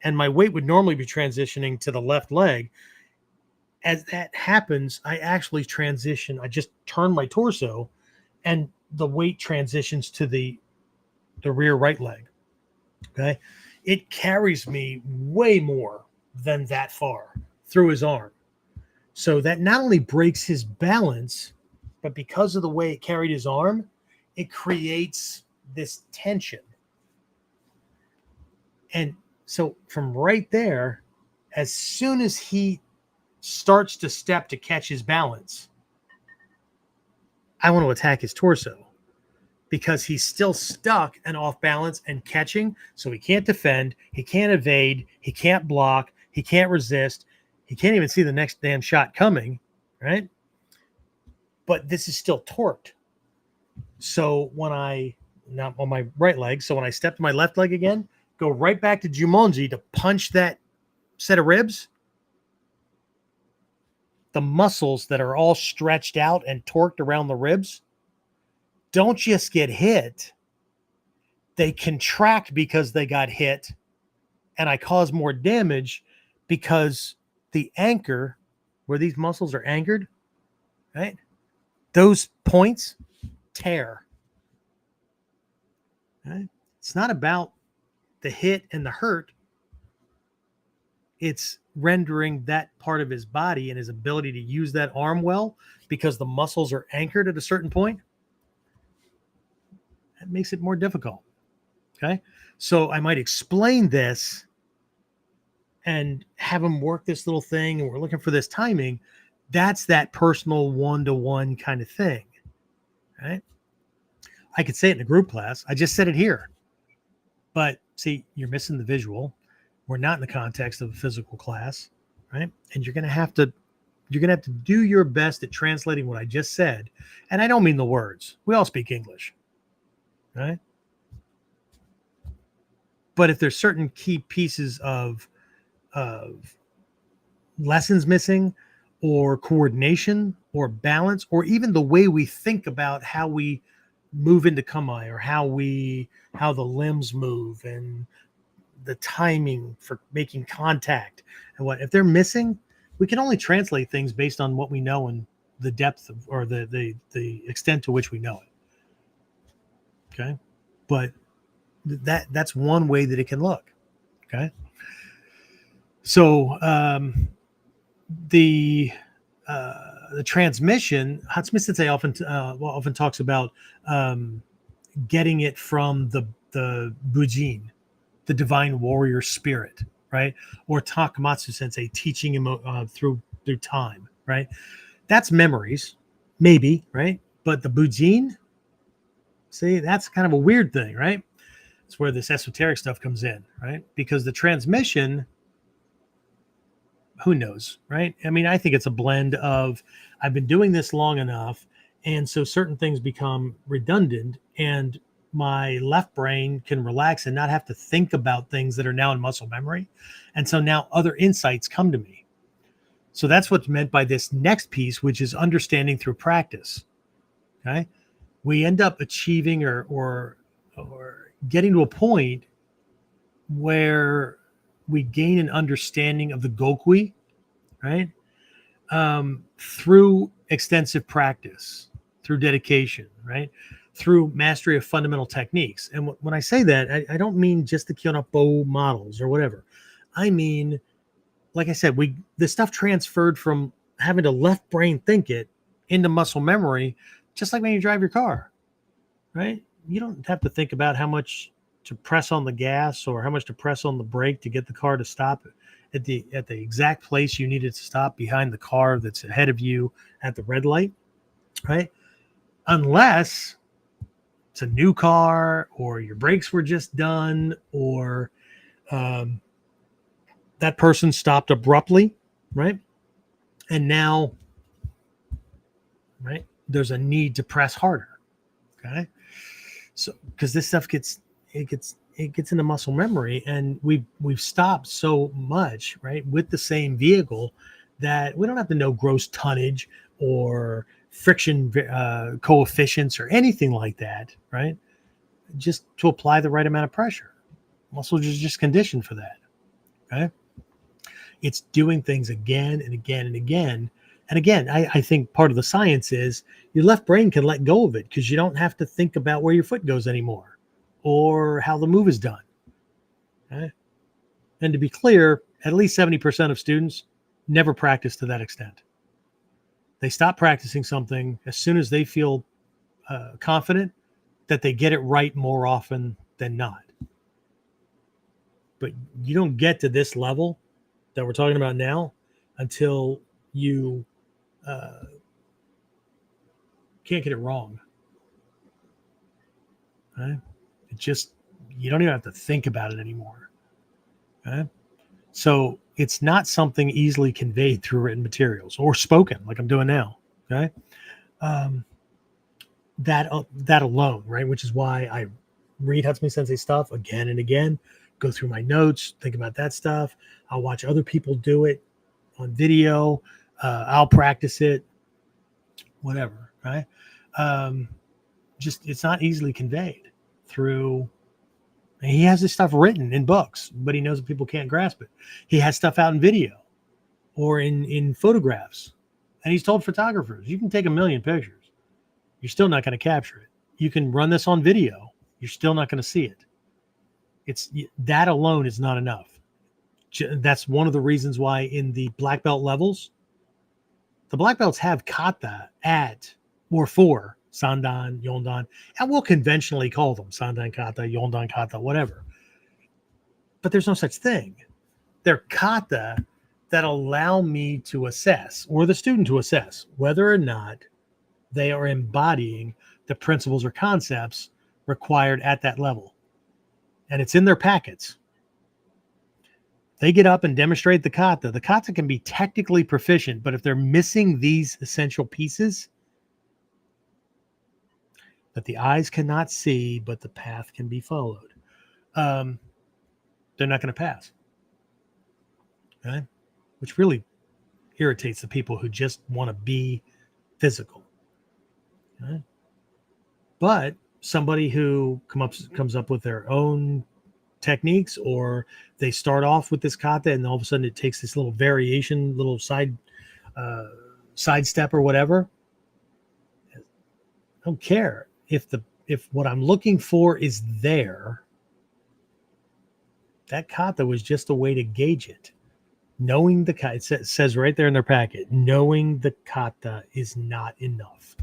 and my weight would normally be transitioning to the left leg, as that happens, I actually transition. I just turn my torso, and the weight transitions to the rear right leg. Okay. It carries me way more than that far through his arm. So that not only breaks his balance, but because of the way it carried his arm, it creates this tension. And so from right there, as soon as he starts to step to catch his balance, I want to attack his torso, because he's still stuck and off balance and catching. So he can't defend, he can't evade, he can't block, he can't resist, he can't even see the next damn shot coming, right? But this is still torqued. So now on my right leg, so when I step to my left leg again, go right back to Jumonji to punch that set of ribs, the muscles that are all stretched out and torqued around the ribs don't just get hit. They contract because they got hit, and I cause more damage because the anchor, where these muscles are anchored, right? Those points tear. Right? It's not about the hit and the hurt. It's rendering that part of his body and his ability to use that arm well, because the muscles are anchored at a certain point. That makes it more difficult. Okay. So I might explain this and have him work this little thing, and we're looking for this timing. That's that personal one-to-one kind of thing. Right. I could say it in a group class. I just said it here. But see, you're missing the visual. We're not in the context of a physical class, right? And you're going to have to do your best at translating what I just said. And I don't mean the words. We all speak English, right? But if there's certain key pieces of lessons missing, or coordination, or balance, or even the way we think about how we move into kamae, or how the limbs move, and the timing for making contact, and if they're missing, we can only translate things based on what we know and the depth of, or the extent to which we know it. Okay. But that's one way that it can look. Okay. So the transmission, Hatsumi-Sensei often talks about getting it from the Bujin, the divine warrior spirit, right? Or Takamatsu Sensei teaching him through time, right? That's memories, maybe, right? But the Bujin, see, that's kind of a weird thing, right? It's where this esoteric stuff comes in, right? Because the transmission, who knows, right? I mean, I think it's a blend of I've been doing this long enough, and so certain things become redundant, and my left brain can relax and not have to think about things that are now in muscle memory. And so now other insights come to me. So that's what's meant by this next piece, which is understanding through practice. Okay. We end up achieving or getting to a point where we gain an understanding of the Gokui, right? Through extensive practice, through dedication, right? Through mastery of fundamental techniques. And when I say that, I don't mean just the Kyonapo models or whatever. I mean, like I said, the stuff transferred from having to left brain think it into muscle memory, just like when you drive your car, right? You don't have to think about how much to press on the gas or how much to press on the brake to get the car to stop at the exact place you need it to stop behind the car that's ahead of you at the red light, right? Unless it's a new car or your brakes were just done or that person stopped abruptly, right? And now, right, there's a need to press harder, okay? So because this stuff gets into muscle memory, and we've stopped so much, right, with the same vehicle that we don't have to know gross tonnage or friction coefficients or anything like that, right? Just to apply the right amount of pressure. Muscles are just conditioned for that, okay? It's doing things again and again and again. And again, I think part of the science is your left brain can let go of it because you don't have to think about where your foot goes anymore or how the move is done. Okay? And to be clear, at least 70% of students never practice to that extent. They stop practicing something as soon as they feel confident that they get it right more often than not. But you don't get to this level that we're talking about now until you can't get it wrong. Okay? It just, you don't even have to think about it anymore. Okay? So it's not something easily conveyed through written materials or spoken like I'm doing now. Okay? That alone, right? Which is why I read Hatsumi Sensei stuff again and again, go through my notes, think about that stuff. I'll watch other people do it on video. I'll practice it, whatever, right? Just it's not easily conveyed through. He has this stuff written in books, but he knows that people can't grasp it. He has stuff out in video or in photographs, and he's told photographers, you can take 1 million pictures. You're still not going to capture it. You can run this on video. You're still not going to see it. It's that alone is not enough. That's one of the reasons why in the black belt levels, the black belts have kata at or for Sandan, Yondan, and we'll conventionally call them Sandan kata, Yondan kata, whatever. But there's no such thing. They're kata that allow me to assess, or the student to assess, whether or not they are embodying the principles or concepts required at that level. And it's in their packets. They get up and demonstrate the kata. The kata can be technically proficient, but if they're missing these essential pieces that the eyes cannot see, but the path can be followed, they're not going to pass. Okay? Which really irritates the people who just want to be physical. Okay? But somebody who comes up with their own techniques, or they start off with this kata and all of a sudden it takes this little variation, little side step or whatever. I don't care if what I'm looking for is there. That kata was just a way to gauge it. Knowing the kata, it says right there in their packet, knowing the kata is not enough.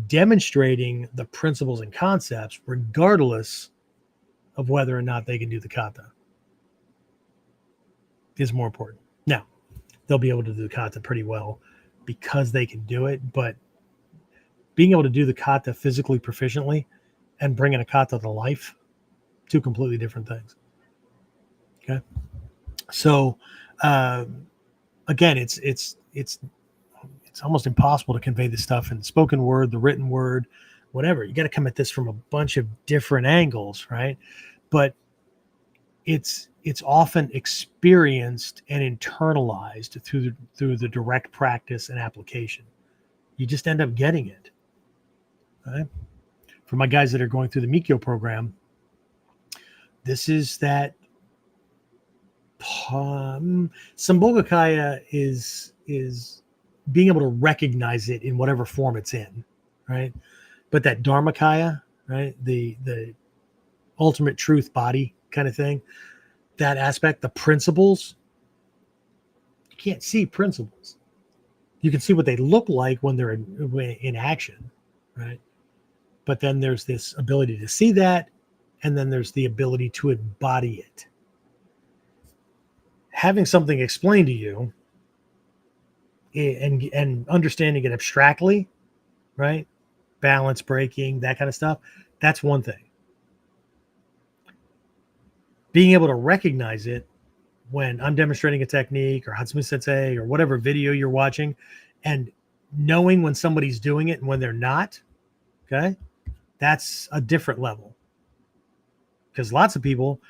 Demonstrating the principles and concepts, regardless of whether or not they can do the kata, is more important. Now, they'll be able to do the kata pretty well because they can do it, but being able to do the kata physically proficiently and bringing a kata to life, two completely different things. Okay, so again, it's almost impossible to convey this stuff in the spoken word, the written word, whatever. You got to come at this from a bunch of different angles, right? But it's often experienced and internalized through the direct practice and application. You just end up getting it. Right? For my guys that are going through the Mikyo program, this is that Sambhogakaya is being able to recognize it in whatever form it's in, right? But that Dharmakaya, right, the ultimate truth body kind of thing, that aspect, the principles, you can't see principles. You can see what they look like when they're in action, right? But then there's this ability to see that, and then there's the ability to embody it. Having something explained to you and understanding it abstractly, right? Balance breaking, that kind of stuff, that's one thing. Being able to recognize it when I'm demonstrating a technique or Hatsumi Sensei or whatever video you're watching, and knowing when somebody's doing it and when they're not, okay, that's a different level. Because lots of people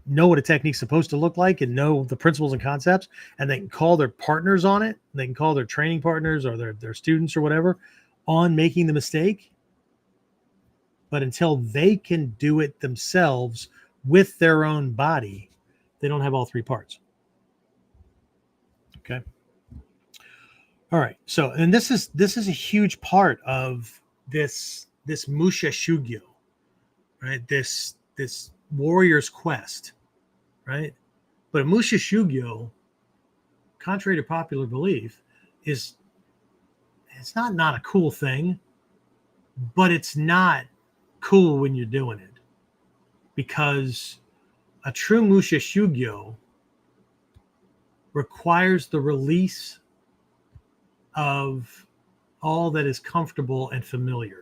know what a technique's supposed to look like and know the principles and concepts, and they can call their partners on it. They can call their training partners or their students or whatever on making the mistake. But until they can do it themselves with their own body, they don't have all three parts. Okay. All right. So, and this is a huge part of this Musha Shugyo, right? This warrior's quest, right? But a Musha Shugyo, contrary to popular belief, it's not a cool thing, but it's not cool when you're doing it, because a true Musha Shugyo requires the release of all that is comfortable and familiar.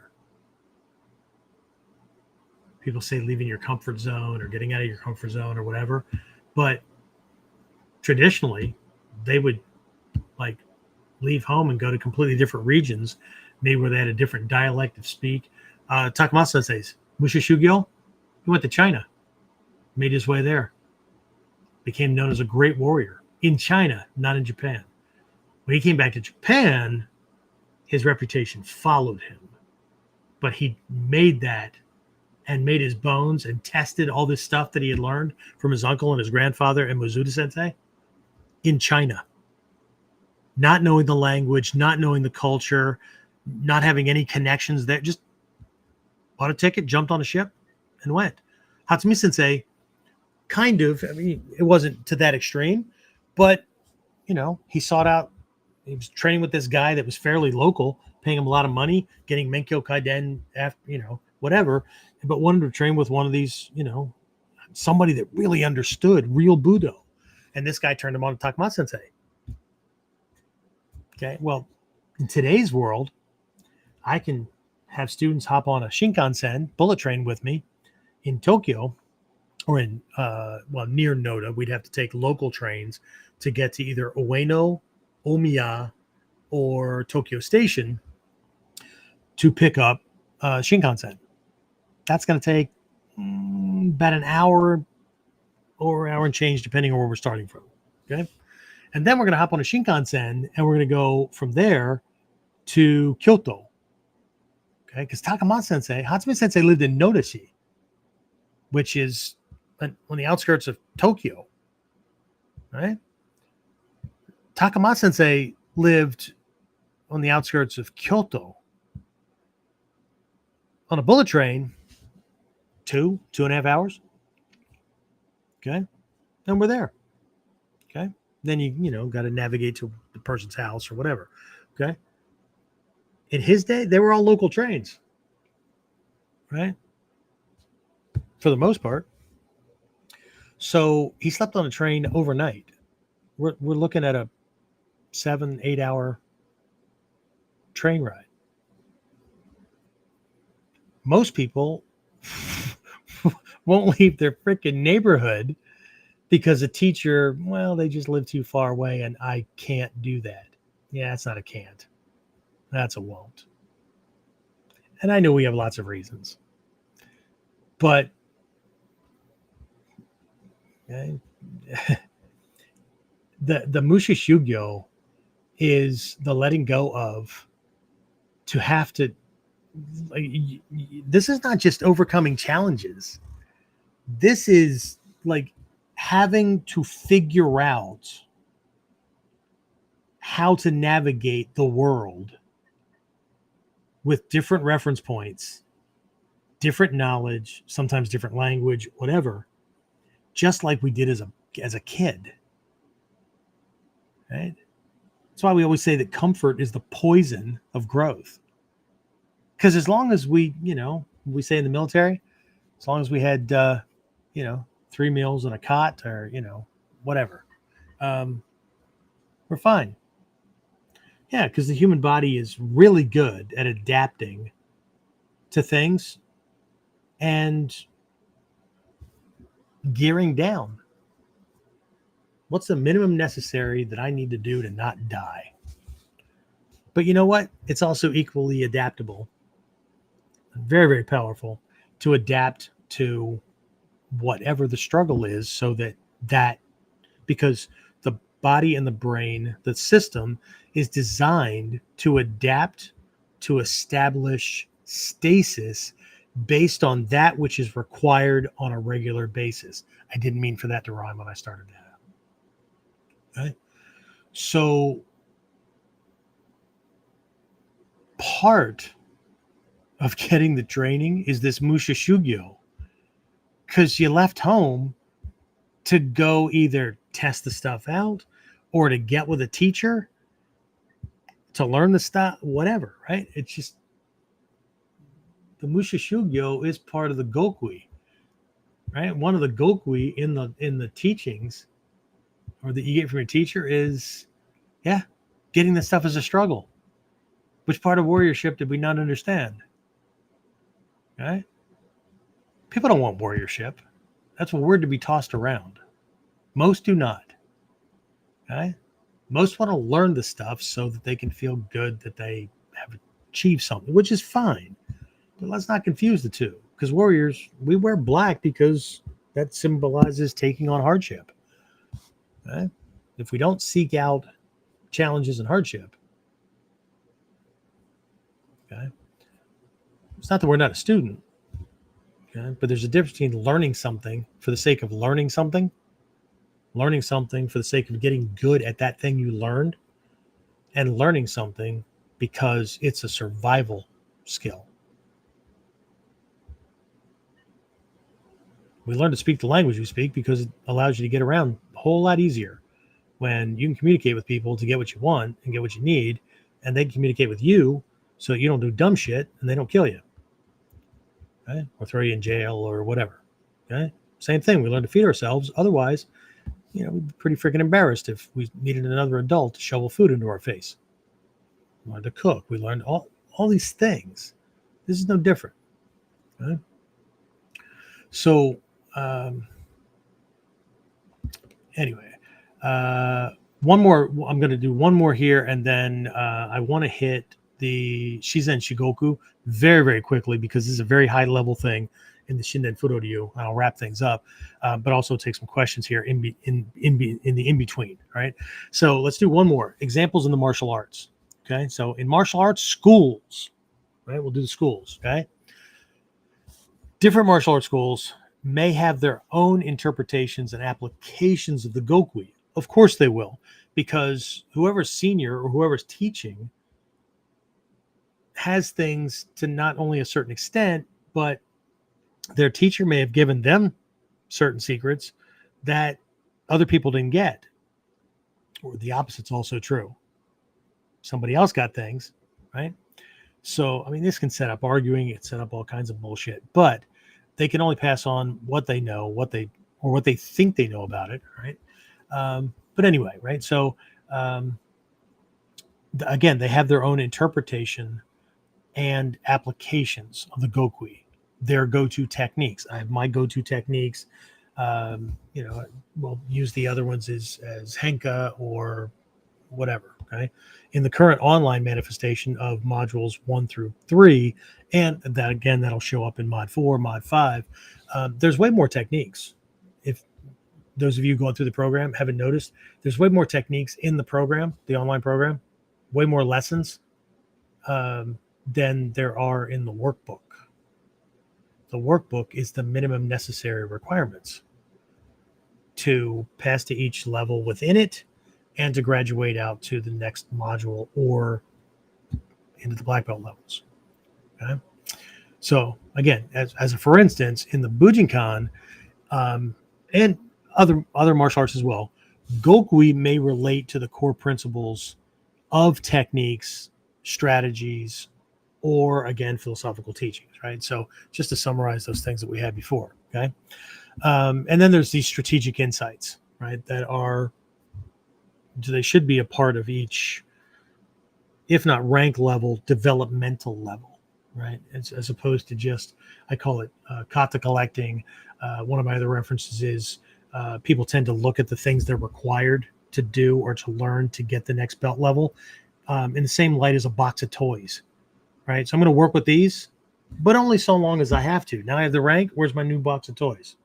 People say leaving your comfort zone or getting out of your comfort zone or whatever, but traditionally they would like leave home and go to completely different regions, maybe where they had a different dialect of speak. Takamasa says Musha Shugyo, he went to China, made his way there, became known as a great warrior in China, not in Japan. When he came back to Japan, his reputation followed him, but he made that and made his bones and tested all this stuff that he had learned from his uncle and his grandfather and Mizuta Sensei in China, not knowing the language, not knowing the culture, not having any connections there, just bought a ticket, jumped on a ship, and went. Hatsumi Sensei, kind of, I mean, it wasn't to that extreme, but, you know, he sought out, he was training with this guy that was fairly local, paying him a lot of money, getting Menkyo Kaiden, after, you know, whatever, but wanted to train with one of these, you know, somebody that really understood real Budo. And this guy turned him on to Takamasa Sensei. Okay, well, in today's world, I can have students hop on a Shinkansen bullet train with me in Tokyo, or in, near Noda. We'd have to take local trains to get to either Ueno, Omiya, or Tokyo Station to pick up Shinkansen. That's going to take about an hour or hour and change, depending on where we're starting from. Okay. And then we're going to hop on a Shinkansen and we're going to go from there to Kyoto. Okay. Because Takamasa Sensei, Hatsumi Sensei lived in Nodashi, which is on the outskirts of Tokyo. Right. Takamasa Sensei lived on the outskirts of Kyoto. On a bullet train, 2.5 hours. Okay. And we're there. Okay. Then you got to navigate to the person's house or whatever. Okay. In his day, they were all local trains, right? For the most part. So he slept on a train overnight. We're looking at a 7-8 hour train ride. Most people won't leave their freaking neighborhood because a teacher, well, they just live too far away and I can't do that. Yeah, that's not a can't. That's a won't. And I know we have lots of reasons. But okay, the Musha Shugyo is the letting go of to have to. This is not just overcoming challenges. This is like having to figure out how to navigate the world with different reference points, different knowledge, sometimes different language, whatever, just like we did as a kid. Right? That's why we always say that comfort is the poison of growth. Because as long as we say in the military, as long as we had, 3 meals and a cot or, whatever, we're fine. Yeah, because the human body is really good at adapting to things and gearing down. What's the minimum necessary that I need to do to not die? But you know what? It's also equally adaptable. Very, very powerful to adapt to whatever the struggle is so that because the body and the brain, the system is designed to adapt to establish stasis based on that which is required on a regular basis. I didn't mean for that to rhyme when I started that. Okay? So part of getting the training is this Musha Shugyo, because you left home to go either test the stuff out or to get with a teacher to learn the stuff, whatever, right? It's just the Musha Shugyo is part of the Gokui, right? One of the Gokui in the teachings or that you get from your teacher is, getting this stuff is a struggle. Which part of warriorship did we not understand? Right? People don't want warriorship. That's a word to be tossed around. Most do not. Okay? Most want to learn the stuff so that they can feel good that they have achieved something, which is fine. But let's not confuse the two. Because warriors, we wear black because that symbolizes taking on hardship. Okay? If we don't seek out challenges and hardship, okay, it's not that we're not a student, okay, but there's a difference between learning something for the sake of learning something for the sake of getting good at that thing you learned, and learning something because it's a survival skill. We learn to speak the language we speak because it allows you to get around a whole lot easier when you can communicate with people to get what you want and get what you need, and they can communicate with you so that you don't do dumb shit and they don't kill you, okay, or throw you in jail or whatever. Okay, same thing. We learn to feed ourselves. Otherwise, we'd be pretty freaking embarrassed if we needed another adult to shovel food into our face. We learned to cook. We learned all these things. This is no different. Okay? So, anyway, one more. I'm going to do one more here, and then I want to hit the Shizen Shigoku very, very quickly because this is a very high level thing in the Shinden Fudo Ryu. I'll wrap things up, but also take some questions here in the in between. Right. So let's do one more examples in the martial arts. Okay. So in martial arts schools, right? We'll do the schools. Okay. Different martial arts schools may have their own interpretations and applications of the Gokui. Of course they will, because whoever's senior or whoever's teaching has things to not only a certain extent, but their teacher may have given them certain secrets that other people didn't get. Or the opposite's also true. Somebody else got things, right? So, I mean, this can set up arguing, it set up all kinds of bullshit, but they can only pass on what they know, what they think they know about it, right? But anyway, right? So, again, they have their own interpretation and applications of the Gokui, their go-to techniques. I have my go-to techniques. We'll use the other ones as Henka or whatever. Okay. In the current online manifestation of modules 1 through 3, and that again, that'll show up in mod 4, mod 5. There's way more techniques. If those of you going through the program haven't noticed, there's way more techniques in the program, the online program, way more lessons than there are in the workbook. The workbook is the minimum necessary requirements to pass to each level within it and to graduate out to the next module or into the black belt levels. Okay. So again, as a for instance, in the Bujinkan and other martial arts as well, Gokui may relate to the core principles of techniques, strategies, or again, philosophical teachings, right? So just to summarize those things that we had before, okay? And then there's these strategic insights, right? They should be a part of each, if not rank level, developmental level, right? As opposed to just, I call it kata collecting. One of my other references is people tend to look at the things they're required to do or to learn to get the next belt level in the same light as a box of toys, right? So I'm going to work with these, but only so long as I have to. Now I have the rank. Where's my new box of toys?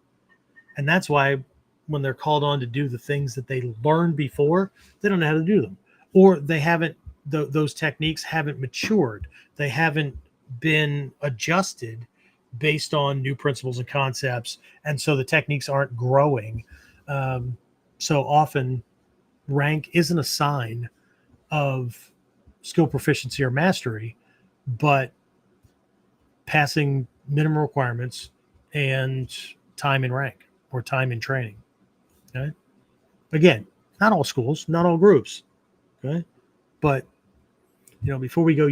And that's why when they're called on to do the things that they learned before, they don't know how to do them, or they haven't. Those techniques haven't matured. They haven't been adjusted based on new principles and concepts, and so the techniques aren't growing. So often, rank isn't a sign of skill proficiency or mastery, but passing minimum requirements and time in rank or time in training. Okay. Again, not all schools, not all groups. Okay. But, before we go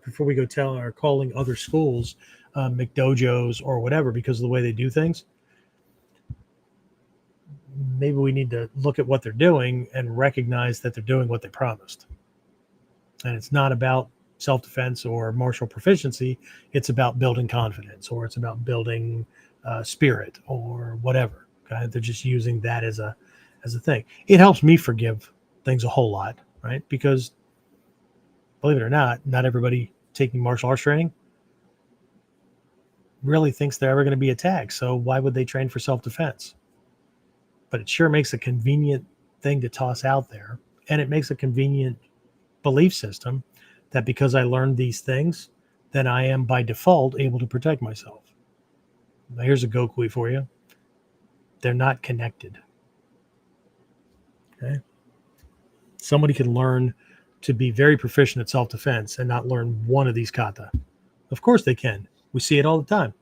before we go tell or calling other schools McDojos or whatever because of the way they do things, maybe we need to look at what they're doing and recognize that they're doing what they promised. And it's not about self-defense or martial proficiency. It's about building confidence, or it's about building spirit or whatever. Okay? They're just using that as a thing. It helps me forgive things a whole lot, right? Because believe it or not everybody taking martial arts training really thinks they're ever going to be attacked. So why would they train for self-defense? But it sure makes a convenient thing to toss out there. And it makes a convenient belief system that because I learned these things, then I am by default able to protect myself. Now here's a Gokui for you. They're not connected. Okay. Somebody can learn to be very proficient at self-defense and not learn one of these kata. Of course they can. We see it all the time.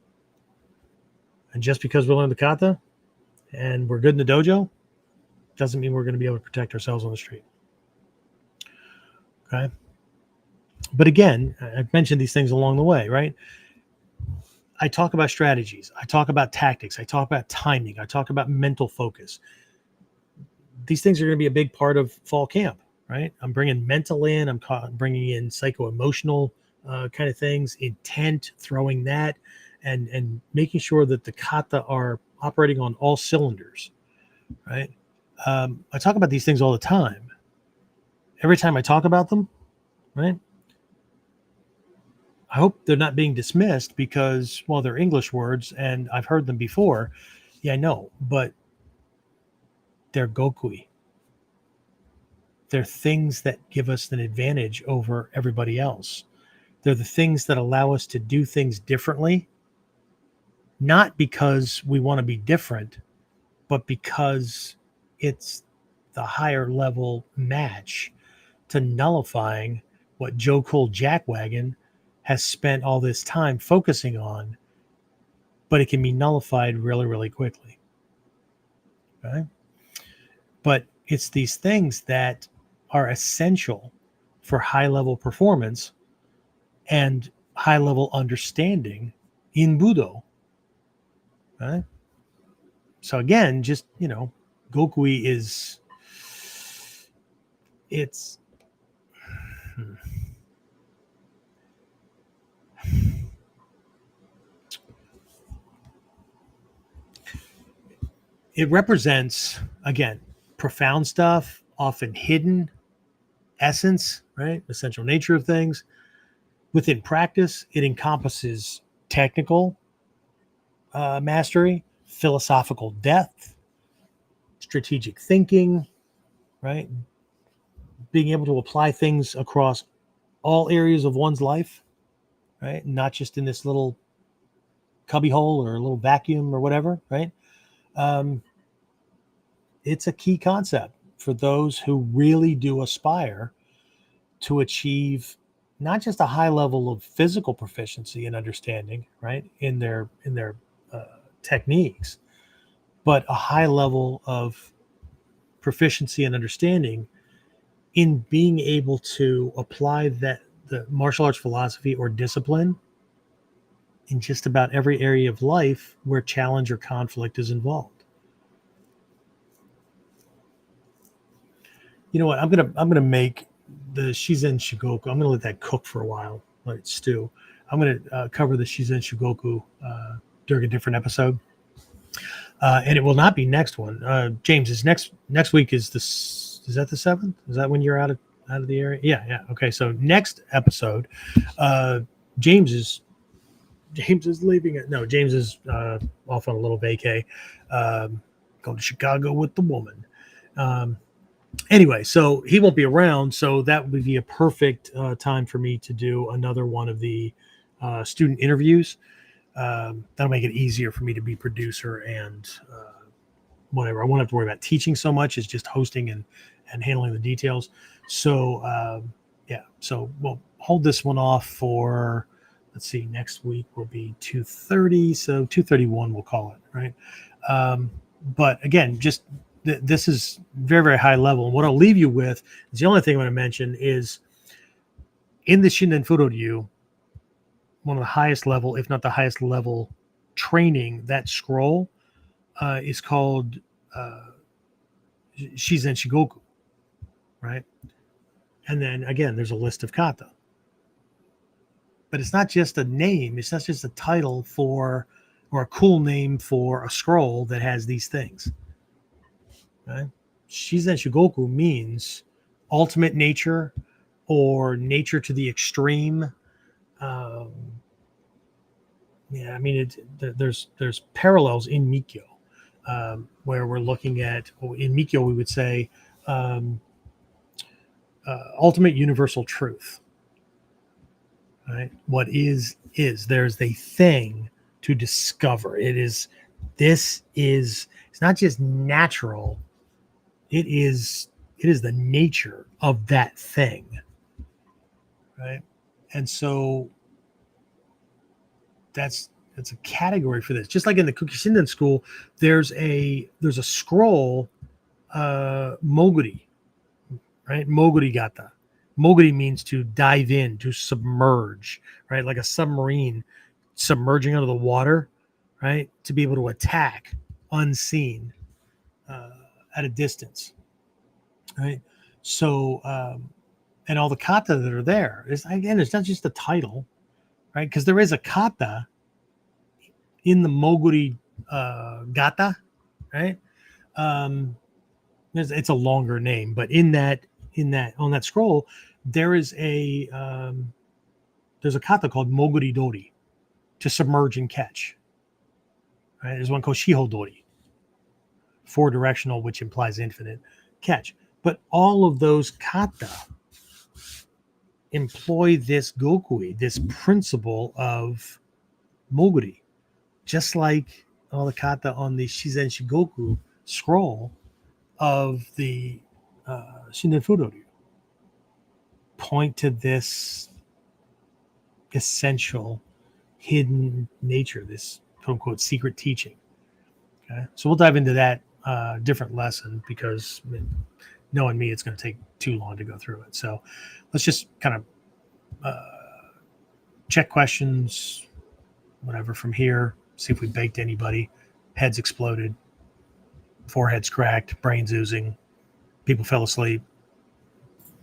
And just because we learn the kata and we're good in the dojo doesn't mean we're going to be able to protect ourselves on the street. Okay. But again, I've mentioned these things along the way, right? I talk about strategies. I talk about tactics. I talk about timing. I talk about mental focus. These things are going to be a big part of fall camp, right? I'm bringing mental in. I'm bringing in psycho-emotional kind of things, intent, throwing that, and making sure that the kata are operating on all cylinders, right? I talk about these things all the time. Every time I talk about them, right? I hope they're not being dismissed because, well, they're English words and I've heard them before. Yeah, I know, but they're Gokui. They're things that give us an advantage over everybody else. They're the things that allow us to do things differently, not because we want to be different, but because it's the higher level match to nullifying what Joe Cole Jackwagon has spent all this time focusing on, but it can be nullified really, really quickly. Okay. But it's these things that are essential for high-level performance and high-level understanding in Budo. Right? So again, just, Gokui is, it's, it represents, again, profound stuff, often hidden essence, right? Essential nature of things. Within practice, it encompasses technical mastery, philosophical depth, strategic thinking, right? Being able to apply things across all areas of one's life, right? Not just in this little cubbyhole or a little vacuum or whatever, right? It's a key concept for those who really do aspire to achieve not just a high level of physical proficiency and understanding, right, in their techniques, but a high level of proficiency and understanding in being able to apply the martial arts philosophy or discipline in just about every area of life where challenge or conflict is involved. You know what? I'm gonna make the Shizen Shugoku. I'm gonna let that cook for a while, let it stew. I'm gonna cover the Shizen Shugoku during a different episode, and it will not be next one. James, is next week is this? Is that the 7th? Is that when you're out of the area? Yeah. Okay, so next episode, James is leaving it. No, James is off on a little vacay, going to Chicago with the woman. Anyway, so he won't be around, so that would be a perfect time for me to do another one of the student interviews. That'll make it easier for me to be producer and whatever. I won't have to worry about teaching so much. It's just hosting and handling the details. So yeah, so we'll hold this one off for, let's see, next week will be 2:30, so 2:31 we'll call it, right? But again, just this is very, very high level. And what I'll leave you with is the only thing I want to mention is in the Shinden Fudo-ryu, one of the highest level, if not the highest level training, that scroll is called Shizen Shigoku, right? And then again, there's a list of kata. But it's not just a name. It's not just a title for, or a cool name for a scroll that has these things. Right? Shizen Shugoku means ultimate nature or nature to the extreme. Yeah, I mean, there's parallels in Mikyo where we're looking at, in Mikyo we would say ultimate universal truth. Right? What is. There's a thing to discover. It's not just natural. It is the nature of that thing. Right? And so that's a category for this. Just like in the Kukishinden school, there's a scroll, Moguri, right? Moguri gata. Moguri means to dive in, to submerge, right? Like a submarine submerging under the water, right? To be able to attack unseen at a distance, right? So, and all the kata that are there, it's not just a title, right? Because there is a kata in the Moguri gata, right? It's a longer name, but on that scroll, there is there's a kata called Moguri Dori, to submerge and catch. Right? There's one called Shiho Dori, 4-directional, which implies infinite catch. But all of those kata employ this Gokui, this principle of Moguri, just like all the kata on the Shizen Shigoku scroll of the Shinden Fudo-ryu point to this essential hidden nature, this quote unquote secret teaching. Okay, so we'll dive into that different lesson because knowing me, it's going to take too long to go through it. So let's just kind of check questions, whatever from here, see if we baked anybody, heads exploded, foreheads cracked, brains oozing, people fell asleep,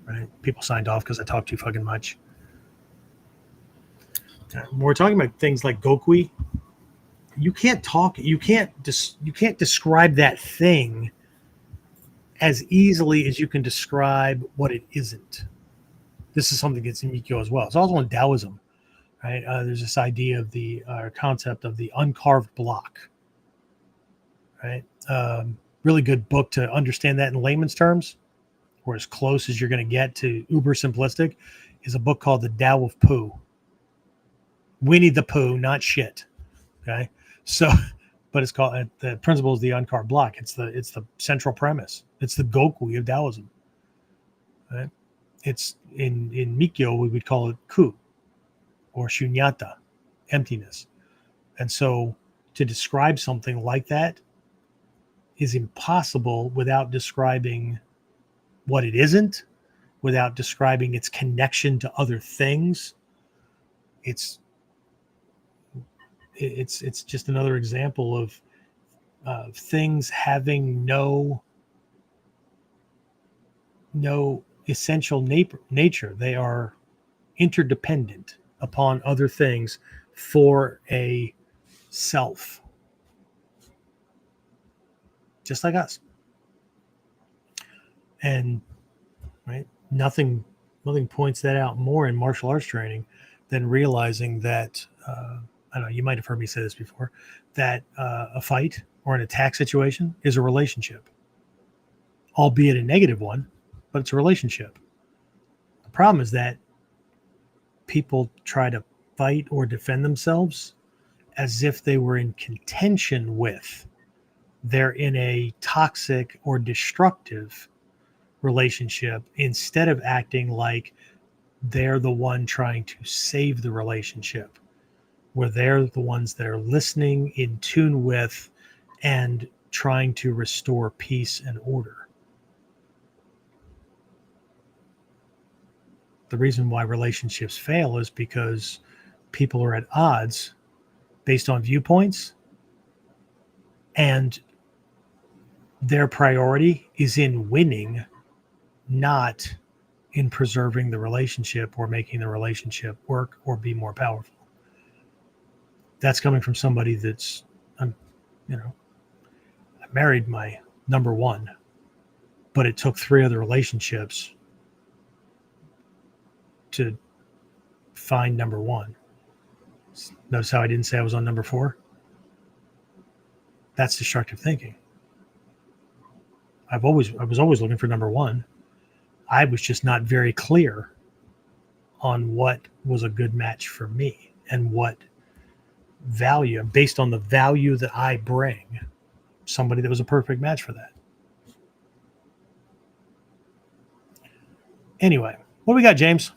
right? People signed off because I talked too fucking much. When we're talking about things like Gokui, you can't describe that thing as easily as you can describe what it isn't. This is something that's in Mikyo as well. It's also in Taoism, right? There's this idea of the concept of the uncarved block, right? Really good book to understand that in layman's terms, or as close as you're going to get to uber simplistic, is a book called The Tao of Pooh. Winnie the Pooh, not shit. Okay, so, but it's called the principle is the uncarved block. It's the central premise. It's the Gokui of Taoism. Right? It's in Mikyo we would call it ku, or shunyata, emptiness. And so to describe something like that is impossible without describing what it isn't, without describing its connection to other things. It's just another example of things having no essential nature. They are interdependent upon other things for a self, just like us. And right, nothing points that out more in martial arts training than realizing that I don't know, you might have heard me say this before, that a fight or an attack situation is a relationship, albeit a negative one, but it's a relationship. The problem is that people try to fight or defend themselves as if they were in contention with. They're in a toxic or destructive relationship instead of acting like they're the one trying to save the relationship, where they're the ones that are listening, in tune with, and trying to restore peace and order. The reason why relationships fail is because people are at odds based on viewpoints, and their priority is in winning, not in preserving the relationship or making the relationship work or be more powerful. That's coming from somebody that's, I married my number one, but it took 3 other relationships to find number one. Notice how I didn't say I was on number 4? That's destructive thinking. I was always looking for number one. I was just not very clear on what was a good match for me and what value, based on the value that I bring, somebody that was a perfect match for that. Anyway, what do we got, James?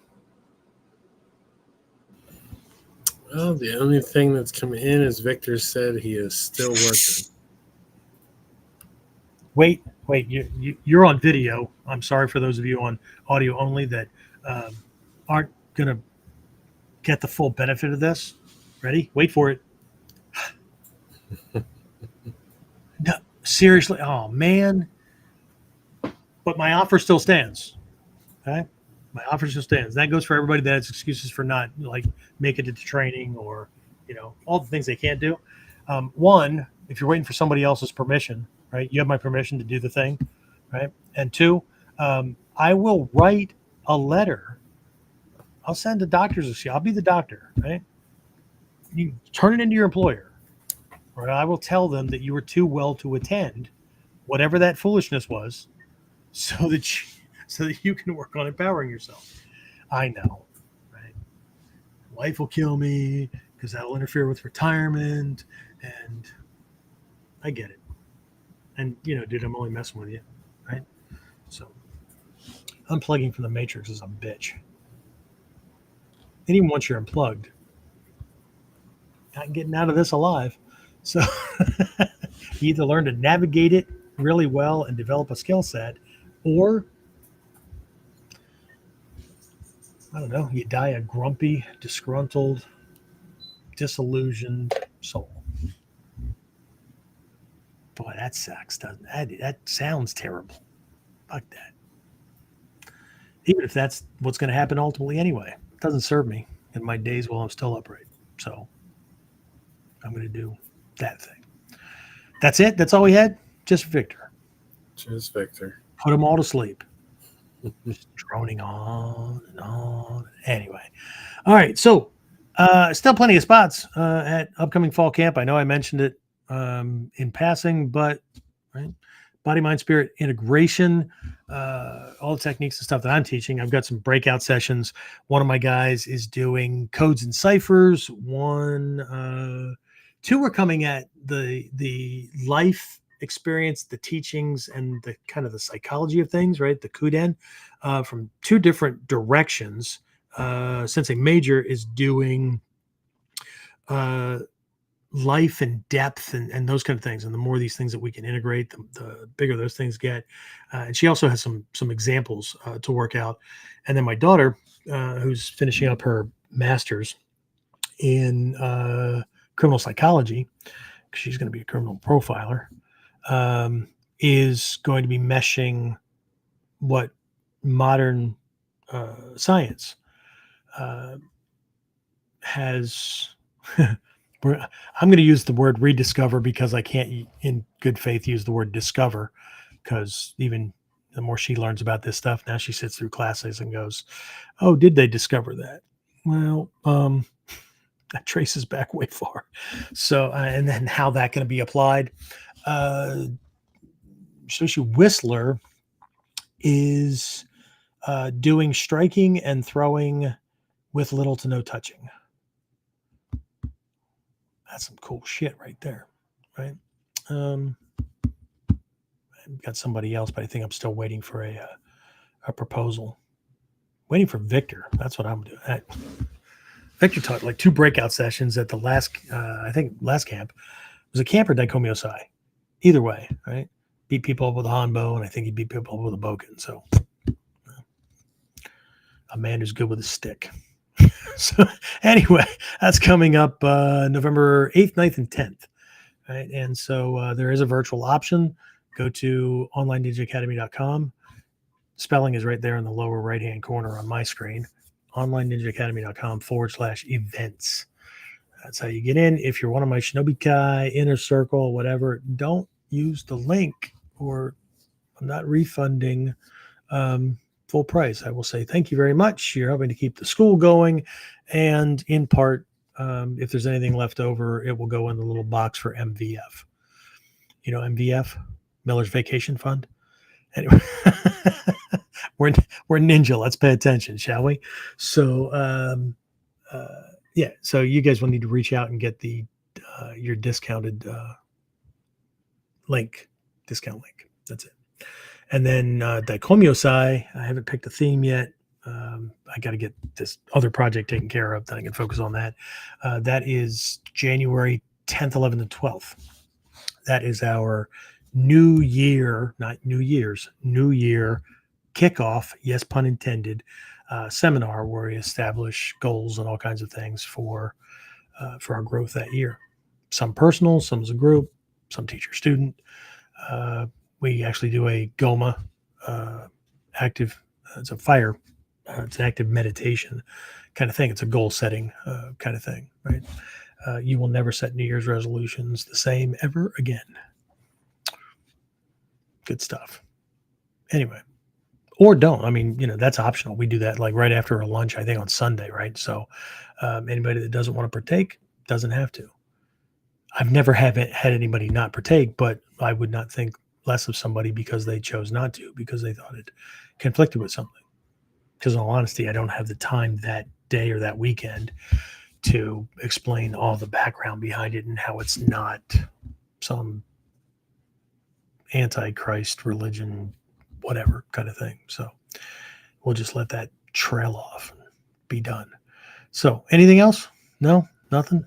Well, the only thing that's come in is Victor said he is still working. Wait, you're on video. I'm sorry for those of you on audio only that aren't going to get the full benefit of this. Ready? Wait for it. No, seriously. Oh, man. But my offer still stands. Okay? My offer still stands. That goes for everybody that has excuses for not making it to training or, all the things they can't do. One, if you're waiting for somebody else's permission, right? You have my permission to do the thing, right? And 2, I will write a letter. I'll send the doctors. I'll be the doctor, right? You turn it into your employer, or I will tell them that you were too well to attend whatever that foolishness was, so that you can work on empowering yourself. I know, right? Wife will kill me because that'll interfere with retirement, and I get it. And dude, I'm only messing with you, right? So unplugging from the matrix is a bitch. And even once you're unplugged, not getting out of this alive. So you either learn to navigate it really well and develop a skill set, or I don't know, you die a grumpy, disgruntled, disillusioned soul. Boy, that sucks, doesn't it? That sounds terrible. Fuck that. Even if that's what's going to happen ultimately anyway, it doesn't serve me in my days while I'm still upright. So I'm going to do that thing. That's it. That's all we had. Just Victor. Cheers, Victor. Put them all to sleep. Just droning on and on. Anyway. All right. So still plenty of spots at upcoming fall camp. I know I mentioned it in passing, but right, body, mind, spirit integration, all the techniques and stuff that I'm teaching. I've got some breakout sessions. One of my guys is doing codes and ciphers. Two are coming at the life experience, the teachings, and the kind of the psychology of things, right? The KUDEN from two different directions. Sensei Major is doing life and depth and those kind of things. And the more of these things that we can integrate, the bigger those things get. And she also has some examples to work out. And then my daughter, who's finishing up her master's in criminal psychology, because she's going to be a criminal profiler, is going to be meshing what modern science has. I'm going to use the word rediscover because I can't in good faith use the word discover, because even the more she learns about this stuff, now she sits through classes and goes, oh, did they discover that? Well, that traces back way far. So, and then how that going to be applied. Sushi Whistler is doing striking and throwing with little to no touching. That's some cool shit right there, right? I've got somebody else, but I think I'm still waiting for a proposal. Waiting for Victor. That's what I'm doing. Victor taught like 2 breakout sessions at the last, I think last camp. It was a camp or Daikomi-Osai. Either way, right? Beat people up with a hanbo, and I think he beat people up with a boken. So a man who's good with a stick. So anyway, that's coming up November 8th, 9th, and 10th. Right. And so there is a virtual option. Go to onlineninjaacademy.com. Spelling is right there in the lower right-hand corner on my screen. onlineninjaacademy.com/events. That's how you get in. If you're one of my Shinobi Kai, Inner Circle, whatever, don't use the link, or I'm not refunding full price. I will say thank you very much. You're helping to keep the school going, and in part, if there's anything left over, it will go in the little box for MVF. You know MVF, Miller's Vacation Fund. Anyway, we're ninja. Let's pay attention, shall we? So yeah. So you guys will need to reach out and get the your discounted discount link. That's it. And then Daikomi-Osai, I haven't picked a theme yet. I got to get this other project taken care of, then I can focus on that. That is January 10th, 11th, and 12th. That is our New Year, not New Year's, New Year kickoff, yes, pun intended, seminar where we establish goals and all kinds of things for our growth that year. Some personal, some as a group, some teacher-student. We actually do a Goma active, it's a fire, it's an active meditation kind of thing. It's a goal setting kind of thing, right? You will never set New Year's resolutions the same ever again. Good stuff. Anyway, or don't. I mean, that's optional. We do that like right after a lunch, I think on Sunday, right? So anybody that doesn't want to partake doesn't have to. I've never had anybody not partake, but I would not think less of somebody because they chose not to, because they thought it conflicted with something. Because in all honesty, I don't have the time that day or that weekend to explain all the background behind it and how it's not some antichrist religion, whatever kind of thing. So we'll just let that trail off and be done. So anything else? No, nothing.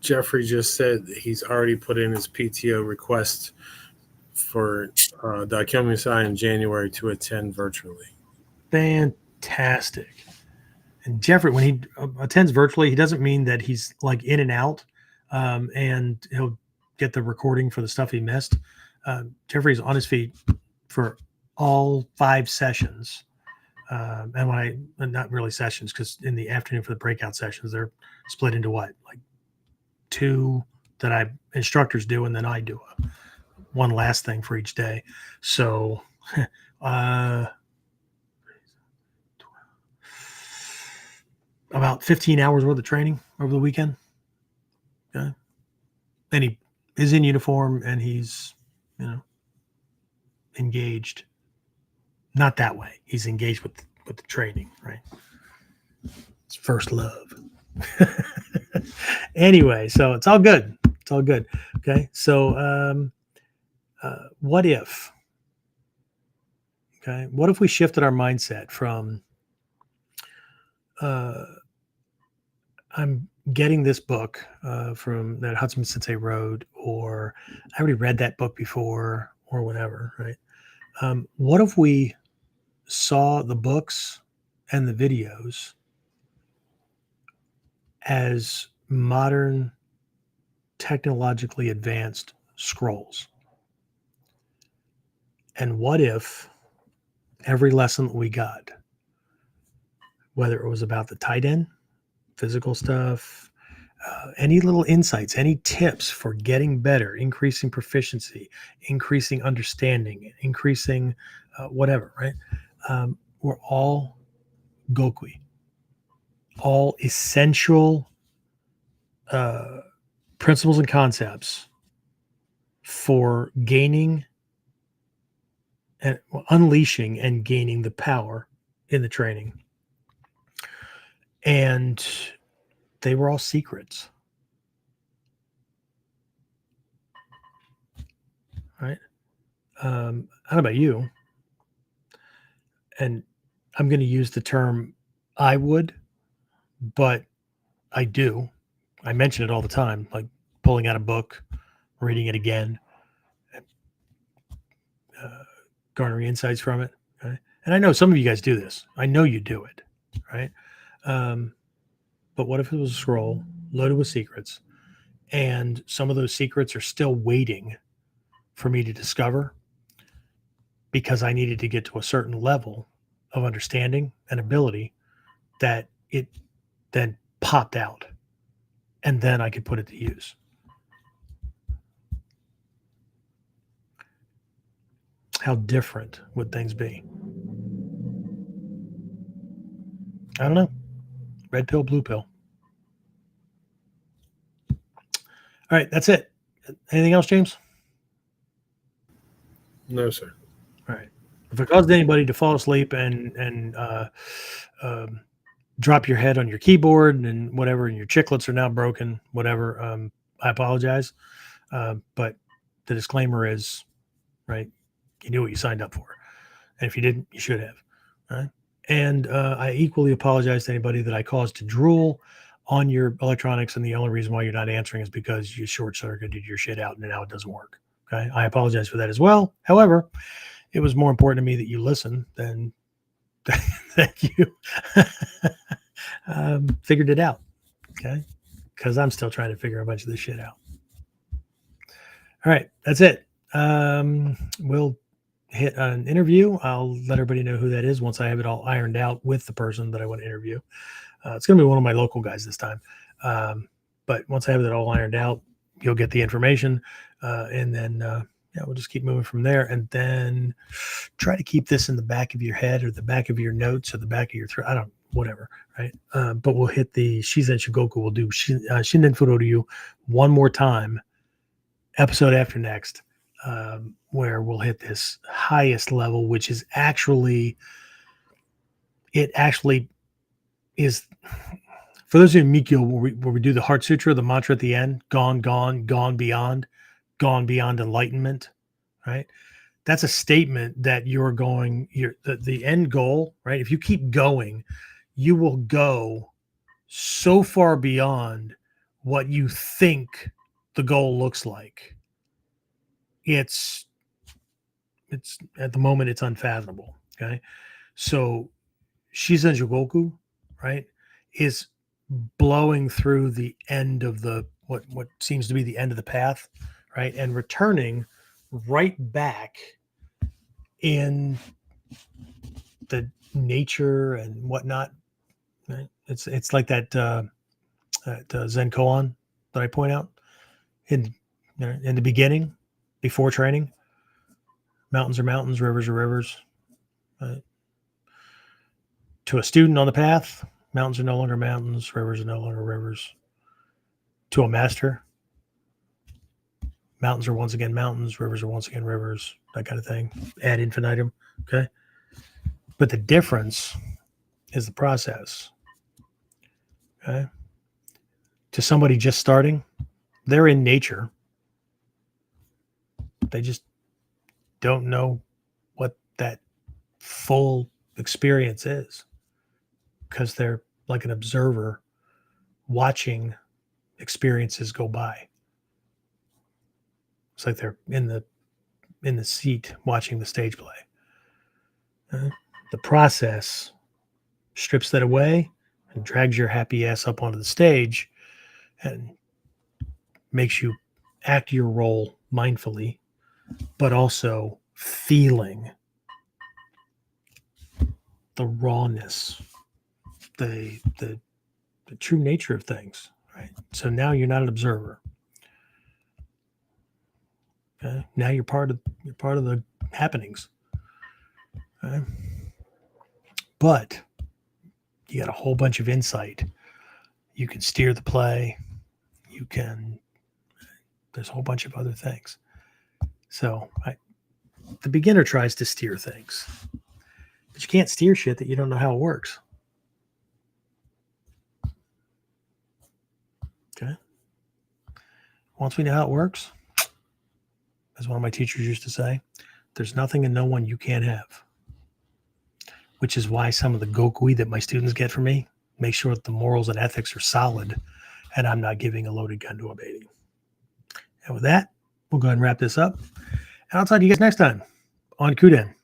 Jeffrey just said he's already put in his PTO request for Daikyomusai in January to attend virtually. Fantastic. And Jeffrey, when he attends virtually, he doesn't mean that he's like in and out, and he'll get the recording for the stuff he missed. Jeffrey's on his feet for all 5 sessions. And not really sessions, because in the afternoon for the breakout sessions, they're split into what, like 2 that instructors do, and then I do one last thing for each day. So, about 15 hours worth of training over the weekend. Okay. And he is in uniform, and he's, engaged. Not that way. He's engaged with the training, right? It's first love. Anyway, so it's all good. It's all good. Okay. So, what if? Okay. What if we shifted our mindset from, I'm getting this book from that Hatsumi Sensei wrote, or I already read that book before, or whatever, right? What if we saw the books and the videos as modern, technologically advanced scrolls? And what if every lesson that we got, whether it was about the taiden, physical stuff, any little insights, any tips for getting better, increasing proficiency, increasing understanding, increasing whatever, right? We're all Gokui, all essential principles and concepts for gaining and unleashing and gaining the power in the training. And they were all secrets, right? I don't know about you, and I'm going to use the term I would, but I do. I mention it all the time, like pulling out a book, reading it again, garnering insights from it. Okay? And I know some of you guys do this. I know you do it, right? But what if it was a scroll loaded with secrets, and some of those secrets are still waiting for me to discover, because I needed to get to a certain level of understanding and ability that it then popped out, and then I could put it to use. How different would things be? I don't know. Red pill, blue pill. All right, that's it. Anything else, James? No, sir. All right. If it caused anybody to fall asleep and drop your head on your keyboard and whatever, and your chiclets are now broken, whatever, I apologize. But the disclaimer is, right, you knew what you signed up for. And if you didn't, you should have. Right? And I equally apologize to anybody that I caused to drool on your electronics, and the only reason why you're not answering is because you short-circuited your shit out and now it doesn't work. Okay, I apologize for that as well. However, it was more important to me that you listen than that you figured it out. Okay, because I'm still trying to figure a bunch of this shit out. All right, that's it. We'll hit an interview. I'll let everybody know who that is once I have it all ironed out with the person that I want to interview. It's going to be one of my local guys this time. But once I have it all ironed out, you'll get the information. And then, we'll just keep moving from there. And then try to keep this in the back of your head, or the back of your notes, or the back of your throat. Whatever. Right. But we'll hit the Shizen Shugoku. We'll do Shinden Fudo-ryu one more time, episode after next, where we'll hit this highest level, which is actually is, for those of you in Mikyo, where we do the Heart Sutra, the mantra at the end, gone beyond enlightenment, right? That's a statement that the end goal, right? If you keep going, you will go so far beyond what you think the goal looks like. It's at the moment it's unfathomable. Okay. So Shizen Jugoku, right, is blowing through the end of the what seems to be the end of the path, right, and returning right back in the nature and whatnot. Right? It's like that Zen koan that I point out in the beginning, before training. Mountains are mountains, rivers are rivers. Right? To a student on the path, mountains are no longer mountains, rivers are no longer rivers. To a master, mountains are once again mountains, rivers are once again rivers, that kind of thing. Ad infinitum. Okay. But the difference is the process. Okay. To somebody just starting, they're in nature. They just don't know what that full experience is because they're like an observer watching experiences go by. It's like they're in the seat watching the stage play. The process strips that away and drags your happy ass up onto the stage and makes you act your role mindfully, but also feeling the rawness, the true nature of things. Right. So now you're not an observer. Okay? Now you're part of the happenings. Okay? But you got a whole bunch of insight. You can steer the play. There's a whole bunch of other things. So the beginner tries to steer things, but you can't steer shit that you don't know how it works. Okay. Once we know how it works, as one of my teachers used to say, there's nothing and no one you can't have. Which is why some of the Gokui that my students get from me make sure that the morals and ethics are solid and I'm not giving a loaded gun to a baby. And with that, we'll go ahead and wrap this up. And I'll talk to you guys next time on KUDEN.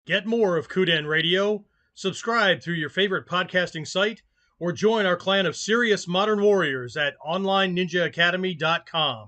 Get more of KUDEN Radio, subscribe through your favorite podcasting site, or join our clan of serious modern warriors at onlineninjaacademy.com.